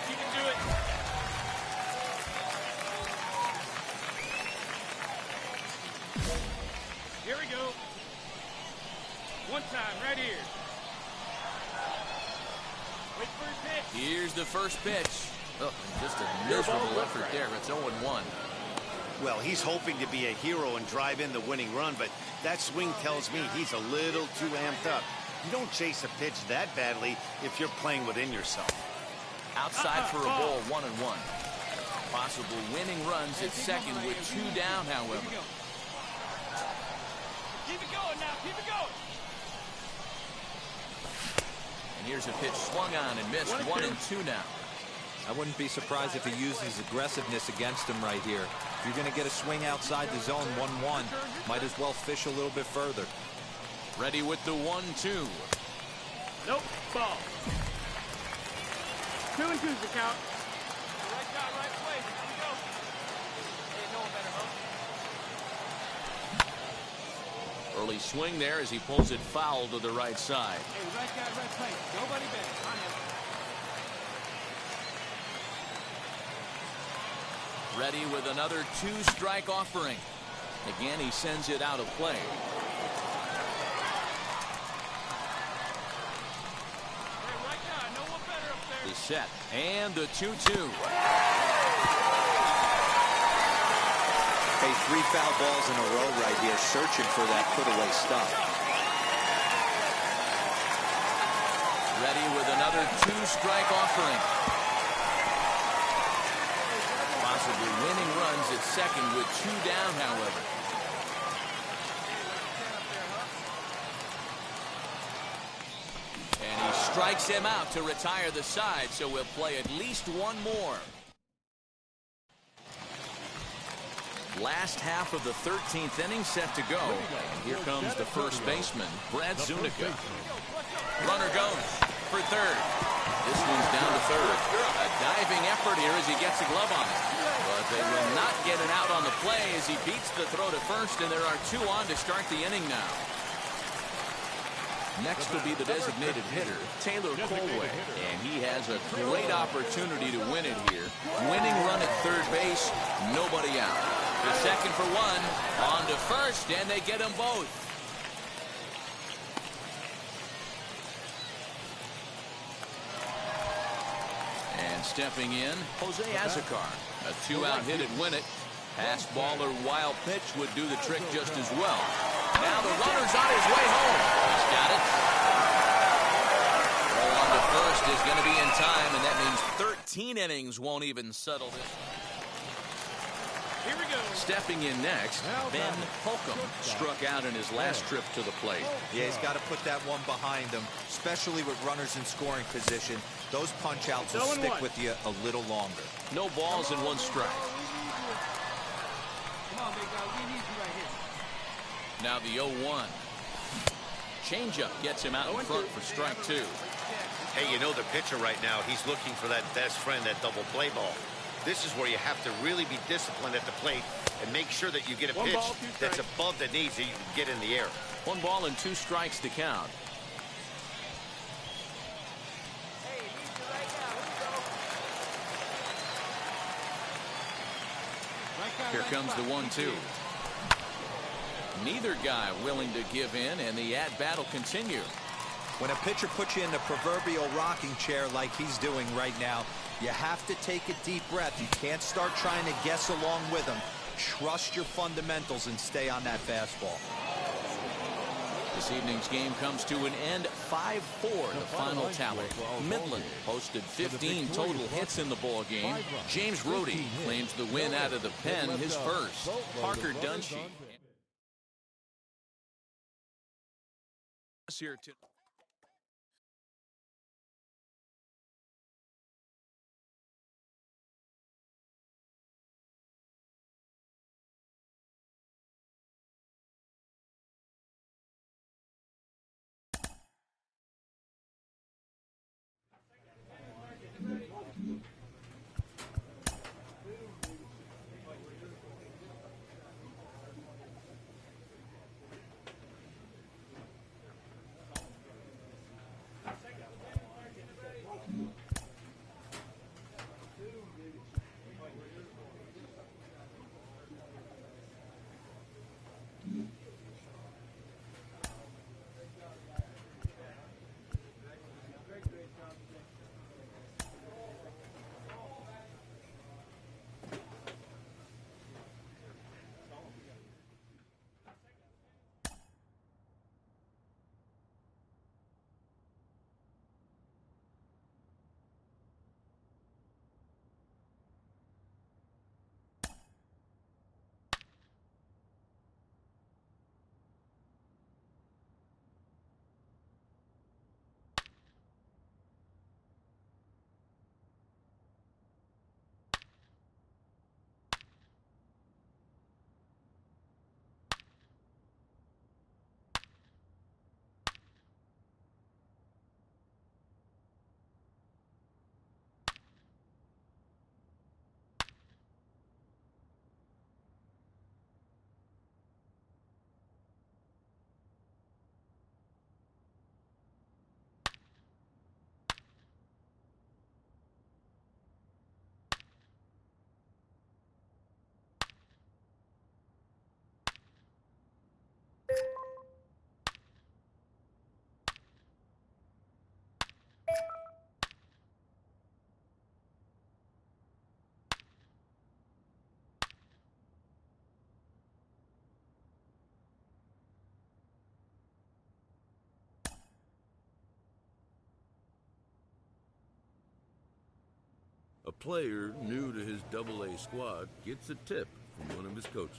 You can do it. Here we go. One time, right here. Wait for his pitch. Here's the first pitch. Oh, just a miserable effort there. It's 0-1. Well, he's hoping to be a hero and drive in the winning run, but that swing tells me he's a little too amped up. You don't chase a pitch that badly if you're playing within yourself. Outside for a ball, 1-1. Possible winning runs at second with 2 down, however. Keep it going now. Keep it going. And here's a pitch swung on and missed. 1-2 now. I wouldn't be surprised if he uses aggressiveness against him right here. If you're going to get a swing outside the zone, 1-1, might as well fish a little bit further. Ready with the 1-2. Nope. Ball. 2-2's the count. Right shot, right place. Here we go. Ain't no one better, huh? Early swing there as he pulls it foul to the right side. Hey, right guy, right place. Nobody better. On him. Ready with another 2-strike offering. Again, he sends it out of play. Hey, right guy, no one better up there. The set and the 2-2. Hey, 3 foul balls in a row right here, searching for that put-away stuff. Ready with another 2-strike offering. Possibly winning runs at second with 2 down, however. And he strikes him out to retire the side, so we'll play at least one more. Last half of the 13th inning set to go. And here comes the first baseman, Brad Zunica. Runner goes for third. This one's down to third. A diving effort here as he gets a glove on it. But they will not get it out on the play as he beats the throw to first, and there are 2 on to start the inning now. Next will be the designated hitter, Taylor Colway, and he has a great opportunity to win it here. Winning run at third base, nobody out. The second for one, on to first, and they get them both. And stepping in, Jose Azocar. A 2-out hit at win it. Pass ball or wild pitch would do the trick just as well. Now the runner's on his way home. He's got it. Roll on to first is going to be in time, and that means 13 innings won't even settle this. Here we go. Stepping in next, Ben Holcomb struck out in his last trip to the plate. Yeah, he's got to put that one behind him, especially with runners in scoring position. Those punch-outs will stick with you a little longer. No balls and 1 strike. Come on, big guy. We need you right here. Now the 0-1. Changeup gets him out in front for strike 2. Hey, you know the pitcher right now, he's looking for that best friend, that double play ball. This is where you have to really be disciplined at the plate and make sure that you get a pitch that's above the knees that you can get in the air. 1 ball and 2 strikes to count. Here comes the 1-2. Neither guy willing to give in, and the at-bat will continue. When a pitcher puts you in the proverbial rocking chair like he's doing right now, you have to take a deep breath. You can't start trying to guess along with him. Trust your fundamentals and stay on that fastball. This evening's game comes to an end 5-4, the final tally. Midland posted 15 total hits in the ball game. James Rhodey claims the win out of the pen, his first. Parker Dunshee here to A player new to his Double-A squad gets a tip from one of his coaches.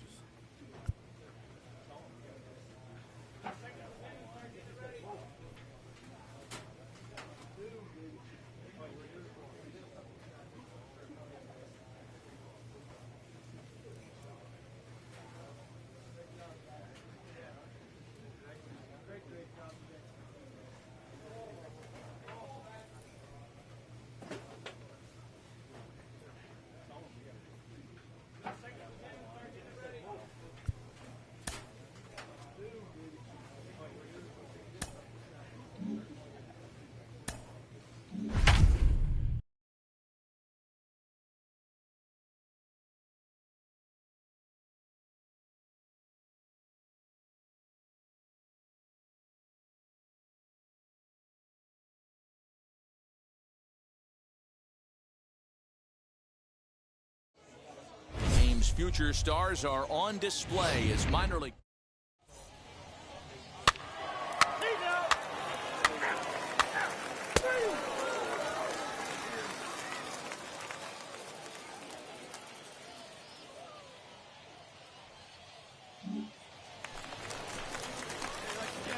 Team's future stars are on display as minor league.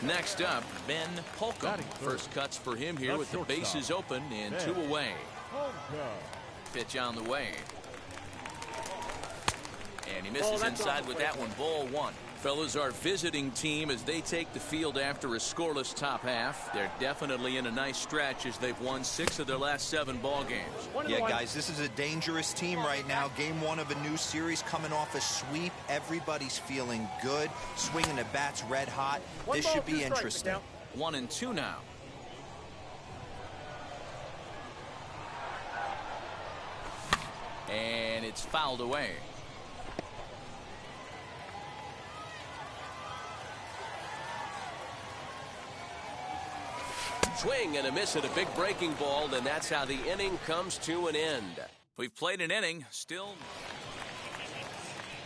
Next up, Ben Holcomb. First cuts for him here with the bases open and 2 away. Pitch on the way. And he misses inside with that one. Ball 1. Fellas, our visiting team, as they take the field after a scoreless top half, they're definitely in a nice stretch as they've won 6 of their last 7 ball games. Yeah, guys, this is a dangerous team right now. Game 1 of a new series, coming off a sweep. Everybody's feeling good, swinging the bats red hot. This should be interesting. 1-2 now. And it's fouled away. Swing and a miss at a big breaking ball, and that's how the inning comes to an end. We've played an inning, still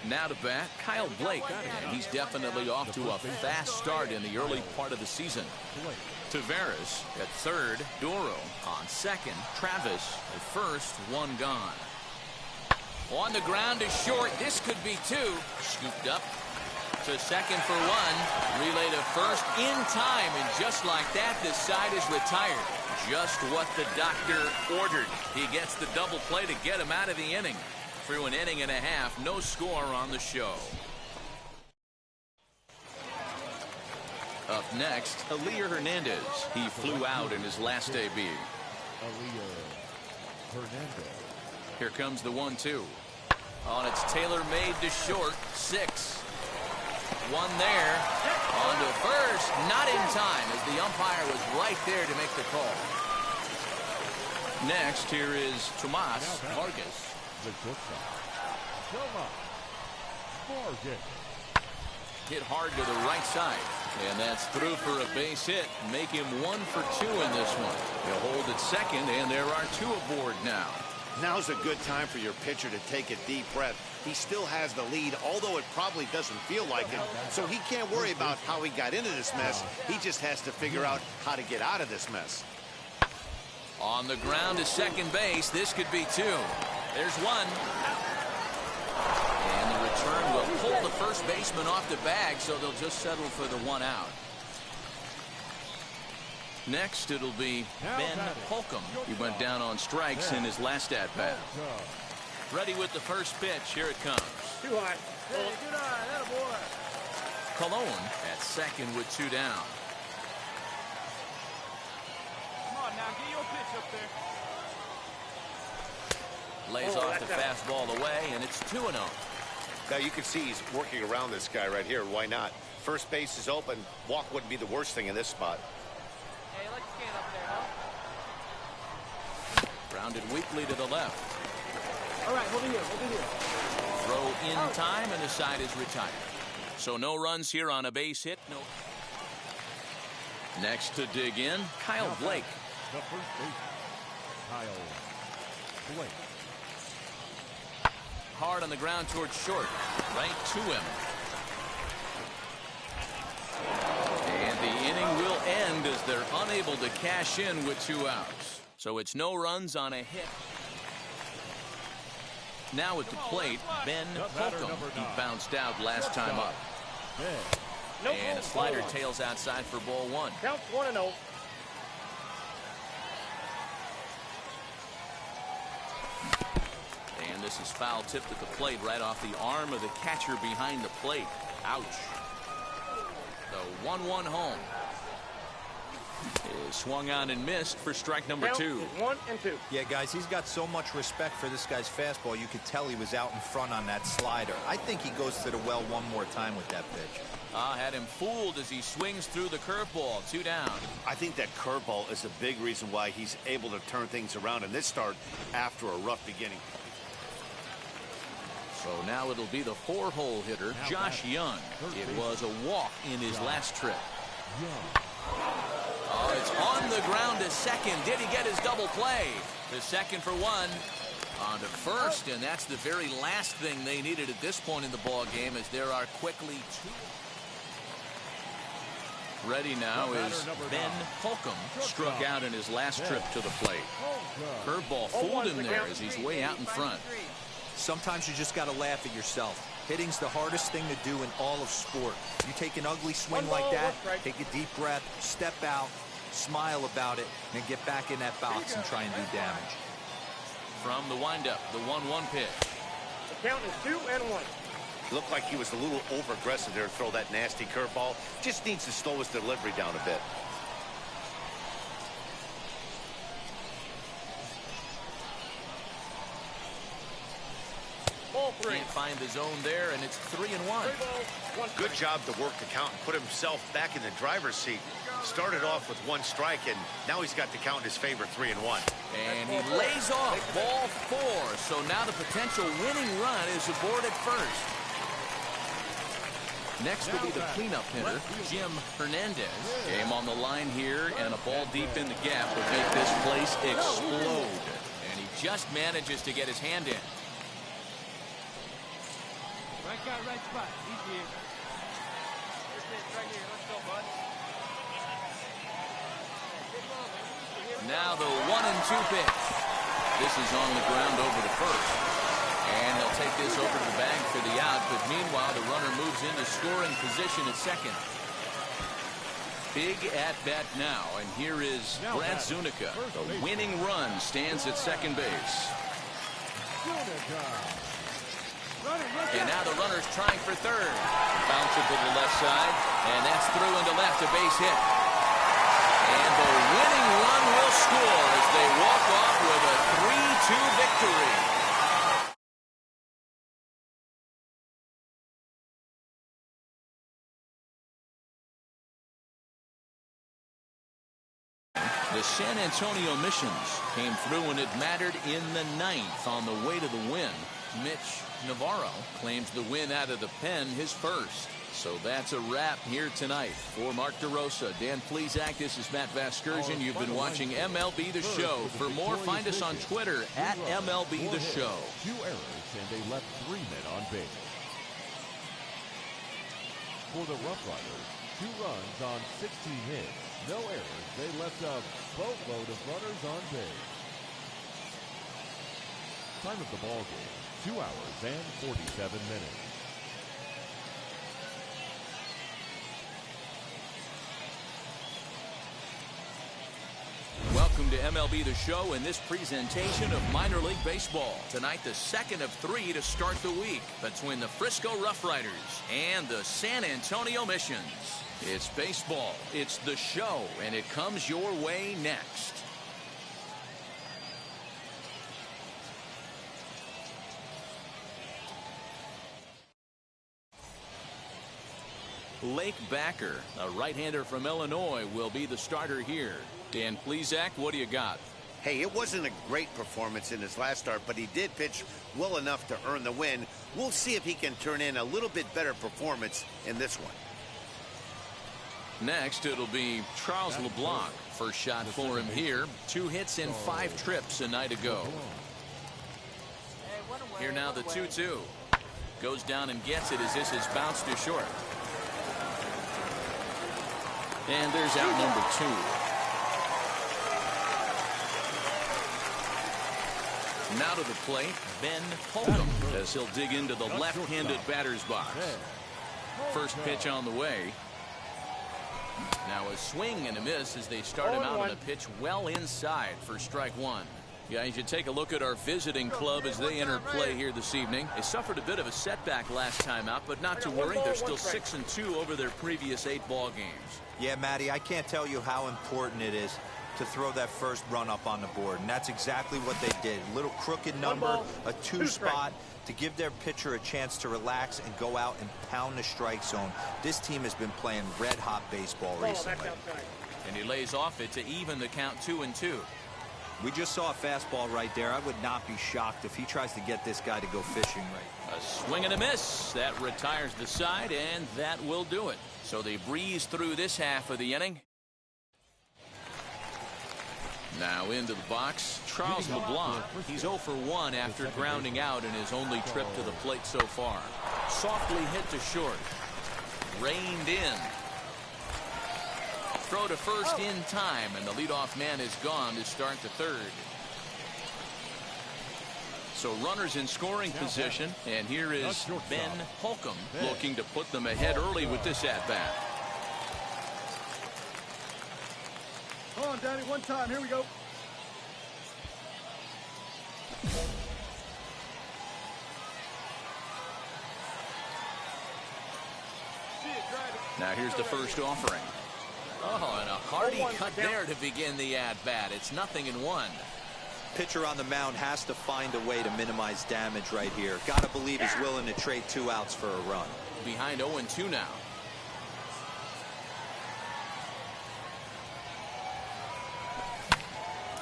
Now to bat, Kyle Blake, and he's definitely off to a fast start in the early part of the season. Tavares at third, Doro on second, Travis at first, one gone. On the ground is short. This could be two. Scooped up to second for one. Relay to first in time, and just like that, the side is retired. Just what the doctor ordered. He gets the double play to get him out of the inning. Through an inning and a half, no score on the show. Up next, Elier Hernandez. He flew out in his last debut. Elier Hernandez. Here comes the 1-2. On its tailor-made to short, 6. One there. On to first, not in time, as the umpire was right there to make the call. Next, here is Tomas Vargas. The shortstop, Tomas Vargas. Hit hard to the right side, and that's through for a base hit. Make him 1 for 2 in this one. He'll hold at second, and there are 2 aboard now. Now's a good time for your pitcher to take a deep breath. He still has the lead, although it probably doesn't feel like it. So he can't worry about how he got into this mess. He just has to figure out how to get out of this mess. On the ground to second base. This could be 2. There's 1. And the return will pull the first baseman off the bag, so they'll just settle for the 1 out. Next, it'll be Ben Holcomb. He went down on strikes in his last at-bat. Ready with the first pitch. Here it comes. Too high. Hey, good eye. That boy. Cologne at second with 2 down. Come on now, get your pitch up there. Lays off the fastball away, and it's 2-0. Now you can see he's working around this guy right here. Why not? First base is open. Walk wouldn't be the worst thing in this spot. Hey, let's get up there, huh? Grounded weakly to the left. All right, over here, over here. Throw in time, and the side is retired. So no runs here on a base hit. No. Next to dig in, Kyle Blake. The first baseman, Kyle Blake. Hard on the ground towards short. Right to him. And the inning will end as they're unable to cash in with 2 outs. So it's no runs on a hit. Now at the plate, Ben Holcomb. He bounced out last time up. And a slider tails outside for ball 1. Count 1-0. And this is foul tipped at the plate right off the arm of the catcher behind the plate. Ouch. The 1-1 home is swung on and missed for strike number 2. 1 and 2. Yeah, guys, he's got so much respect for this guy's fastball. You could tell he was out in front on that slider. I think he goes to the well one more time with that pitch. Had him fooled as he swings through the curveball. 2 down. I think that curveball is a big reason why he's able to turn things around in this start after a rough beginning. So now it'll be the 4-hole hitter, Josh Young. It was a walk in his last trip. Oh, it's on the ground to second. Did he get his double play? The second for 1. On to first, and that's the very last thing they needed at this point in the ball game, as there are quickly 2. Ready now is Ben Holcomb. Struck out in his last trip to the plate. Curveball fooled him there as he's way out in front. Sometimes you just got to laugh at yourself. Hitting's the hardest thing to do in all of sport. You take an ugly swing like that, take a deep breath, step out, smile about it, and get back in that box and try and do damage. From the windup, the 1-1 pitch. The count is 2 and 1. Looked like he was a little over-aggressive there to throw that nasty curveball. Just needs to slow his delivery down a bit. Can't find the zone there, and it's 3-1. Good job to work the count and put himself back in the driver's seat. Started off with 1 strike, and now he's got the count in his favor, 3-1. And he lays off ball 4. So now the potential winning run is aboard at first. Next will be the cleanup hitter, Jim Hernandez. Game on the line here, and a ball deep in the gap would make this place explode. And he just manages to get his hand in. Right guy, right spot. He's here. Your pitch right here. Let's go, bud. Now the 1-2 pitch. This is on the ground over to first. And they'll take this over to the bag for the out. But meanwhile, the runner moves into scoring position at second. Big at-bat now. And here is Brad Zunica. The winning run stands at second base. And now the runner's trying for third. Bounce it to the left side. And that's through into left. A base hit. And the winning run will score as they walk off with a 3-2 victory. The San Antonio Missions came through when it mattered in the ninth on the way to the win. Mitch Navarro claims the win out of the pen, his first. So that's a wrap here tonight. For Mark DeRosa, Dan Plesac, this is Matt Vasgersian. You've been watching MLB The Show. For more, find us on Twitter at MLB The Show. 2 errors and they left 3 men on base. For the Rough Riders, 2 runs on 16 hits. No errors. They left a boatload of runners on base. Time of the ball game, 2 hours and 47 minutes. Welcome to MLB The Show and this presentation of minor league baseball. Tonight, the second of 3 to start the week between the Frisco Rough Riders and the San Antonio Missions. It's baseball, it's the show, and it comes your way next. Lake Backer, a right-hander from Illinois, will be the starter here. Dan Plesac, what do you got? Hey, it wasn't a great performance in his last start, but he did pitch well enough to earn the win. We'll see if he can turn in a little bit better performance in this one. Next, it'll be Charles Leblanc. First shot for him here. 2 hits in 5 trips a night ago. Here now the 2-2. Goes down and gets it as this is bounced to short. And there's out number 2. Now to the plate, Ben Holcomb, as he'll dig into the left-handed batter's box. First pitch on the way. Now a swing and a miss as they start him out on a pitch well inside for strike 1. Guys, you take a look at our visiting club as they enter play here this evening. They suffered a bit of a setback last time out, but not to worry. They're still 6-2 over their previous 8 ball games. Yeah, Matty, I can't tell you how important it is to throw that first run up on the board, and that's exactly what they did. A little crooked number, a 2 spot to give their pitcher a chance to relax and go out and pound the strike zone. This team has been playing red-hot baseball recently. And he lays off it to even the count 2-2. We just saw a fastball right there. I would not be shocked if he tries to get this guy to go fishing right. A swing and a miss. That retires the side, and that will do it. So they breeze through this half of the inning. Now into the box, Charles Leblanc. He's 0 for 1 after grounding out in his only trip to the plate so far. Softly hit to short. Reined in. Throw to first in time, and the leadoff man is gone to start the third. So runners in scoring position, and here is Ben Holcomb looking to put them ahead early with this at-bat. Come on, Daddy, one time. Here we go. Now here's the first offering. Oh, and a hearty cut there to begin the at-bat. It's 0-1. Pitcher on the mound has to find a way to minimize damage right here. Got to believe he's willing to trade 2 outs for a run. Behind 0-2 now.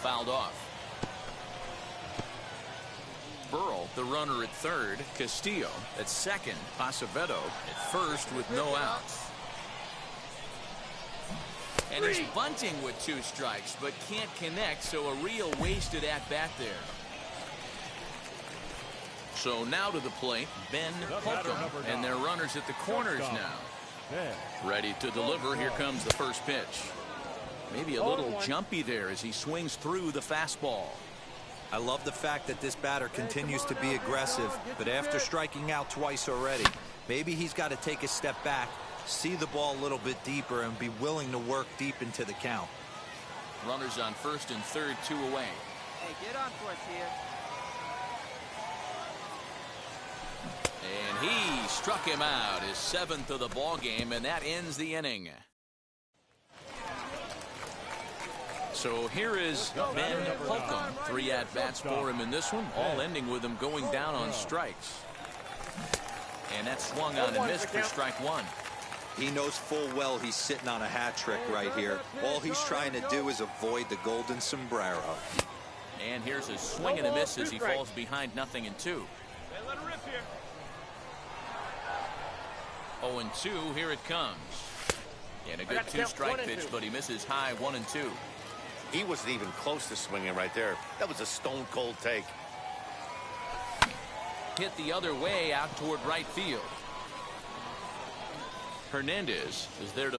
Fouled off. Burrell, the runner at third. Castillo at second. Acevedo at first with no outs. And he's bunting with 2 strikes, but can't connect, so a real wasted at-bat there. So now to the plate, Ben Holcomb, and their runners at the corners now. Ready to deliver. Here comes the first pitch. Maybe a little jumpy there as he swings through the fastball. I love the fact that this batter continues to be aggressive, but after striking out twice already, maybe he's got to take a step back, see the ball a little bit deeper, and be willing to work deep into the count. Runners on first and third, 2 away. Hey, get on for us here. And he struck him out, his 7th of the ball game, and that ends the inning. So here is Ben Holcomb. 3 at-bats for him in this one, all ending with him going down on strikes. And that swung on and missed for strike 1. He knows full well he's sitting on a hat trick right here. All he's trying to do is avoid the golden sombrero. And here's a swing and a miss as he falls behind 0-2. Hey, let her rip here. 0-2, here it comes. And a good 2-strike pitch, but he misses high 1-2. He wasn't even close to swinging right there. That was a stone-cold take. Hit the other way out toward right field. Hernandez is there to